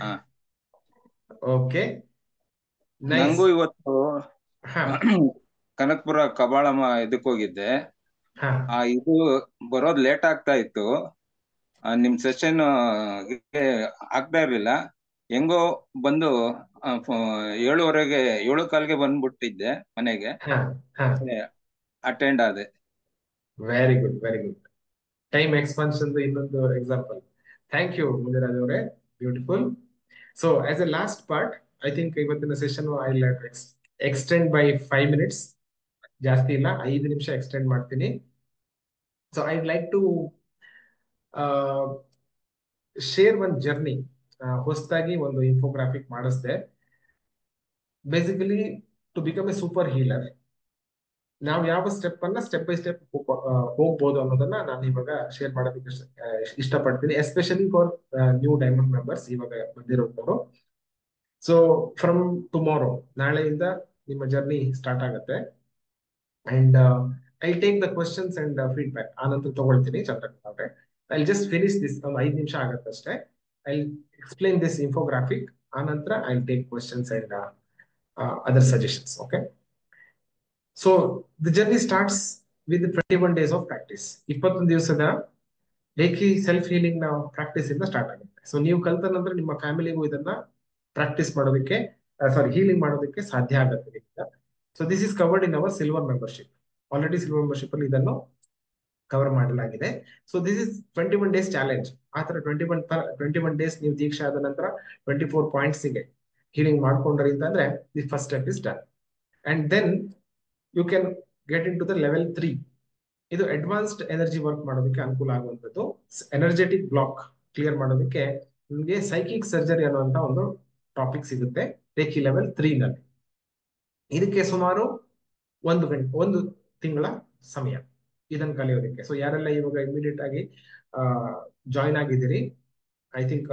ಹಾ, ಓಕೆ, ನೈಸ್. ನಂಗೂ ಇವತ್ತು ಕನಕಪುರ ಕಬಾಳಮ್ಮ ಇದಕ್ ಹೋಗಿದ್ದೆ. ಇದು ಬರೋದ್ ಲೇಟ್ ಆಗ್ತಾ ಇತ್ತು, ನಿಮ್ ಸೆಷನ್ ಆಗ್ತಾ ಇರ್ಲಿಲ್ಲ. ಹೆಂಗೋ ಬಂದು 7:15 7:15 ಬಂದ್ಬಿಟ್ಟಿದ್ದೆ ಮನೆಗೆ, ಅಟೆಂಡ್ ಆದೆ. Very good, very good. Time expansion ಇನ್ನೊಂದು ಎಕ್ಸಾಂಪಲ್. ಥ್ಯಾಂಕ್ ಯು ಮುನಿರಾಜ್ ಅವರೇ, beautiful. So as a last part, I think ಇವತ್ತಿನ session I extend by 5 minutes, ಜಾಸ್ತಿ ಇಲ್ಲ, 5 ನಿಮಿಷ ಎಕ್ಸ್ಟೆಂಡ್ ಮಾಡ್ತೀನಿ. So I like to share one journey. ಹೊಸದಾಗಿ ಒಂದು ಇನ್ಫೋಗ್ರಾಫಿಕ್ ಮಾಡಿಸ್ದೆ. Basically to become a super healer, ನಾವು ಯಾವ ಸ್ಟೆಪ್ ಅನ್ನ ಸ್ಟೆಪ್ ಬೈ ಸ್ಟೆಪ್ ಹೋಗ್ಬೋದು ಅನ್ನೋದನ್ನ ನಾನು ಇವಾಗ ಶೇರ್ ಮಾಡೋದಕ್ಕೆ ಇಷ್ಟಪಡ್ತೀನಿ, especially for new diamond members, ಇವಾಗ ಬಂದಿರೋರು. ಸೊ ಫ್ರಮ್ ಟುಮಾರೋ, ನಾಳೆಯಿಂದ ನಿಮ್ಮ ಜರ್ನಿ ಸ್ಟಾರ್ಟ್ ಆಗುತ್ತೆ. And I take the questions and feedback ಆನಂತರ ತಗೊಳ್ತೀನಿ. ಚಂದ್ರಕಾಂತ್ ಅವ್ರೆ, ಐ ಜಸ್ಟ್ ಫಿನಿಶ್ ದಿಸ್, ಒಂದು 5 ನಿಮಿಷ ಆಗತ್ತಷ್ಟೇ. ಐ ಎಕ್ಸ್ಪ್ಲೈನ್ ದಿಸ್ ಇನ್ಫೋಗ್ರಾಫಿಕ್, ಆನಂತರ I take questions and other suggestions. Okay, so the journey starts with 21 days of practice. 21 ದಿವಸದ reiki self healing ನಾವು practice ಇಂದ start ಆಗುತ್ತೆ. ಸೊ ನೀವು ಕಲ್ತ ನಂತರ ನಿಮ್ಮ ಫ್ಯಾಮಿಲಿಗೂ ಇದನ್ನ ಪ್ರಾಕ್ಟೀಸ್ ಮಾಡೋದಕ್ಕೆ, ಹೀಲಿಂಗ್ ಮಾಡೋದಕ್ಕೆ ಸಾಧ್ಯ ಆಗುತ್ತೆ. So this is covered in our silver membership. Already silver membership ಅಲ್ಲಿ ಇದನ್ನು ಕವರ್ ಮಾಡಲಾಗಿದೆ. So this is 21 days challenge. ಆ ತರ 21 days ನೀವು ದೀಕ್ಷೆ ಆದ ನಂತರ 24 points ಗೆ ಹೀಲಿಂಗ್ ಮಾಡ್ಕೊಂಡ್ರಿ ಅಂತಂದ್ರೆ the first step is done. And then you can get into the level 3. ಇದು ಅಡ್ವಾನ್ಸ್ಡ್ ಎನರ್ಜಿ ವರ್ಕ್ ಮಾಡೋದಕ್ಕೆ ಅನುಕೂಲ ಆಗುವಂಥದ್ದು. ಎನರ್ಜೆಟಿಕ್ ಬ್ಲಾಕ್ ಕ್ಲಿಯರ್ ಮಾಡೋದಕ್ಕೆ ನಿಮಗೆ ಸೈಕಿಕ್ ಸರ್ಜರಿ ಅನ್ನುವಂತ ಒಂದು ಟಾಪಿಕ್ ಸಿಗುತ್ತೆ ರೇಖಿ ಲೆವೆಲ್ 3 ನಲ್ಲಿ. ಇದಕ್ಕೆ ಸುಮಾರು 1 ತಿಂಗಳ ಸಮಯ ಇದನ್ನು ಕಲಿಯೋದಕ್ಕೆ. ಸೊ ಯಾರೆಲ್ಲ ಇವಾಗ ಇಮಿಡಿಯೇಟ್ ಆಗಿ ಜಾಯಿನ್ ಆಗಿದ್ದೀರಿ, ಐ ಥಿಂಕ್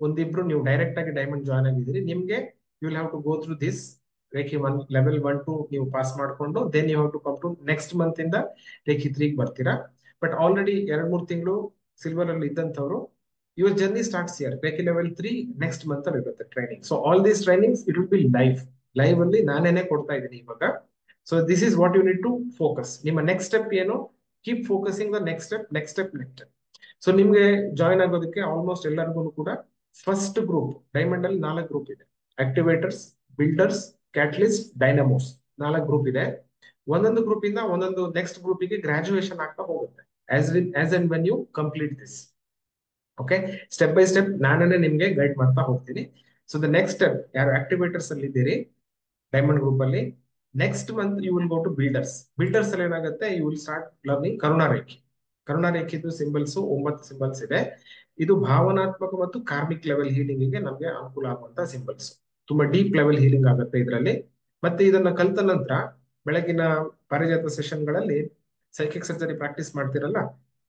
ಒಂದಿಬ್ರು ನೀವು ಡೈರೆಕ್ಟ್ ಆಗಿ ಡೈಮಂಡ್ ಜಾಯಿನ್ ಆಗಿದ್ದೀರಿ, ನಿಮ್ಗೆ you will have to go through this reiki 1 level 1 2 ನೀವು ಪಾಸ್ ಮಾಡ್ಕೊಂಡು then you have to come to next month ಇಂದ ರೇಖಿ 3 ಬರ್ತೀರಾ. ಬಟ್ ಆಲ್ರೆಡಿ 2-3 ತಿಂಗಳು ಸಿಲ್ವರ್ ಅಲ್ಲಿ ಇದ್ದಂಥವ್ರು, your journey starts here. Reiki level 3 next month ಅಲ್ಲಿ ಇರುತ್ತೆ training. So all these trainings it will be live ಅಲ್ಲಿ ನಾನೇನೆ ಕೊಡ್ತಾ ಇದ್ದೀನಿ ಇವಾಗ. So this is what you need to focus. ನಿಮ್ಮ ನೆಕ್ಸ್ಟ್ ಸ್ಟೆಪ್ ಏನು, keep focusing the next step. So ನಿಮ್ಗೆ ಜಾಯಿನ್ ಆಗೋದಕ್ಕೆ ಆಲ್ಮೋಸ್ಟ್ ಎಲ್ಲರಿಗೂ ಕೂಡ ಫಸ್ಟ್ ಗ್ರೂಪ್ ಡೈಮಂಡ್ ಅಲ್ಲಿ 4 ಗ್ರೂಪ್ ಇದೆ. Activators, builders, catalyst, Dynamos 4 group ಇದೆ. ಒಂದೊಂದು ಗ್ರೂಪ್ ಇಂದ ಒಂದೊಂದು ನೆಕ್ಸ್ಟ್ ಗ್ರೂಪಿಗೆ ಗ್ರಾಜುಯೇಷನ್ ಆಗ್ತಾ ಹೋಗುತ್ತೆ as and when you complete this. Okay, step by step ನಾನೇ ನಿಮ್ಗೆ ಗೈಡ್ ಮಾಡ್ತಾ ಹೋಗ್ತೀನಿ. ಸೊ ದ ನೆಕ್ಸ್ಟ್ ಸ್ಟೆಪ್, ಯಾರು ಆಕ್ಟಿವೇಟರ್ಸ್ ಅಲ್ಲಿ ಇದ್ದೀರಿ ಡೈಮಂಡ್ ಗ್ರೂಪ್ ಅಲ್ಲಿ, next month you will go to builders. Builders ಅಲ್ಲಿ ಏನಾಗುತ್ತೆ, ಯು ವಿಲ್ ಸ್ಟಾರ್ಟ್ ಲರ್ನಿಂಗ್ ಕರುಣಾರೇಖಿ. ಕರುಣಾರೇಖಿದು ಸಿಂಬಲ್ಸ್ 9 ಸಿಂಬಲ್ಸ್ ಇದೆ. ಇದು ಭಾವನಾತ್ಮಕ ಮತ್ತು ಕಾರ್ಮಿಕ್ ಲೆವೆಲ್ ಹೀಲಿಂಗ್ ಗೆ ನಮಗೆ ಅನುಕೂಲ ಆಗುವಂತ ಸಿಂಬಲ್ಸ್. ತುಂಬಾ ಡೀಪ್ ಲೆವೆಲ್ ಹೀಲಿಂಗ್ ಆಗುತ್ತೆ ಇದರಲ್ಲಿ. ಮತ್ತೆ ಇದನ್ನ ಕಲ್ತ ನಂತರ ಬೆಳಗಿನ ಪಾರಿಜಾತ ಸೆಷನ್ ಗಳಲ್ಲಿ ಸೈಕಿಕ್ ಸರ್ಜರಿ ಪ್ರಾಕ್ಟೀಸ್ ಮಾಡ್ತಿರಲ್ಲ,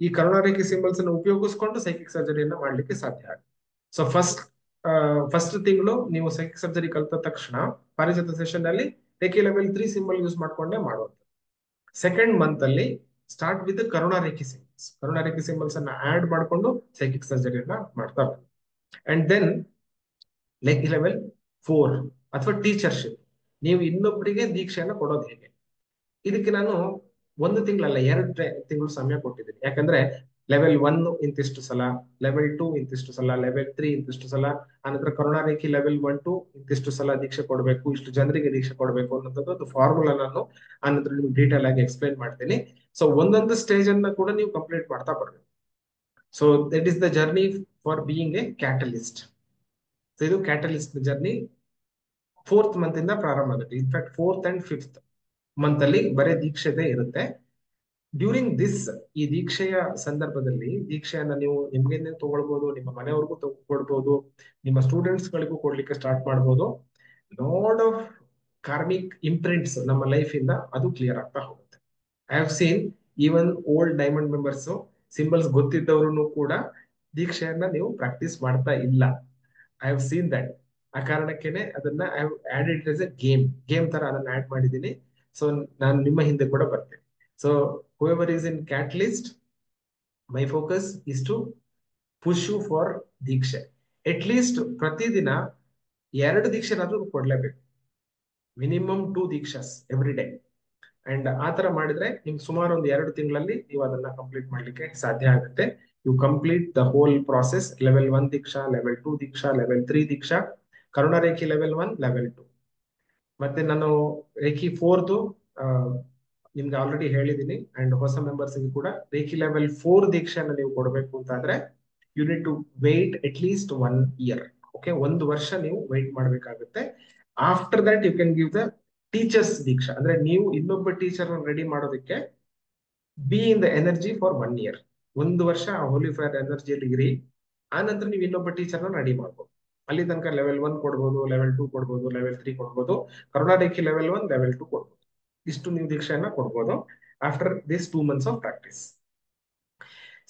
ಈ ಕರುಣಾರೇಖಿ ಸಿಂಬಲ್ಸ್ ಅನ್ನು ಉಪಯೋಗಿಸ್ಕೊಂಡು ಸೈಕಿಕ್ ಸರ್ಜರಿಯನ್ನ ಮಾಡ್ಲಿಕ್ಕೆ ಸಾಧ್ಯ ಆಗುತ್ತೆ. ಸೊ ಫಸ್ಟ್ ತಿಂಗಳು ನೀವು ಸೈಕಿಕ್ ಸರ್ಜರಿ ಕಲ್ತ ತಕ್ಷಣ ಪಾರಿಜಾತ ಸೆಷನ್ ಅಲ್ಲಿ ರೇಖಿ ಲೆವೆಲ್ 3 ಸಿಂಬಲ್ ಯೂಸ್ ಮಾಡ್ಕೊಂಡೇ ಮಾಡುವಂಥದ್ದು. ಸೆಕೆಂಡ್ ಮಂತ್ ಅಲ್ಲಿ ಸ್ಟಾರ್ಟ್ ವಿತ್ ಕರುಣಾರೇಖಿ ಸಿಂಬಲ್ಸ್. ಕರುಣಾರೇಖಿ ಸಿಂಬಲ್ಸ್ ಅನ್ನ ಆಡ್ ಮಾಡ್ಕೊಂಡು ಸೈಕಿಕ್ ಸರ್ಜರಿಯನ್ನ ಮಾಡ್ತಾ ಬನ್ನಿ. ಅಂಡ್ ದೆನ್ ರೇಖಿ ಲೆವೆಲ್ 4 ಅಥವಾ ಟೀಚರ್ಶಿಪ್, ನೀವು ಇನ್ನೊಬ್ಬರಿಗೆ ದೀಕ್ಷೆಯನ್ನ ಕೊಡೋದು ಹೇಗೆ. ಇದಕ್ಕೆ ನಾನು 1 ತಿಂಗಳಲ್ಲ 2 ತಿಂಗಳು ಸಮಯ ಕೊಟ್ಟಿದ್ದೀನಿ. ಯಾಕಂದ್ರೆ ಲೆವೆಲ್ 1 ಇಂತಿಷ್ಟು ಸಲ, ಲೆವೆಲ್ 2 ಇಂತಿಷ್ಟು ಸಲ, ಲೆವೆಲ್ 3 ಇಂತಿಷ್ಟು ಸಲ, ಆನಂತರ ಕರುಣಾರೇಖಿ ಲೆವೆಲ್ 1 2 ಇಂತಿಷ್ಟು ಸಲ ದೀಕ್ಷೆ ಕೊಡಬೇಕು, ಇಷ್ಟು ಜನರಿಗೆ ದೀಕ್ಷೆ ಕೊಡಬೇಕು ಅನ್ನೋದು ಒಂದು ಫಾರ್ಮುಲಾ ನಾನು ಆನಂತರ ನಿಮ್ಗೆ ಡೀಟೇಲ್ ಆಗಿ ಎಕ್ಸ್ಪ್ಲೈನ್ ಮಾಡ್ತೀನಿ. ಸೊ ಒಂದೊಂದು ಸ್ಟೇಜ್ ಅನ್ನ ಕೂಡ ನೀವು ಕಂಪ್ಲೀಟ್ ಮಾಡ್ತಾ ಬರ್ಬೇಕು. So that is the journey for being A catalyst. So ಇದು ಕ್ಯಾಟಲಿಸ್ಟ್ ಜರ್ನಿ 4th ಮಂತ್ ಇಂದ ಪ್ರಾರಂಭ ಆಗುತ್ತೆ. In fact 4th and 5th month ಅಲ್ಲಿ ಬರೀ ದೀಕ್ಷೆದೇ ಇರುತ್ತೆ. ಡ್ಯೂರಿಂಗ್ ದಿಸ್, ಈ ದೀಕ್ಷೆಯ ಸಂದರ್ಭದಲ್ಲಿ ದೀಕ್ಷೆಯನ್ನ ನೀವು ನಿಮ್ಗೆ ತಗೊಳ್ಬಹುದು, ನಿಮ್ಮ ಮನೆಯವ್ರಿಗೂ ಕೊಡ್ಬೋದು, ನಿಮ್ಮ ಸ್ಟೂಡೆಂಟ್ಸ್ ಗಳಿಗೂ ಕೊಡ್ಲಿಕ್ಕೆ ಸ್ಟಾರ್ಟ್ ಮಾಡ್ಬೋದು. ಲಾಟ್ ಆಫ್ ಕಾರ್ಮಿಕ್ ಇಂಪ್ರಿಂಟ್ಸ್ ನಮ್ಮ ಲೈಫ್ ಇಂದ ಅದು ಕ್ಲಿಯರ್ ಆಗ್ತಾ ಹೋಗುತ್ತೆ. I have seen even old diamond members symbols ಗೊತ್ತಿದ್ದವರು ಕೂಡ ದೀಕ್ಷೆಯನ್ನ ನೀವು ಪ್ರಾಕ್ಟೀಸ್ ಮಾಡ್ತಾ ಇಲ್ಲ. I have seen that. ಆ ಕಾರಣಕ್ಕೇನೆ ಅದನ್ನ I have added as a game ತರ ಅದನ್ನ ಆಡ್ ಮಾಡಿದ್ದೀನಿ. ಸೊ ನಾನು ನಿಮ್ಮ ಹಿಂದೆ ಕೂಡ ಬರ್ತೇನೆ. So whoever is in catalyst, my focus is to push you for ದೀಕ್ಷೆ. ಅಟ್ ಲೀಸ್ಟ್ ಪ್ರತಿದಿನ 2 ದೀಕ್ಷೆನಾದ್ರೂ ಕೊಡ್ಲೇಬೇಕು. ಮಿನಿಮಮ್ 2 ದೀಕ್ಷಾಸ್ ಎವ್ರಿ ಡೇ. ಅಂಡ್ ಆ ತರ ಮಾಡಿದ್ರೆ ನಿಮ್ಗೆ ಸುಮಾರು ಒಂದು 2 ತಿಂಗಳಲ್ಲಿ ನೀವು ಅದನ್ನ ಕಂಪ್ಲೀಟ್ ಮಾಡ್ಲಿಕ್ಕೆ ಸಾಧ್ಯ ಆಗುತ್ತೆ. You complete the whole process. Level 1 ದೀಕ್ಷಾ, ಲೆವೆಲ್ 2 ದೀಕ್ಷಾ, ಲೆವೆಲ್ 3 ದೀಕ್ಷಾ, ಕರುಣಾರೇಖಿ ಲೆವೆಲ್ 1, ಲೆವೆಲ್ 2. ಮತ್ತೆ ನಾನು ರೇಖಿ 4ದು ನಿಮ್ಗೆ ಆಲ್ರೆಡಿ ಹೇಳಿದ್ದೀನಿ. ಅಂಡ್ ಹೊಸ ಮೆಂಬರ್ಸ್ ಕೂಡ ರೇಖಿ ಲೆವೆಲ್ 4 ದೀಕ್ಷೆಯನ್ನು ನೀವು ಕೊಡಬೇಕು ಅಂತಾದ್ರೆ you need to wait at least 1 year. Okay, 1 ವರ್ಷ ನೀವು ವೇಟ್ ಮಾಡ್ಬೇಕಾಗುತ್ತೆ. After that you can give the teachers ದೀಕ್ಷಾ. ಅಂದ್ರೆ ನೀವು ಇನ್ನೊಬ್ಬ ಟೀಚರ್ ರೆಡಿ ಮಾಡೋದಕ್ಕೆ be in the energy for 1 year. 1 ವರ್ಷ ಆ ಹೋಲಿ ಫೈರ್ ಎನರ್ಜಿಯಲ್ಲಿ ಇರಿ. ಆ ನಂತರ ನೀವು ಇನ್ನೊಬ್ಬ ಟೀಚರ್ನ ರೆಡಿ ಮಾಡ್ಬೋದು. ಅಲ್ಲಿ ತನಕ ಲೆವೆಲ್ 1 ಕೊಡ್ಬೋದು, ಲೆವೆಲ್ 2 ಕೊಡ್ಬೋದು, ಲೆವೆಲ್ 3 ಕೊಡ್ಬೋದು, ಕರುಣಾರೇಖಿ ಲೆವೆಲ್ 1, ಲೆವೆಲ್ 2 ಕೊಡ್ಬೋದು. ಇಷ್ಟು ನೀವು ದೀಕ್ಷೆಯನ್ನ ಕೊಡ್ಬೋದು after this 2 months of practice.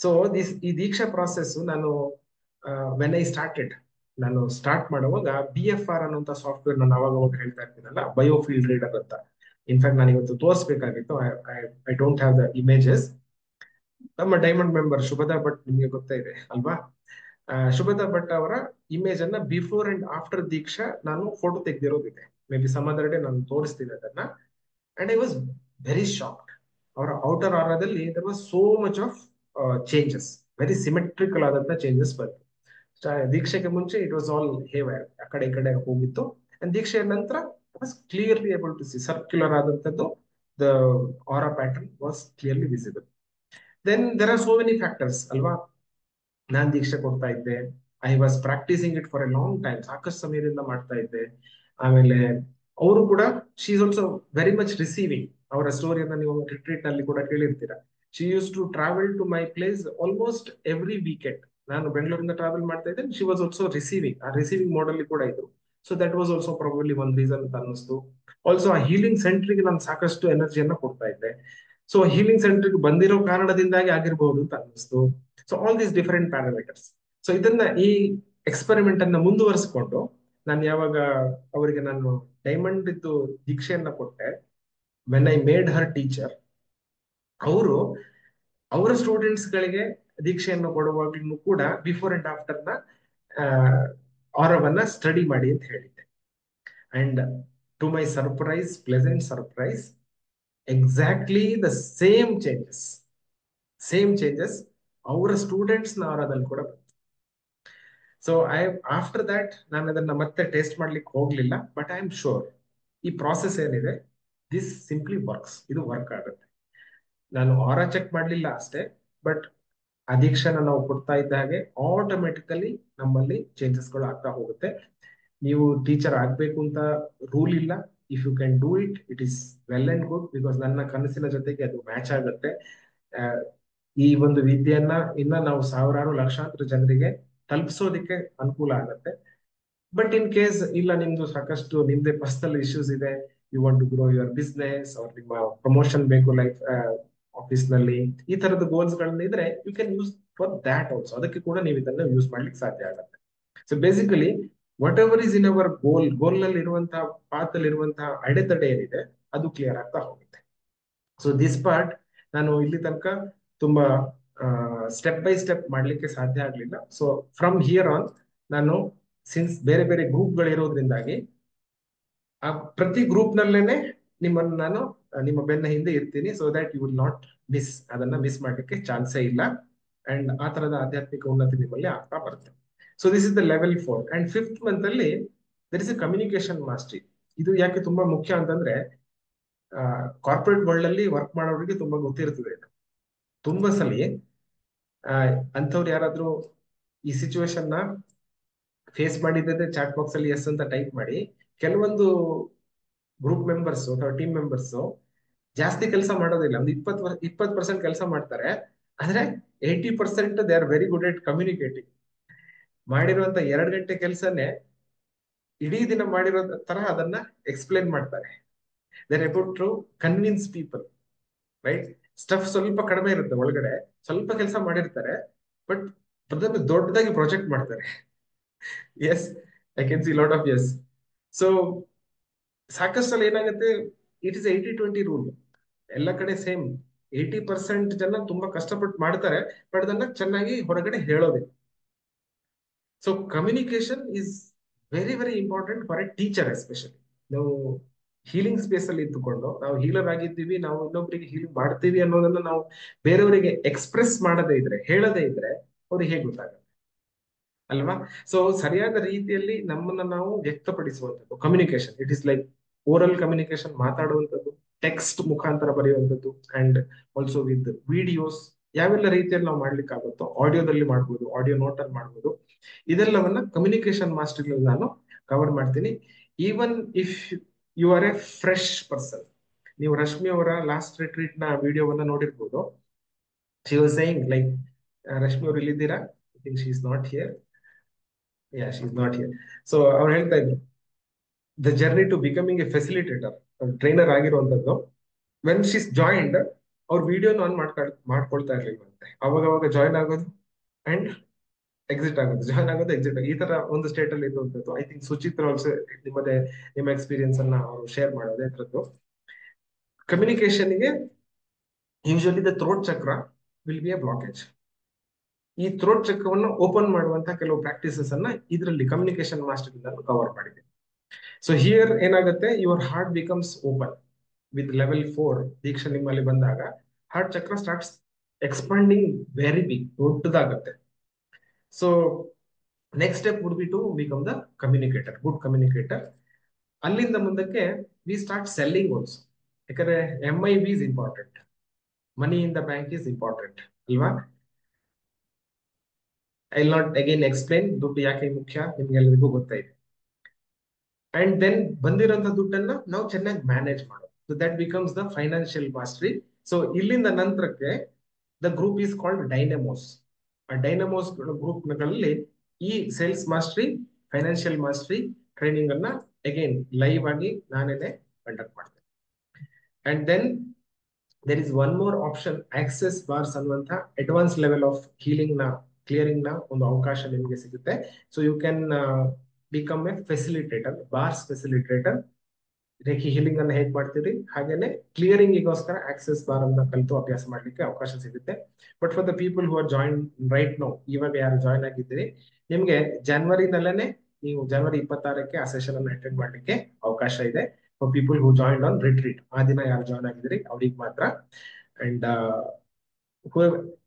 So ಈ ದೀಕ್ಷಾ ಪ್ರಾಸೆಸ್ ನಾನು ವೆನ್ ಐ ಸ್ಟಾರ್ಟೆಡ್, ನಾನು ಸ್ಟಾರ್ಟ್ ಮಾಡುವಾಗ BFR ಅನ್ನುವಂತ ಸಾಫ್ಟ್ವೇರ್ ನಾನು ಅವಾಗ ಹೇಳ್ತಾ ಇರ್ತೀನಲ್ಲ, ಬಯೋಫೀಲ್ಡ್ ರೀಡರ್ ಅಂತ. ಇನ್ಫ್ಯಾಕ್ಟ್ ನಾನು ಇವತ್ತು ತೋರಿಸ್ಬೇಕಾಗಿತ್ತು. I don't have the images. ನಮ್ಮ ಡೈಮಂಡ್ ಮೆಂಬರ್ ಶುಭದಾ ಭಟ್ ನಿಮ್ಗೆ ಗೊತ್ತಾ ಇದೆ ಅಲ್ವಾ? ಶುಭದಾ ಭಟ್ ಅವರ ಇಮೇಜ್ ಅನ್ನ ಬಿಫೋರ್ ಅಂಡ್ ಆಫ್ಟರ್ ದೀಕ್ಷಾ ನಾನು ಫೋಟೋ ತೆಗೆದಿರೋದಿದೆ. Maybe some other day ನಾನು ತೋರಿಸ್ತೀನಿ ಅದನ್ನ. And I was very shocked. ಅವರ ಔಟರ್ ಆರಾದಲ್ಲಿ there was so much of changes, very symmetrical ಆದಂತ ಚೇಂಜಸ್ ಬಂತು. ದೀಕ್ಷೆಗೆ ಮುಂಚೆ ಇಟ್ ವಾಸ್ ಆಲ್ ಹೇವೈರ್, ಆ ಕಡೆ ಈ ಕಡೆ ಹೋಗಿತ್ತು. ಅಂಡ್ ದೀಕ್ಷೆಯ ನಂತರ was clearly able to see circular ಆದಂತದ್ದು. The aura pattern was clearly visible. Then there are so many factors ಅಲ್ವಾ. ನಾನ್ ದೀಕ್ಷೆ ಕೊಡ್ತಾ ಇದ್ದೆ, I was practising it for a long time, ಸಾಕಷ್ಟು ಸಮಯದಿಂದ ಮಾಡ್ತಾ ಇದ್ದೆ. ಆಮೇಲೆ ಅವರು ಕೂಡ she is also very much receiving. ಅವರ ಸ್ಟೋರಿಯನ್ನ ನೀವು ರಿಟ್ರೀಟ್ ನಲ್ಲಿ ಕೂಡ ಕೇಳಿರ್ತೀರಾ. She used to travel to my place almost every weekend. ನಾನು ಬೆಂಗಳೂರಿಂದ ಟ್ರಾವೆಲ್ ಮಾಡ್ತಾ ಇದ್ದೆ. ಶಿ ವಾಸ್ ಆಲ್ಸೋ ರಿಸೀವಿಂಗ್, ಆ ರಿಸೀವಿಂಗ್ ಮೋಡ್ ಕೂಡ ಇದ್ರು. So that was also probably one reason ಅಂತ ಅನ್ನಿಸ್ತು. ಆಲ್ಸೋ ಆ ಹೀಲಿಂಗ್ ಸೆಂಟ್ರಿಗೆ ನಾನು ಸಾಕಷ್ಟು ಎನರ್ಜಿಯನ್ನ ಕೊಡ್ತಾ ಇದ್ದೆ. ಸೊ ಹೀಲಿಂಗ್ ಸೆಂಟರ್ಗೆ ಬಂದಿರೋ ಕಾರಣದಿಂದಾಗಿ ಆಗಿರಬಹುದು ಅಂತ ಅನ್ನಿಸ್ತು. So all these different parameters. So ಇದನ್ನ ಈ ಎಕ್ಸ್ಪೆರಿಮೆಂಟ್ ಅನ್ನ ಮುಂದುವರಿಸಿಕೊಂಡು ನಾನು ಯಾವಾಗ ಅವರಿಗೆ ನಾನು ಡೈಮಂಡ್ ಇದ್ದು ದೀಕ್ಷೆಯನ್ನ ಕೊಟ್ಟೆ, when I made her teacher, ಅವರು ಅವರ ಸ್ಟೂಡೆಂಟ್ಸ್ ಗಳಿಗೆ ದೀಕ್ಷೆಯನ್ನು ಕೊಡುವಾಗ್ಲೂ ಕೂಡ ಬಿಫೋರ್ ಅಂಡ್ ಆಫ್ಟರ್ ನ ಆರವನ್ನ ಸ್ಟಡಿ ಮಾಡಿ ಅಂತ ಹೇಳಿದ್ದೆ. And to my surprise, pleasant surprise, exactly the same changes ಅವರ ಸ್ಟೂಡೆಂಟ್ಸ್ ನ ಆರಾದಲ್ಲಿ ಕೂಡ ಬಂತು. ಸೊ ಆಫ್ಟರ್ ದಟ್ ನಾನು ಅದನ್ನ ಮತ್ತೆ ಟೆಸ್ಟ್ ಮಾಡ್ಲಿಕ್ಕೆ ಹೋಗ್ಲಿಲ್ಲ. ಬಟ್ ಐ ಆಮ್ ಶೋರ್ ಈ ಪ್ರಾಸೆಸ್ ಏನಿದೆ, ದಿಸ್ ಸಿಂಪ್ಲಿ ವರ್ಕ್ಸ್. ಇದು ವರ್ಕ್ ಆಗುತ್ತೆ. ನಾನು ಆರಾ ಚೆಕ್ ಮಾಡ್ಲಿಲ್ಲ ಅಷ್ಟೇ, ಬಟ್ ಆ ದೀಕ್ಷೆನ ನಾವು ಕೊಡ್ತಾ ಇದ್ದ ಹಾಗೆ ಆಟೋಮೆಟಿಕಲಿ ನಮ್ಮಲ್ಲಿ ಚೇಂಜಸ್ಗಳು ಆಗ್ತಾ ಹೋಗುತ್ತೆ. ನೀವು ಟೀಚರ್ ಆಗ್ಬೇಕು ಅಂತ ರೂಲ್ ಇಲ್ಲ. If you can do it, it is well and good. Because ನನ್ನ ಕನಸಿನ ಜೊತೆಗೆ ಅದು ಮ್ಯಾಚ್ ಆಗುತ್ತೆ. ಈ ಒಂದು ವಿದ್ಯೆಯನ್ನ ಇನ್ನ ನಾವು ಸಾವಿರಾರು ಲಕ್ಷಾಂತರ ಜನರಿಗೆ ತಲುಪಿಸೋದಿಕ್ಕೆ ಅನುಕೂಲ ಆಗುತ್ತೆ. ಬಟ್ ಇನ್ ಕೇಸ್ ಇಲ್ಲ, ನಿಮ್ದು ಸಾಕಷ್ಟು ನಿಮ್ದೇ ಪರ್ಸನಲ್ ಇಶ್ಯೂಸ್ ಇದೆ, you want to grow your business, ಅವ್ರ ನಿಮ್ಮ ಪ್ರಮೋಷನ್ ಬೇಕು ಲೈಫ್ ಆಫೀಸ್ ನಲ್ಲಿ, ಈ ತರದ ಗೋಲ್ಸ್ ಗಳನ್ನ ಇದ್ರೆ you can use for that also. ಅದಕ್ಕೆ ಕೂಡ ನೀವು ಇದನ್ನ ಯೂಸ್ ಮಾಡ್ಲಿಕ್ಕೆ ಸಾಧ್ಯ ಆಗುತ್ತೆ. So basically whatever is in our goal ನಲ್ಲಿ ಇರುವಂತಹ ಪಾತ್ ಅಲ್ಲಿ ಇರುವಂತಹ ಅಡೆತಡೆ ಏನಿದೆ ಅದು ಕ್ಲಿಯರ್ ಆಗ್ತಾ ಹೋಗುತ್ತೆ. ಸೊ ದಿಸ್ ಪಾರ್ಟ್ ನಾನು ಇಲ್ಲಿ ತನಕ ತುಂಬಾ ಸ್ಟೆಪ್ ಬೈ ಸ್ಟೆಪ್ ಮಾಡ್ಲಿಕ್ಕೆ ಸಾಧ್ಯ ಆಗ್ಲಿಲ್ಲ. ಸೊ ಫ್ರಮ್ ಹಿಯರ್ ಆನ್ ನಾನು, ಸಿನ್ಸ್ ಬೇರೆ ಬೇರೆ ಗ್ರೂಪ್ಗಳು ಇರೋದ್ರಿಂದಾಗಿ, ಆ ಪ್ರತಿ ಗ್ರೂಪ್ ನಲ್ಲೇನೆ ನಿಮ್ಮನ್ನು ನಾನು ನಿಮ್ಮ ಬೆನ್ನ ಹಿಂದೆ ಇರ್ತೀನಿ. So that you will not miss, ಅದನ್ನ ಮಿಸ್ ಮಾಡ್ಲಿಕ್ಕೆ ಚಾನ್ಸೇ ಇಲ್ಲ. ಅಂಡ್ ಆ ತರದ ಆಧ್ಯಾತ್ಮಿಕ ಉನ್ನತಿ ನಿಮ್ಮಲ್ಲಿ ಆಗ್ತಾ ಬರುತ್ತೆ. So this is the level 4. And 5th month ಅಲ್ಲಿ there is a communication mastery. ಇದು ಯಾಕೆ ತುಂಬಾ ಮುಖ್ಯ ಅಂತಂದ್ರೆ, ಕಾರ್ಪೊರೇಟ್ ವರ್ಲ್ಡ್ ಅಲ್ಲಿ ವರ್ಕ್ ಮಾಡೋರಿಗೆ ತುಂಬಾ ಗೊತ್ತಿರ್ತದೆ. ತುಂಬಾ ಸಲ ಅಂಥವ್ರು ಯಾರಾದ್ರೂ ಈ ಸಿಚುವೇಶನ್ ನ ಫೇಸ್ ಮಾಡಿದ್ರೆ ಚಾಟ್ ಬಾಕ್ಸ್ ಅಲ್ಲಿ ಎಸ್ ಅಂತ ಟೈಪ್ ಮಾಡಿ. ಕೆಲವೊಂದು ಗ್ರೂಪ್ ಮೆಂಬರ್ಸ್ ಅಥವಾ ಟೀಮ್ ಮೆಂಬರ್ಸ್ ಜಾಸ್ತಿ ಕೆಲಸ ಮಾಡೋದಿಲ್ಲ, ಒಂದು 20% ಕೆಲಸ ಮಾಡ್ತಾರೆ. ಆದ್ರೆ 80% they are very good at communicating. ಮಾಡಿರುವಂತ 2 ಗಂಟೆ ಕೆಲಸನೇ ಇಡೀ ದಿನ ಮಾಡಿರೋ ತರ ಅದನ್ನ ಎಕ್ಸ್ಪ್ಲೇನ್ ಮಾಡ್ತಾರೆ. They are able to convince people, right? Stuff ಸ್ವಲ್ಪ ಕಡಿಮೆ ಇರುತ್ತೆ ಒಳಗಡೆ, ಸ್ವಲ್ಪ ಕೆಲಸ ಮಾಡಿರ್ತಾರೆ, ಬಟ್ ಅದನ್ನು ದೊಡ್ಡದಾಗಿ ಪ್ರಾಜೆಕ್ಟ್ ಮಾಡ್ತಾರೆ. Yes, I can see lot of yes. So ಸಾಕಷ್ಟಲ್ಲಿ ಏನಾಗುತ್ತೆ, ಇಟ್ ಇಸ್ 80-20 ರೂಲ್. ಎಲ್ಲ ಕಡೆ ಸೇಮ್. 80% ಜನ ತುಂಬಾ ಕಷ್ಟಪಟ್ಟು ಮಾಡ್ತಾರೆ, ಬಟ್ ಅದನ್ನ ಚೆನ್ನಾಗಿ ಹೊರಗಡೆ ಹೇಳೋದಿಲ್ಲ. So communication is very very important for A teacher especially. ನಾವು ಹೀಲಿಂಗ್ ಸ್ಪೇಸ್ ಅಲ್ಲಿ ಇದ್ದುಕೊಂಡು ನಾವು ಹೀಲರ್ ಆಗಿದ್ದೀವಿ, ನಾವು ಇನ್ನೊಬ್ಬರಿಗೆ ಹೀಲಿಂಗ್ ಮಾಡ್ತೀವಿ ಅನ್ನೋದನ್ನ ನಾವು ಬೇರೆಯವರಿಗೆ ಎಕ್ಸ್ಪ್ರೆಸ್ ಮಾಡದೇ ಇದ್ರೆ, ಹೇಳದೇ ಇದ್ರೆ ಅವ್ರಿಗೆ ಹೇಗೆ ಗೊತ್ತಾಗುತ್ತೆ ಅಲ್ವಾ? ಸೊ ಸರಿಯಾದ ರೀತಿಯಲ್ಲಿ ನಮ್ಮನ್ನ ನಾವು ವ್ಯಕ್ತಪಡಿಸುವಂಥದ್ದು communication. It is like oral communication, ಮಾತಾಡುವಂಥದ್ದು, ಟೆಕ್ಸ್ಟ್ ಮುಖಾಂತರ ಬರೆಯುವಂಥದ್ದು, ಅಂಡ್ ಆಲ್ಸೋ ವಿತ್ ವಿಡಿಯೋಸ್. ಯಾವೆಲ್ಲ ರೀತಿಯಲ್ಲಿ ನಾವು ಮಾಡ್ಲಿಕ್ಕೆ ಆಗುತ್ತೋ ಆಡಿಯೋದಲ್ಲಿ ಮಾಡ್ಬೋದು, ಆಡಿಯೋ ನೋಟ್ ಅಲ್ಲಿ ಮಾಡ್ಬೋದು. ಇದೆಲ್ಲವನ್ನ ಕಮ್ಯುನಿಕೇಶನ್ ಮಾಸ್ಟರ್ ನಾನು ಕವರ್ ಮಾಡ್ತೀನಿ. Even if you are a fresh person. ನೀವು ರಶ್ಮಿ ಅವರ ಲಾಸ್ಟ್ ರಿಟ್ರೀಟ್ ನ ವಿಡಿಯೋವನ್ನ ನೋಡಿರ್ಬೋದು. She was saying like, Rashmi ಅವರು ಇಲ್ಲಿದ್ದೀರಾ? I think she is not here. Yeah, she is not here. So ಅವ್ರು ಹೇಳ್ತಾ ಇದ್ರು the journey to becoming a facilitator, trainer ಆಗಿರುವಂತದ್ದು. ವೆನ್ ಶೀಸ್ ಜಾಯಿಂಡ್, ಅವ್ರ ವಿಡಿಯೋನ ಆನ್ ಮಾಡ್ಕೊಳ್ತಾ ಇರ್ಲಿಲ್ವಂತೆ. ಅವಾಗ ಜಾಯಿನ್ ಆಗೋದು ಅಂಡ್ ಎಕ್ಸಿಟ್ ಆಗೋದು, ಜಾಯ್ನ್ ಆಗೋದು, ಎಕ್ಸಿಟ್ ಆಗೋದು, ಈ ತರ ಒಂದು ಸ್ಟೇಟ್ ಅಲ್ಲಿ ಇರುವಂತದ್ದು. ಐ ಥಿಂಕ್ ಸುಚಿತ್ರ ಆಲ್ಸೋ ನಿಮ್ಮ ಎಕ್ಸ್ಪೀರಿಯನ್ಸ್ ಅನ್ನ ಅವರು ಶೇರ್ ಮಾಡೋದೇ ಇದ್ರದ್ದು. ಕಮ್ಯುನಿಕೇಶನ್ಗೆ usually the throat chakra will be a blockage. ಈ ಥ್ರೋಟ್ ಚಕ್ರವನ್ನು ಓಪನ್ ಮಾಡುವಂತ ಕೆಲವು ಪ್ರಾಕ್ಟೀಸಸ್ ಅನ್ನ ಇದರಲ್ಲಿ ಕಮ್ಯುನಿಕೇಶನ್ ಮಾಸ್ಟರ್ ಇಂದ ಕವರ್ ಮಾಡಿದೆ. ಸೊ ಹಿಯರ್ ಏನಾಗುತ್ತೆ, your heart becomes open with level 4 ದೀಕ್ಷೆ ನಿಮ್ಮಲ್ಲಿ ಬಂದಾಗ heart chakra starts expanding very big, ದೊಡ್ಡದಾಗುತ್ತೆ. So next step would be to become the communicator, good communicator. ಅಲ್ಲಿಂದ ಮುಂದಕ್ಕೆ ವಿ ಸ್ಟಾರ್ಟ್ ಸೆಲ್ಲಿಂಗ್ ಆಲ್ಸೋ. ಯಾಕಂದ್ರೆ MIB is important, money in the bank is important ಅಲ್ವಾ? I will not again explain ದುಡ್ಡು ಯಾಕೆ ಮುಖ್ಯ, ನಿಮ್ಗೆಲ್ಲರಿಗೂ ಗೊತ್ತಾಯಿದೆ. And then ಬಂದಿರೋಂಥ ದುಡ್ಡನ್ನ ನಾವು ಚೆನ್ನಾಗಿ ಮ್ಯಾನೇಜ್ ಮಾಡೋದು. So that becomes the financial mastery. So ಇಲ್ಲಿಂದ ನಂತರಕ್ಕೆ the group is called dynamos. ಆ ಡೈನಮೋಸ್ ಗ್ರೂಪ್ಗಳಲ್ಲಿ ಈ sales mastery, financial mastery training ಅನ್ನ ಅಗೇನ್ ಲೈವ್ ಆಗಿ ನಾನೇನೆ ಕಂಡಕ್ಟ್ ಮಾಡ್ತೇನೆ. And then there is one more option, access bars ಅನ್ನುವಂಥ ಅಡ್ವಾನ್ಸ್ ಲೆವೆಲ್ ಆಫ್ ಹೀಲಿಂಗ್ ನ, ಕ್ಲಿಯರಿಂಗ್ ನ ಒಂದು ಅವಕಾಶ ನಿಮಗೆ ಸಿಗುತ್ತೆ. So you can become a facilitator, bars facilitator. Reiki healing ಅನ್ನ ಹೇಗೆ ಮಾಡ್ತೀರಿ ಹಾಗೇನೆ ಕ್ಲಿಯರಿಂಗ್ ಗೋಸ್ಕರ ಆಕ್ಸೆಸ್ ಬಾರ್ ಅನ್ನ ಕಲಿತು ಅಭ್ಯಾಸ ಮಾಡ್ಲಿಕ್ಕೆ ಅವಕಾಶ ಸಿಗುತ್ತೆ. But for the people who are join right now, ಇವಾಗ ಯಾರು ಜಾಯಿನ್ ಆಗಿದ್ದೀರಿ, ನಿಮ್ಗೆ ಜನವರಿನಲ್ಲೇನೆ, ನೀವು ಜನವರಿ 26ಕ್ಕೆ ಆ ಸೆಷನ್ ಅನ್ನು ಅಟೆಂಡ್ ಮಾಡ್ಲಿಕ್ಕೆ ಅವಕಾಶ ಇದೆ. For people who join on retreat, ಆ ದಿನ ಯಾರು ಜಾಯಿನ್ ಆಗಿದ್ದೀರಿ ಅವ್ರಿಗೆ ಮಾತ್ರ. And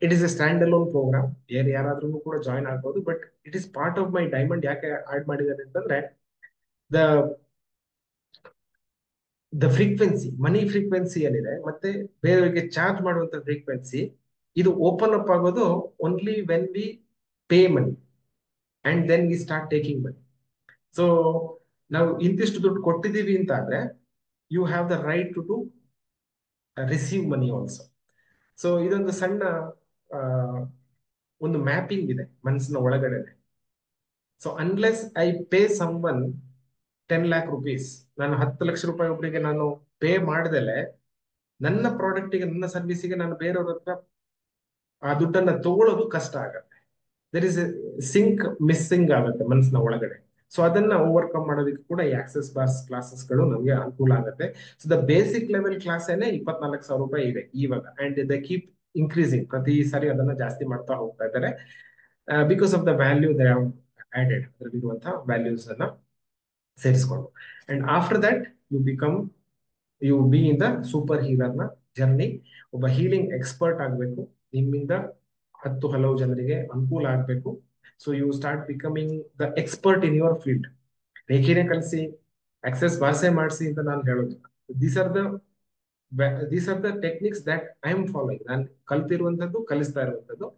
it is a standalone program, ಬೇರೆ ಯಾರಾದ್ರೂ ಕೂಡ ಜಾಯಿನ್ ಆಗ್ಬೋದು. But it is part of my diamond. ಯಾಕೆ ಆಡ್ ಮಾಡಿದ್ದಾರೆ ಅಂತಂದ್ರೆ, ದ ಫ್ರೀಕ್ವೆನ್ಸಿ, ಮನಿ ಫ್ರೀಕ್ವೆನ್ಸಿ ಏನಿದೆ ಮತ್ತೆ ಬೇರೆಯವರಿಗೆ ಚಾರ್ಜ್ ಮಾಡುವಂತ ಫ್ರೀಕ್ವೆನ್ಸಿ, ಇದು ಓಪನ್ ಅಪ್ ಆಗೋದು only when we pay money and then we start taking money. So ನಾವು ಇಂತಿಷ್ಟು ದುಡ್ಡು ಕೊಟ್ಟಿದ್ದೀವಿ ಅಂತ ಆದ್ರೆ you have the right to receive money also. So ಇದೊಂದು ಸಣ್ಣ ಒಂದು ಮ್ಯಾಪಿಂಗ್ ಇದೆ ಮನಸ್ಸಿನ ಒಳಗಡೆ. So unless I pay someone 10 lakh rupees, ನಾನು 10 ಲಕ್ಷ ರೂಪಾಯಿ ಒಬ್ಬರಿಗೆ ನಾನು ಪೇ ಮಾಡ್ದಲೆ ನನ್ನ ಪ್ರಾಡಕ್ಟಿಗೆ, ನನ್ನ ಸರ್ವಿಸಿಗೆ ನಾನು ಬೇರೆಯವ್ರ ಹತ್ರ ಆ ದುಡ್ಡನ್ನ ತಗೊಳ್ಳೋದು ಕಷ್ಟ ಆಗತ್ತೆ. ದರ್ ಇಸ್ ಸಿಂಕ್ ಮಿಸ್ಸಿಂಗ್ ಆಗುತ್ತೆ ಮನಸ್ಸಿನ ಒಳಗಡೆ. ಸೊ ಅದನ್ನ ಓವರ್ಕಮ್ ಮಾಡೋದಕ್ಕೆ ಕೂಡ ಈ ಆಕ್ಸೆಸ್ ಬಾರ್ಸ್ ಕ್ಲಾಸಸ್ ಗಳು ನಮಗೆ ಅನುಕೂಲ ಆಗುತ್ತೆ. So the basic level class ಏನೇ 24,000 ರೂಪಾಯಿ ಇದೆ ಇವಾಗ. ಅಂಡ್ ದ ಕೀಪ್ ಇನ್ಕ್ರೀಸಿಂಗ್, ಪ್ರತಿ ಸಾರಿ ಅದನ್ನ ಜಾಸ್ತಿ ಮಾಡ್ತಾ ಹೋಗ್ತಾ ಇದ್ದಾರೆ because of the value they have added, ಅದರಲ್ಲಿರುವಂತಹ ವ್ಯಾಲ್ಯೂಸ್ ಅನ್ನ ಸೇರಿಸ್ಕೊಂಡು. And after that you be in the super healer ನ ಜರ್ನಿ. ಒಬ್ಬ ಹೀಲಿಂಗ್ ಎಕ್ಸ್ಪರ್ಟ್ ಆಗಬೇಕು, ನಿಮ್ಮಿಂದ ಹಲವು ಜನರಿಗೆ ಅನುಕೂಲ ಆಗಬೇಕು. So you start becoming the expert in your field. ರೇಖಿನೇ ಕಲಿಸಿ, ಆಕ್ಸೆಸ್ ಬಾರ್ಸೆ ಮಾಡಿಸಿ ಅಂತ ನಾನು ಹೇಳೋದು. These are the techniques that I am following. ನಾನು ಕಲ್ತಿರುವಂತದ್ದು, ಕಲಿಸ್ತಾ ಇರುವಂತದ್ದು.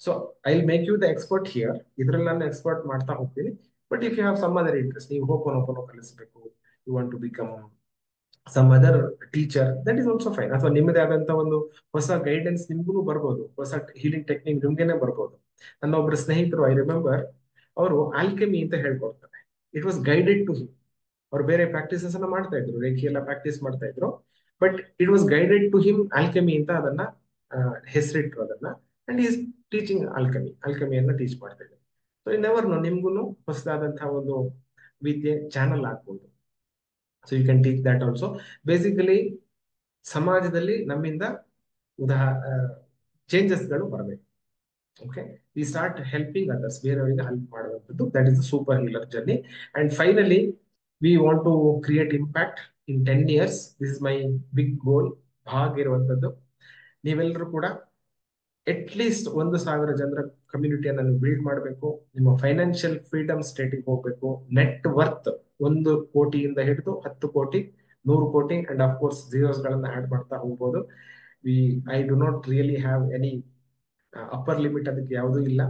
So I will make you the expert here. ಇದ್ರಲ್ಲಿ ನಾನು ಎಕ್ಸ್ಪರ್ಟ್ ಮಾಡ್ತಾ ಹೋಗ್ತೀನಿ. But if you have some other interest, ನೀವು ಹೋಪನೋಪನೋ ಕಲಿಸಬೇಕು, you want to become some other teacher, that is also fine. ಅಥವಾ ನಿಮ್ಮದೇ ಆದಂತ ಒಂದು ಹೊಸ ಗೈಡೆನ್ಸ್ ನಿಮ್ಗೂ ಬರ್ಬೋದು, ಹೊಸ ಹೀಲಿಂಗ್ ಟೆಕ್ನಿಕ್ ನಿಮ್ಗೇನೆ ಬರ್ಬೋದು. ನನ್ನ ಒಬ್ಬರು ಸ್ನೇಹಿತರು, ಐ ರಿಮೆಂಬರ್, ಅವರು ಆಲ್ಕೆಮಿ ಅಂತ ಹೇಳ್ಕೊಡ್ತಾರೆ. It was guided to him. ಅವ್ರು ಬೇರೆ ಪ್ರಾಕ್ಟೀಸಸ್ ಅನ್ನ ಮಾಡ್ತಾ ಇದ್ರು, ರೇಖಿ ಎಲ್ಲ ಪ್ರಾಕ್ಟೀಸ್ ಮಾಡ್ತಾ ಇದ್ರು, but it was guided to him alchemy ಅಂತ ಅದನ್ನ ಹೆಸರಿಟ್ರು ಅದನ್ನ. ಅಂಡ್ ಈಸ್ ಟೀಚಿಂಗ್ ಅಲ್ಕಮಿಯನ್ನ ಟೀಚ್ ಮಾಡ್ತಾ ಇದ್ದಾರೆ. ಸೊ ಇನ್ ನೆವರ್ ನೋ, ನಿಮ್ಗೂ ಹೊಸದಾದಂತಹ ಒಂದು ವಿದ್ಯೆ ಚಾನಲ್ ಆಗ್ಬೋದು. So you can teach that also. Basically ಸಮಾಜದಲ್ಲಿ ನಮ್ಮಿಂದ ಚೇಂಜಸ್ಗಳು ಬರಬೇಕು. Okay, we start helping others, ಬೇರೆಯವರಿಗೆ ಹೆಲ್ಪ್ ಮಾಡುವಂಥದ್ದು. That is the super healer journey. And finally we want to create impact in 10 years. This is my big goal, ಭಾಗ್ ಇರುವಂಥದ್ದು. ನೀವೆಲ್ಲರೂ ಕೂಡ ಅಟ್ ಲೀಸ್ಟ್ 1,000 ಜನರ ಕಮ್ಯುನಿಟಿಯನ್ನು ಬಿಲ್ಡ್ ಮಾಡಬೇಕು. ನಿಮ್ಮ ಫೈನಾನ್ಷಿಯಲ್ ಫ್ರೀಡಮ್ ಸ್ಟೇಟಿಗೆ ಹೋಗ್ಬೇಕು. ನೆಟ್ ವರ್ತ್ 1 ಕೋಟಿಯಿಂದ ಹಿಡಿದು 10 ಕೋಟಿ, 100 ಕೋಟಿ, ಅಂಡ್ ಆಫ್ ಕೋರ್ಸ್ ಝೀರೋಸ್ ಗಳನ್ನ ಆಡ್ ಮಾಡ್ತಾ ಹೋಗ್ಬೋದು. I do not really have any upper limit, ಅದಕ್ಕೆ ಯಾವುದೂ ಇಲ್ಲ.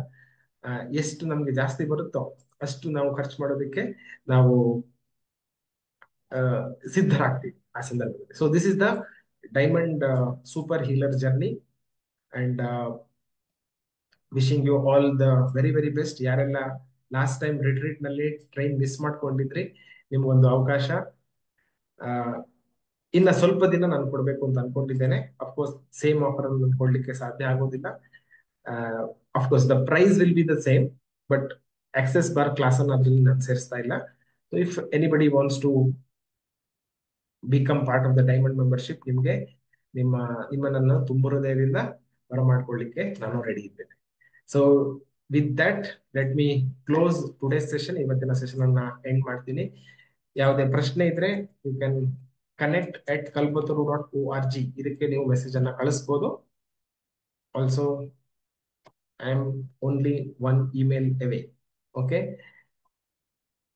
ಎಷ್ಟು ನಮ್ಗೆ ಜಾಸ್ತಿ ಬರುತ್ತೋ ಅಷ್ಟು ನಾವು ಖರ್ಚು ಮಾಡೋದಕ್ಕೆ ನಾವು ಸಿದ್ಧರಾಗ್ತೀವಿ ಆ ಸಂದರ್ಭದಲ್ಲಿ. So this is the diamond super healer journey. And wishing you all the very very best. ಯಾರೆಲ್ಲ ಲಾಸ್ಟ್ ಟೈಮ್ ರಿಟ್ರೀಟ್ ನಲ್ಲಿ ಟ್ರೈನ್ ಮಿಸ್ ಮಾಡ್ಕೊಂಡಿದ್ರಿ, ನಿಮ್ಗೊಂದು ಅವಕಾಶ ಇನ್ನ ಸ್ವಲ್ಪ ದಿನ ನಾನು ಕೊಡ್ಬೇಕು ಅಂತ ಅನ್ಕೊಂಡಿದ್ದೇನೆ. ಅಫ್ಕೋರ್ಸ್ ಸೇಮ್ ಆಫರ್ ಅನ್ನು ಕೊಡ್ಲಿಕ್ಕೆ ಸಾಧ್ಯ ಆಗೋದಿಲ್ಲ. Of course the price will be the same, but access bar class ಅನ್ನು ಅದ್ರಲ್ಲಿ ನಾನು ಸೇರಿಸ್ತಾ ಇಲ್ಲ. So if anybody wants to become part of the diamond membership, ನಿಮ್ಮನ್ನು ತುಂಬ ಹೃದಯದಿಂದ ಬರಮಾಡ್ಕೊಳ್ಳಿಕ್ಕೆ ನಾನು ರೆಡಿ ಇದ್ದೇನೆ. So with that let me close today's session. ಇವತ್ತಿನ ಸೆಷನ್ ಅನ್ನ ಎಂಡ್ ಮಾಡ್ತೀನಿ. ಯಾವುದೇ ಪ್ರಶ್ನೆ ಇದ್ರೆ ಯು ಕ್ಯಾನ್ connect@kalpataru.org. ಇದಕ್ಕೆ ನೀವು ಮೆಸೇಜ್ ಅನ್ನ ಕಳಿಸಬಹುದು. Also I am only 1 email away. Okay,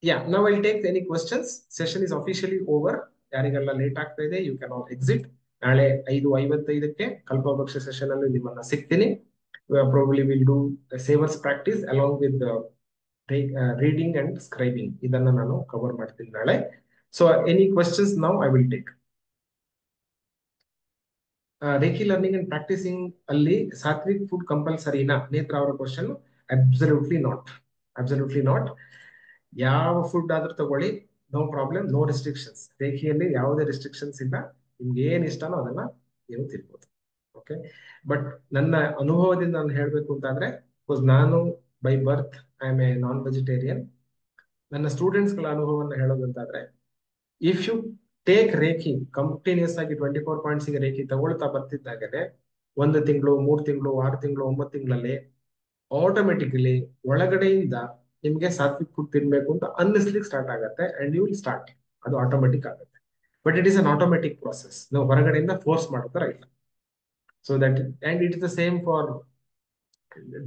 yeah, now I'll take any questions. Session is officially over. ಯಾರಿಗೆಲ್ಲ ಲೇಟ್ ಆಗ್ತಾ ಇದೆ, ಯು ಕ್ಯಾನ್ ಆಲ್ ಎಕ್ಸಿಟ್. ನಾಳೆ 5:55ಕ್ಕೆ ಕಲ್ಪವೃಕ್ಷ ಸೆಷನ್ ಅಲ್ಲಿ ನಿಮ್ಮನ್ನ ಸಿಗ್ತೀನಿ. Probably will do savers practice along with reading and scribing. ಇದನ್ನ ನಾನು ಕವರ್ ಮಾಡ್ತೀನಿ ನಾಳೆ. So any questions now I will take. Reiki learning and practising ಅಲ್ಲಿ ಸಾತ್ವಿಕ್ ಫುಡ್ ಕಂಪಲ್ಸರಿನಾ? ನೇತ್ರ ಅವರ question. Absolutely not, absolutely not. ಯಾವ ಫುಡ್ ಆದ್ರೂ ತಗೊಳ್ಳಿ, ನೋ ಪ್ರಾಬ್ಲಮ್, ನೋ ರೆಸ್ಟ್ರಿಕ್ಷನ್ಸ್. ರೇಖಿಯಲ್ಲಿ ಯಾವುದೇ ರೆಸ್ಟ್ರಿಕ್ಷನ್ಸ್ ಇಲ್ಲ. ನಿಮ್ಗೆ ಏನ್ ಇಷ್ಟನೋ ಅದನ್ನ ನೀವು ತಿನ್ಬೋದು. ಓಕೆ, ಬಟ್ ನನ್ನ ಅನುಭವದಿಂದ ನಾನು ಹೇಳ್ಬೇಕು ಅಂತಾದ್ರೆ, ಬಿಕಾಸ್ ನಾನು by birth I am a non vegetarian. ನನ್ನ ಸ್ಟೂಡೆಂಟ್ಸ್ ಗಳ ಅನುಭವವನ್ನು ಹೇಳೋದಂತಾದ್ರೆ, if you take reiki continuous ಆಗಿ 24 ಪಾಯಿಂಟ್ಸ್ ರೇಖಿ ತಗೊಳ್ತಾ ಬರ್ತಿದ್ದಾಗನೆ 1 ತಿಂಗಳು, 3 ತಿಂಗಳು, 6 ತಿಂಗಳು, 9 ತಿಂಗಳಲ್ಲಿ ಆಟೋಮೆಟಿಕಲಿ ಒಳಗಡೆಯಿಂದ ನಿಮ್ಗೆ ಸಾತ್ವಿಕ್ ಫುಡ್ ತಿನ್ಬೇಕು ಅಂತ ಅನ್ನಿಸ್ಲಿಕ್ಕೆ ಸ್ಟಾರ್ಟ್ ಆಗುತ್ತೆ. ಅಂಡ್ ಯು ವಿಲ್ ಸ್ಟಾರ್ಟ್, ಅದು ಆಟೋಮೆಟಿಕ್ ಆಗುತ್ತೆ. But it is an automatic process, ನಾವು ಹೊರಗಡೆಯಿಂದ ಫೋರ್ಸ್ ಮಾಡೋ ತರ ಇಲ್ಲ. So that and it is the same for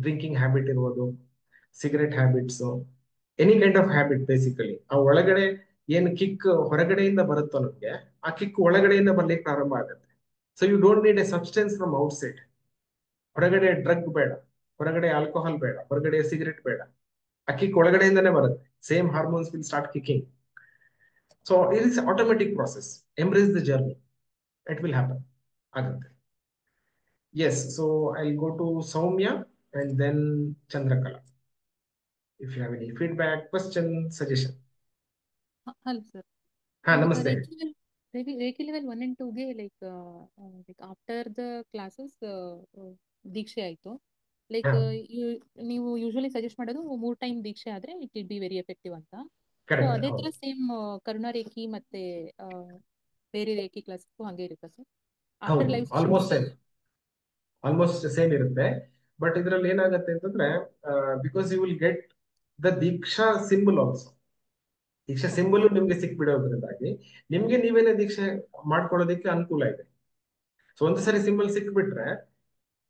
drinking habit ಇರ್ಬೋದು, cigarette habits, any kind of habit. Basically ಆ ಒಳಗಡೆ ಏನು ಕಿಕ್ ಹೊರಗಡೆಯಿಂದ ಬರುತ್ತೋ ನಮ್ಗೆ, ಆ ಕಿಕ್ ಒಳಗಡೆಯಿಂದ ಬರ್ಲಿಕ್ಕೆ ಪ್ರಾರಂಭ ಆಗುತ್ತೆ. So you don't need a substance from outside. ಹೊರಗಡೆ ಡ್ರಗ್ ಬೇಡ, ಹೊರಗಡೆ ಆಲ್ಕೋಹಾಲ್ ಬೇಡ, ಹೊರಗಡೆ ಸಿಗರೆಟ್ ಬೇಡ. ಆ ಕಿಕ್ ಒಳಗಡೆಯಿಂದನೇ ಬರುತ್ತೆ. Same hormones will start kicking. So it is automatic process. Embrace the journey, it will happen ಆಗುತ್ತೆ. Yes, so I go to Soumya and then Chandrakala. If you have any feedback, question, suggestion. Hello sir. ಹಾ, ನಮಸ್ತೆ. Reiki level 1 and 2ಗೆ like after the classes ದೀಕ್ಷೆ ಆಯ್ತು. Like ನೀವು usually suggest ಮಾಡೋದು 3 time ದೀಕ್ಷೆ ಆದ್ರೆ it will be very effective ಅಂತ. ಸೊ ಅದೇ ತರ ಸೇಮ್ ಕರುಣಾ ರೇಖಿ ಮತ್ತೆ ಬೇರೆ ರೇಖಿ ಕ್ಲಾಸ್ ಹಂಗೆ ಇರುತ್ತಾ sir? After live almost same ಇರುತ್ತೆ. ಬಟ್ ಇದ್ರಲ್ಲಿ ಏನಾಗುತ್ತೆ ಅಂತಂದ್ರೆ, because you will get the deeksha symbol also. ದೀಕ್ಷಾ ಸಿಂಬಲ್ ನಿಮ್ಗೆ ಸಿಕ್ಬಿಡೋದ್ರಿಂದಾಗಿ ನಿಮ್ಗೆ ನೀವೇನೇ ದೀಕ್ಷೆ ಮಾಡ್ಕೊಳ್ಳೋದಕ್ಕೆ ಅನುಕೂಲ ಇದೆ. ಸೊ ಒಂದು ಸರಿ ಸಿಂಬಲ್ ಸಿಕ್ಬಿಟ್ರೆ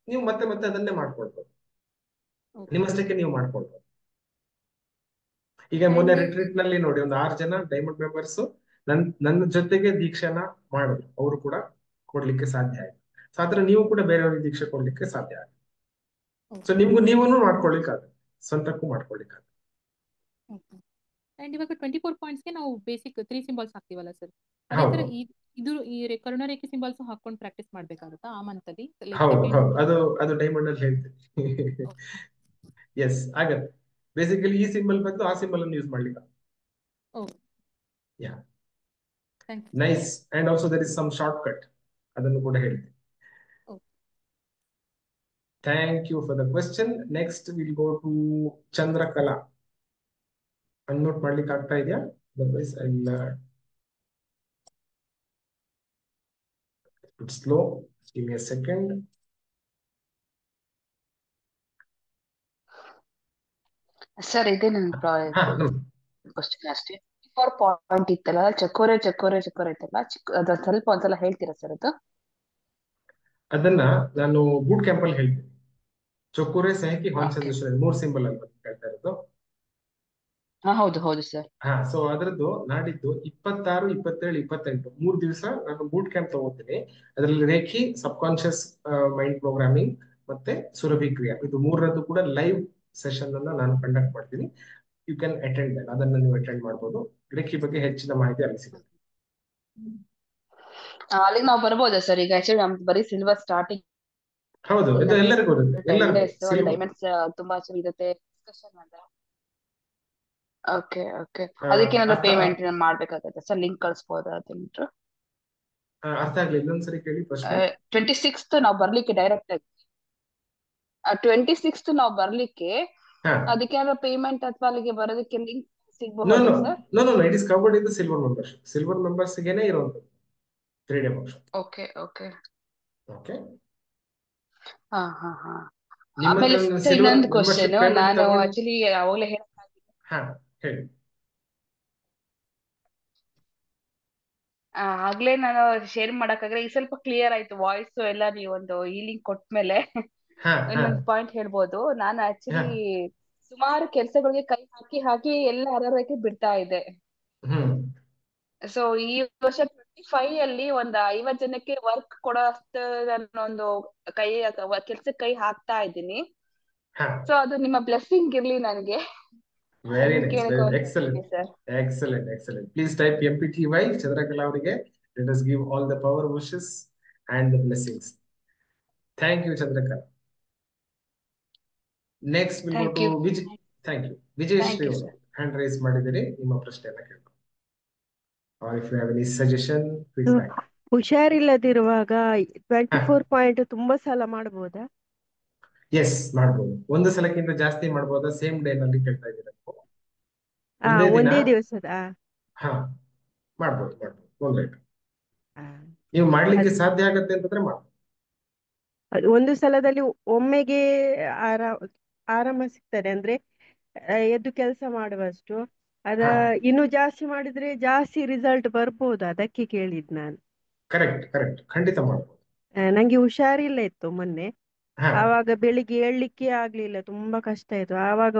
ನೀವು ಮತ್ತೆ ಮತ್ತೆ ಅದನ್ನೇ ಮಾಡ್ಕೊಳ್ಬೋದು, ನಿಮ್ಮಷ್ಟಕ್ಕೆ ನೀವು ಮಾಡ್ಕೊಳ್ಬೋದು. ಈಗ ಮೊನ್ನೆ ರಿಟ್ರೀಟ್ ನಲ್ಲಿ ನೋಡಿ, ಒಂದು 6 ಜನ ಡೈಮಂಡ್ ಮೆಂಬರ್ಸ್ ನನ್ನ ಜೊತೆಗೆ ದೀಕ್ಷೆನ ಮಾಡಿದ್ರು. ಅವರು ಕೂಡ ಕೊಡ್ಲಿಕ್ಕೆ ಸಾಧ್ಯ ಆಯ್ತು. ಸೊ ಆದ್ರೆ ನೀವು ಕೂಡ ಬೇರೆಯವ್ರಿಗೆ ದೀಕ್ಷೆ ಕೊಡ್ಲಿಕ್ಕೆ ಸಾಧ್ಯ ಆಗುತ್ತೆ. ಸೊ ನೀವೂ ಮಾಡ್ಕೊಳ್ಲಿಕ್ಕಾಗುತ್ತೆ, ಸ್ವಂತಕ್ಕೂ ಮಾಡ್ಕೊಳ್ಲಿಕ್ಕಾಗುತ್ತೆ. ಅಂಡ್ ಇವಾಗ 24 ಪಾಯಿಂಟ್ಸ್ಗೆ ನಾವು ಬೇಸಿಕ್ 3 ಸಿಂಬಲ್ಸ್ ಹಾಕ್ತಿವಲ್ಲ ಸರ್, ಅದೇ ತರ ಇದು ಈ ಕರುಣಾ ರೇಖೆ ಸಿಂಬಲ್ಸ್ ಹಾಕೊಂಡು ಪ್ರಾಕ್ಟೀಸ್ ಮಾಡ್ಬೇಕಾಗುತ್ತಾ ಆ ಮಂತ್ ಅಲ್ಲಿ? ಅದು ಡೈಮಂಡ್ ಅಲ್ಲಿ ಹೇಳ್ತೀನಿ. ಎಸ್, ಆಗತ್ತೆ. ಬೇಸಿಕಲಿ ಈ ಸಿಂಬಲ್ ಬಂದು ಆ ಸಿಂಬಲ್ ಅನ್ನು ಯೂಸ್ ಮಾಡ್ಲಿಕ್ಕೆ. Yeah, nice. And also there is some shortcut, ಅದನ್ನು ಕೂಡ ಹೇಳ್ತೀನಿ. Thank you for the question. Next, we'll go to Chandrakala. Unmute ಮಾಡ್ಲಿಕ್ಕೆ ಆಗ್ತಾ ಇದೆಯಾ? Otherwise, I'll it's slow. Give me a second. Sir ಇದೇ ನನ್ನ ಹಾ, ಕ್ವಶನ್ ಅಷ್ಟೇ. ಫಾರ್ ಪಾಯಿಂಟ್ ಇತ್ತಲ್ಲ, ಚಕೋರೆ ಇತ್ತಲ್ಲ, ಅದ ಸ್ವಲ್ಪ ಒಂದ್ಸಲ ಹೇಳ್ತೀರಾ ಸರ್ ಅದು? ಅದನ್ನ ನಾನು ಬೂಟ್ ಕ್ಯಾಂಪ್ ಅಲ್ಲಿ ಹೇಳ್ತೀನಿ. ಚೊಕ್ಕೂರೆ ಸಹಕಿ Okay. ಹಾನ್ಸನ್ 3 ಸಿಂಬಲ್ ಅಲ್ಲಿ ಹೇಳ್ತಾ ಇರೋದು. ಹೌದು ಸರ್. ಸೊ ಅದರದ್ದು ನಾಡಿದ್ದು 26, 27, 28 3 ದಿವಸ ನಾನು ಬೂಟ್ ಕ್ಯಾಂಪ್ ತಗೋತೀನಿ. ಅದರಲ್ಲಿ ರೇಖಿ, ಸಬ್ ಕಾನ್ಶಿಯಸ್ ಮೈಂಡ್ ಪ್ರೋಗ್ರಾಮಿಂಗ್ ಮತ್ತೆ ಸುರಭಿ ಕ್ರಿಯಾ, ಇದು ಮೂರರದ್ದು ಕೂಡ ಲೈವ್ ಸೆಷನ್ ಅನ್ನ ನಾನು ಕಂಡಕ್ಟ್ ಮಾಡ್ತೀನಿ. ಯು ಕ್ಯಾನ್ ಅಟೆಂಡ್ ದಟ್, ಅದನ್ನ ನೀವು ಅಟೆಂಡ್ ಮಾಡ್ಬೋದು. ರೇಖಿ ಬಗ್ಗೆ ಹೆಚ್ಚಿನ ಮಾಹಿತಿ ಅಲ್ಲಿ ಸಿಗುತ್ತೆ. ಅಲ್ಲಿಗೆ ನಾವು ಬರ್ಬೋದಾ ಸರ್? ಈಗ ಆಕ್ಚುಲಿ ನಮ್ದು ಬರೀ ಸಿಲ್ವರ್ ಸ್ಟಾರ್ಟಿಂಗ್ ಹೌದು, ಇದು ಎಲ್ಲರಿಗೂ ಇರುತ್ತೆ. 10 days ಎಲ್ಲರಿಗೂ ಡೈಮಂಡ್ಸ್ ತುಂಬಾ ಇರುತ್ತೆ ಡಿಸ್ಕಷನ್ ಅಂತ. ಓಕೆ ಅದಕ್ಕೆ ಏನಾದ್ರು ಪೇಮೆಂಟ್ ಮಾಡ್ಬೇಕಾಗತ್ತೆ ಸರ್? ಲಿಂಕ್ ಕಳಿಸ್ಬೋದಾ ಅದೇನಾದ್ರು? ಅರ್ಥ ಆಗ್ಲಿಲ್ಲ, ಇನ್ನೊಂದ್ಸರಿ ಕೇಳಿ ಪ್ರಶ್ನೆ. 26th ನಾವು ಬರ್ಲಿಕ್ಕೆ ಡೈರೆಕ್ಟ್ ಆಗಿ 26th ನಾವು ಬರ್ಲಿಕ್ಕೆ ಅದಕ್ಕೆ ಏನಾದ್ರು ಪೇಮೆಂಟ್ ಅಥವಾ ಅಲ್ಲಿಗೆ ಬರೋದಕ್ಕೆ ಲಿಂಕ್ ಸಿಗಬಹುದಾ sir? No, it is covered in the silver membership. Silver members ಗೆನೇ ಇರೋದು 3 ಡೇ ವರ್ಕ್ಶಾಪ್. Okay okay. ಹಾ. ಆಮೇಲೆ ಇನ್ನೊಂದು ಕ್ವಶನ್ ನಾನು ಆಕ್ಚುಲಿ ಅವಾಗಲೇ ಹೇಳಿ. ಆಗ್ಲೇ ನಾನು ಶೇರ್ ಮಾಡಕ್ಕಾಗ್ರೆ ಈಗ ಸ್ವಲ್ಪ ಕ್ಲಿಯರ್ ಆಯ್ತು ವಾಯ್ಸ್ ಎಲ್ಲ. ನೀವೊಂದು ಈ ಲಿಂಕ್ ಕೊಟ್ಮೇಲೆ ಇನ್ನೊಂದು ಪಾಯಿಂಟ್ ಹೇಳ್ಬೋದು. ನಾನು ಆಕ್ಚುಲಿ ಸುಮಾರು ಕೆಲ್ಸಗಳಿಗೆ ಕೈ ಹಾಕಿ ಎಲ್ಲ ಅರ್ಹತೆ ಬಿಡ್ತಾ ಇದ್ದೆ. ಸೊ ಈ ವರ್ಷ 25 ಅಲ್ಲಿ ಒಂದು 50 ಜನಕ್ಕೆ ವರ್ಕ್ ಕೊಡೋ ಒಂದು ಕೆಲ್ಸಕ್ಕೆ ಕೈ ಹಾಕ್ತಾ ಇದ್ದೀನಿ. ಸೊ ಅದು ನಿಮ್ಮ ಬ್ಲೆಸ್ಸಿಂಗ್ ಇರ್ಲಿ ನನಗೆ. Very nice, excellent. Please type MPTY Chandrakala ಅವರಿಗೆ. Let us give all the power wishes and the blessings. Thank you Chandrakala. Next we'll go to Vijay. Thank you. Vijayಶ್ರೀ ಅವರು ಹ್ಯಾಂಡ್ ರೈಸ್ ಮಾಡಿದಿರಿ, ನಿಮ್ಮ ಪ್ರಶ್ನೆಯನ್ನ ಕೇಳಬಹುದು. Or if you have any suggestion, feedback. ಹುಷಾರಿಲ್ಲದಿರುವಾಗ 24 point ತುಂಬಾ ಸಲ ಮಾಡಬಹುದಾ? S, ಮಾಡಬಹುದು. ಒಂದು ಸಲಕ್ಕಿಂತ ಜಾಸ್ತಿ ಮಾಡಬಹುದಾ? ಸೇಮ್ ಡೇ ನಲ್ಲಿ ಕೇಳ್ತಾ ಇದ್ದೀರಾ? ಒಂದೇ ದಿವಸದ ಮಾಡಬಹುದು. ನೀವು ಮಾಡ್ಲಿಕ್ಕೆ ಸಾಧ್ಯ ಆಗತ್ತೆ ಅಂತಂದ್ರೆ ಮಾಡಿ. ಒಂದು ಸಲದಲ್ಲಿ ಒಮ್ಮೆಗೆ ಆರಾಮ ಸಿಗ್ತದೆ, ಅಂದ್ರೆ ಎದ್ದು ಕೆಲಸ ಮಾಡುವಷ್ಟು. ಇನ್ನು ಜಾಸ್ತಿ ಮಾಡಿದ್ರೆ ಜಾಸ್ತಿ ರಿಸಲ್ಟ್ ಬರ್ಬೋದು, ಅದಕ್ಕೆ ಕೇಳಿದ್ ನಾನು. ಕರೆಕ್ಟ್, ಖಂಡಿತ ಮಾಡಬಹುದು. ನಂಗೆ ಹುಷಾರಿಲ್ಲ ಇತ್ತು ಮೊನ್ನೆ, ಆವಾಗ ಬೆಳಿಗ್ಗೆ ಏಳ್ಲಿಕ್ಕೆ ಆಗ್ಲಿಲ್ಲ, ತುಂಬಾ ಕಷ್ಟ ಆಯ್ತು. ಆವಾಗ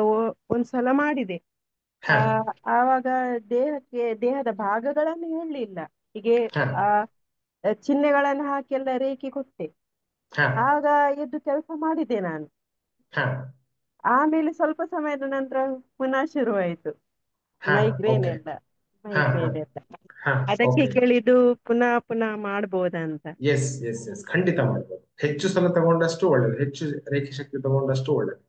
ಒಂದ್ಸಲ ಮಾಡಿದೆ. ಆವಾಗ ದೇಹದ ಭಾಗಗಳನ್ನು ಹೇಳಲಿಲ್ಲ, ಹೀಗೆ ಚಿಹ್ನೆಗಳನ್ನು ಹಾಕಿ ಎಲ್ಲ ರೇಖೆ ಕೊಟ್ಟೆ. ಆಗ ಎದ್ದು ಕೆಲಸ ಮಾಡಿದೆ ನಾನು. ಆಮೇಲೆ ಸ್ವಲ್ಪ ಸಮಯದ ನಂತರ ಪುನಃ ಶುರುವಾಯಿತು ಮೈಗ್ರೇನ್ ಎಲ್ಲ. ಅದಕ್ಕೆ ಕೇಳಿದ್ದು ಪುನಃ ಮಾಡಬಹುದಂತ. ಎಸ್, ಖಂಡಿತ ಮಾಡಬಹುದು. ಹೆಚ್ಚು ಸಲ ತಗೊಂಡಷ್ಟು ಒಳ್ಳೇದು, ಹೆಚ್ಚು ರೇಖೆ ಶಕ್ತಿ ತಗೊಂಡಷ್ಟು ಒಳ್ಳೇದು.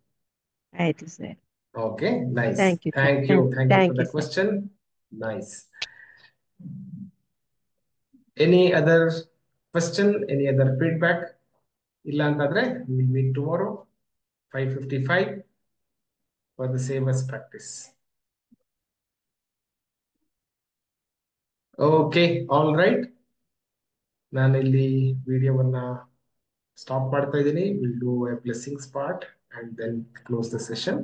ಆಯ್ತು sir. Okay, nice. Thank you for the question. Nice. Any other question? Any other feedback? Illa antadre we'll meet tomorrow 5:55 for the savers practice. Okay, all right. ನಾನು ಇಲ್ಲಿ ವಿಡಿಯೋವನ್ನ ಸ್ಟಾಪ್ ಮಾಡ್ತಾ ಇದ್ದೀನಿ. We'll do a blessings part and then close the session.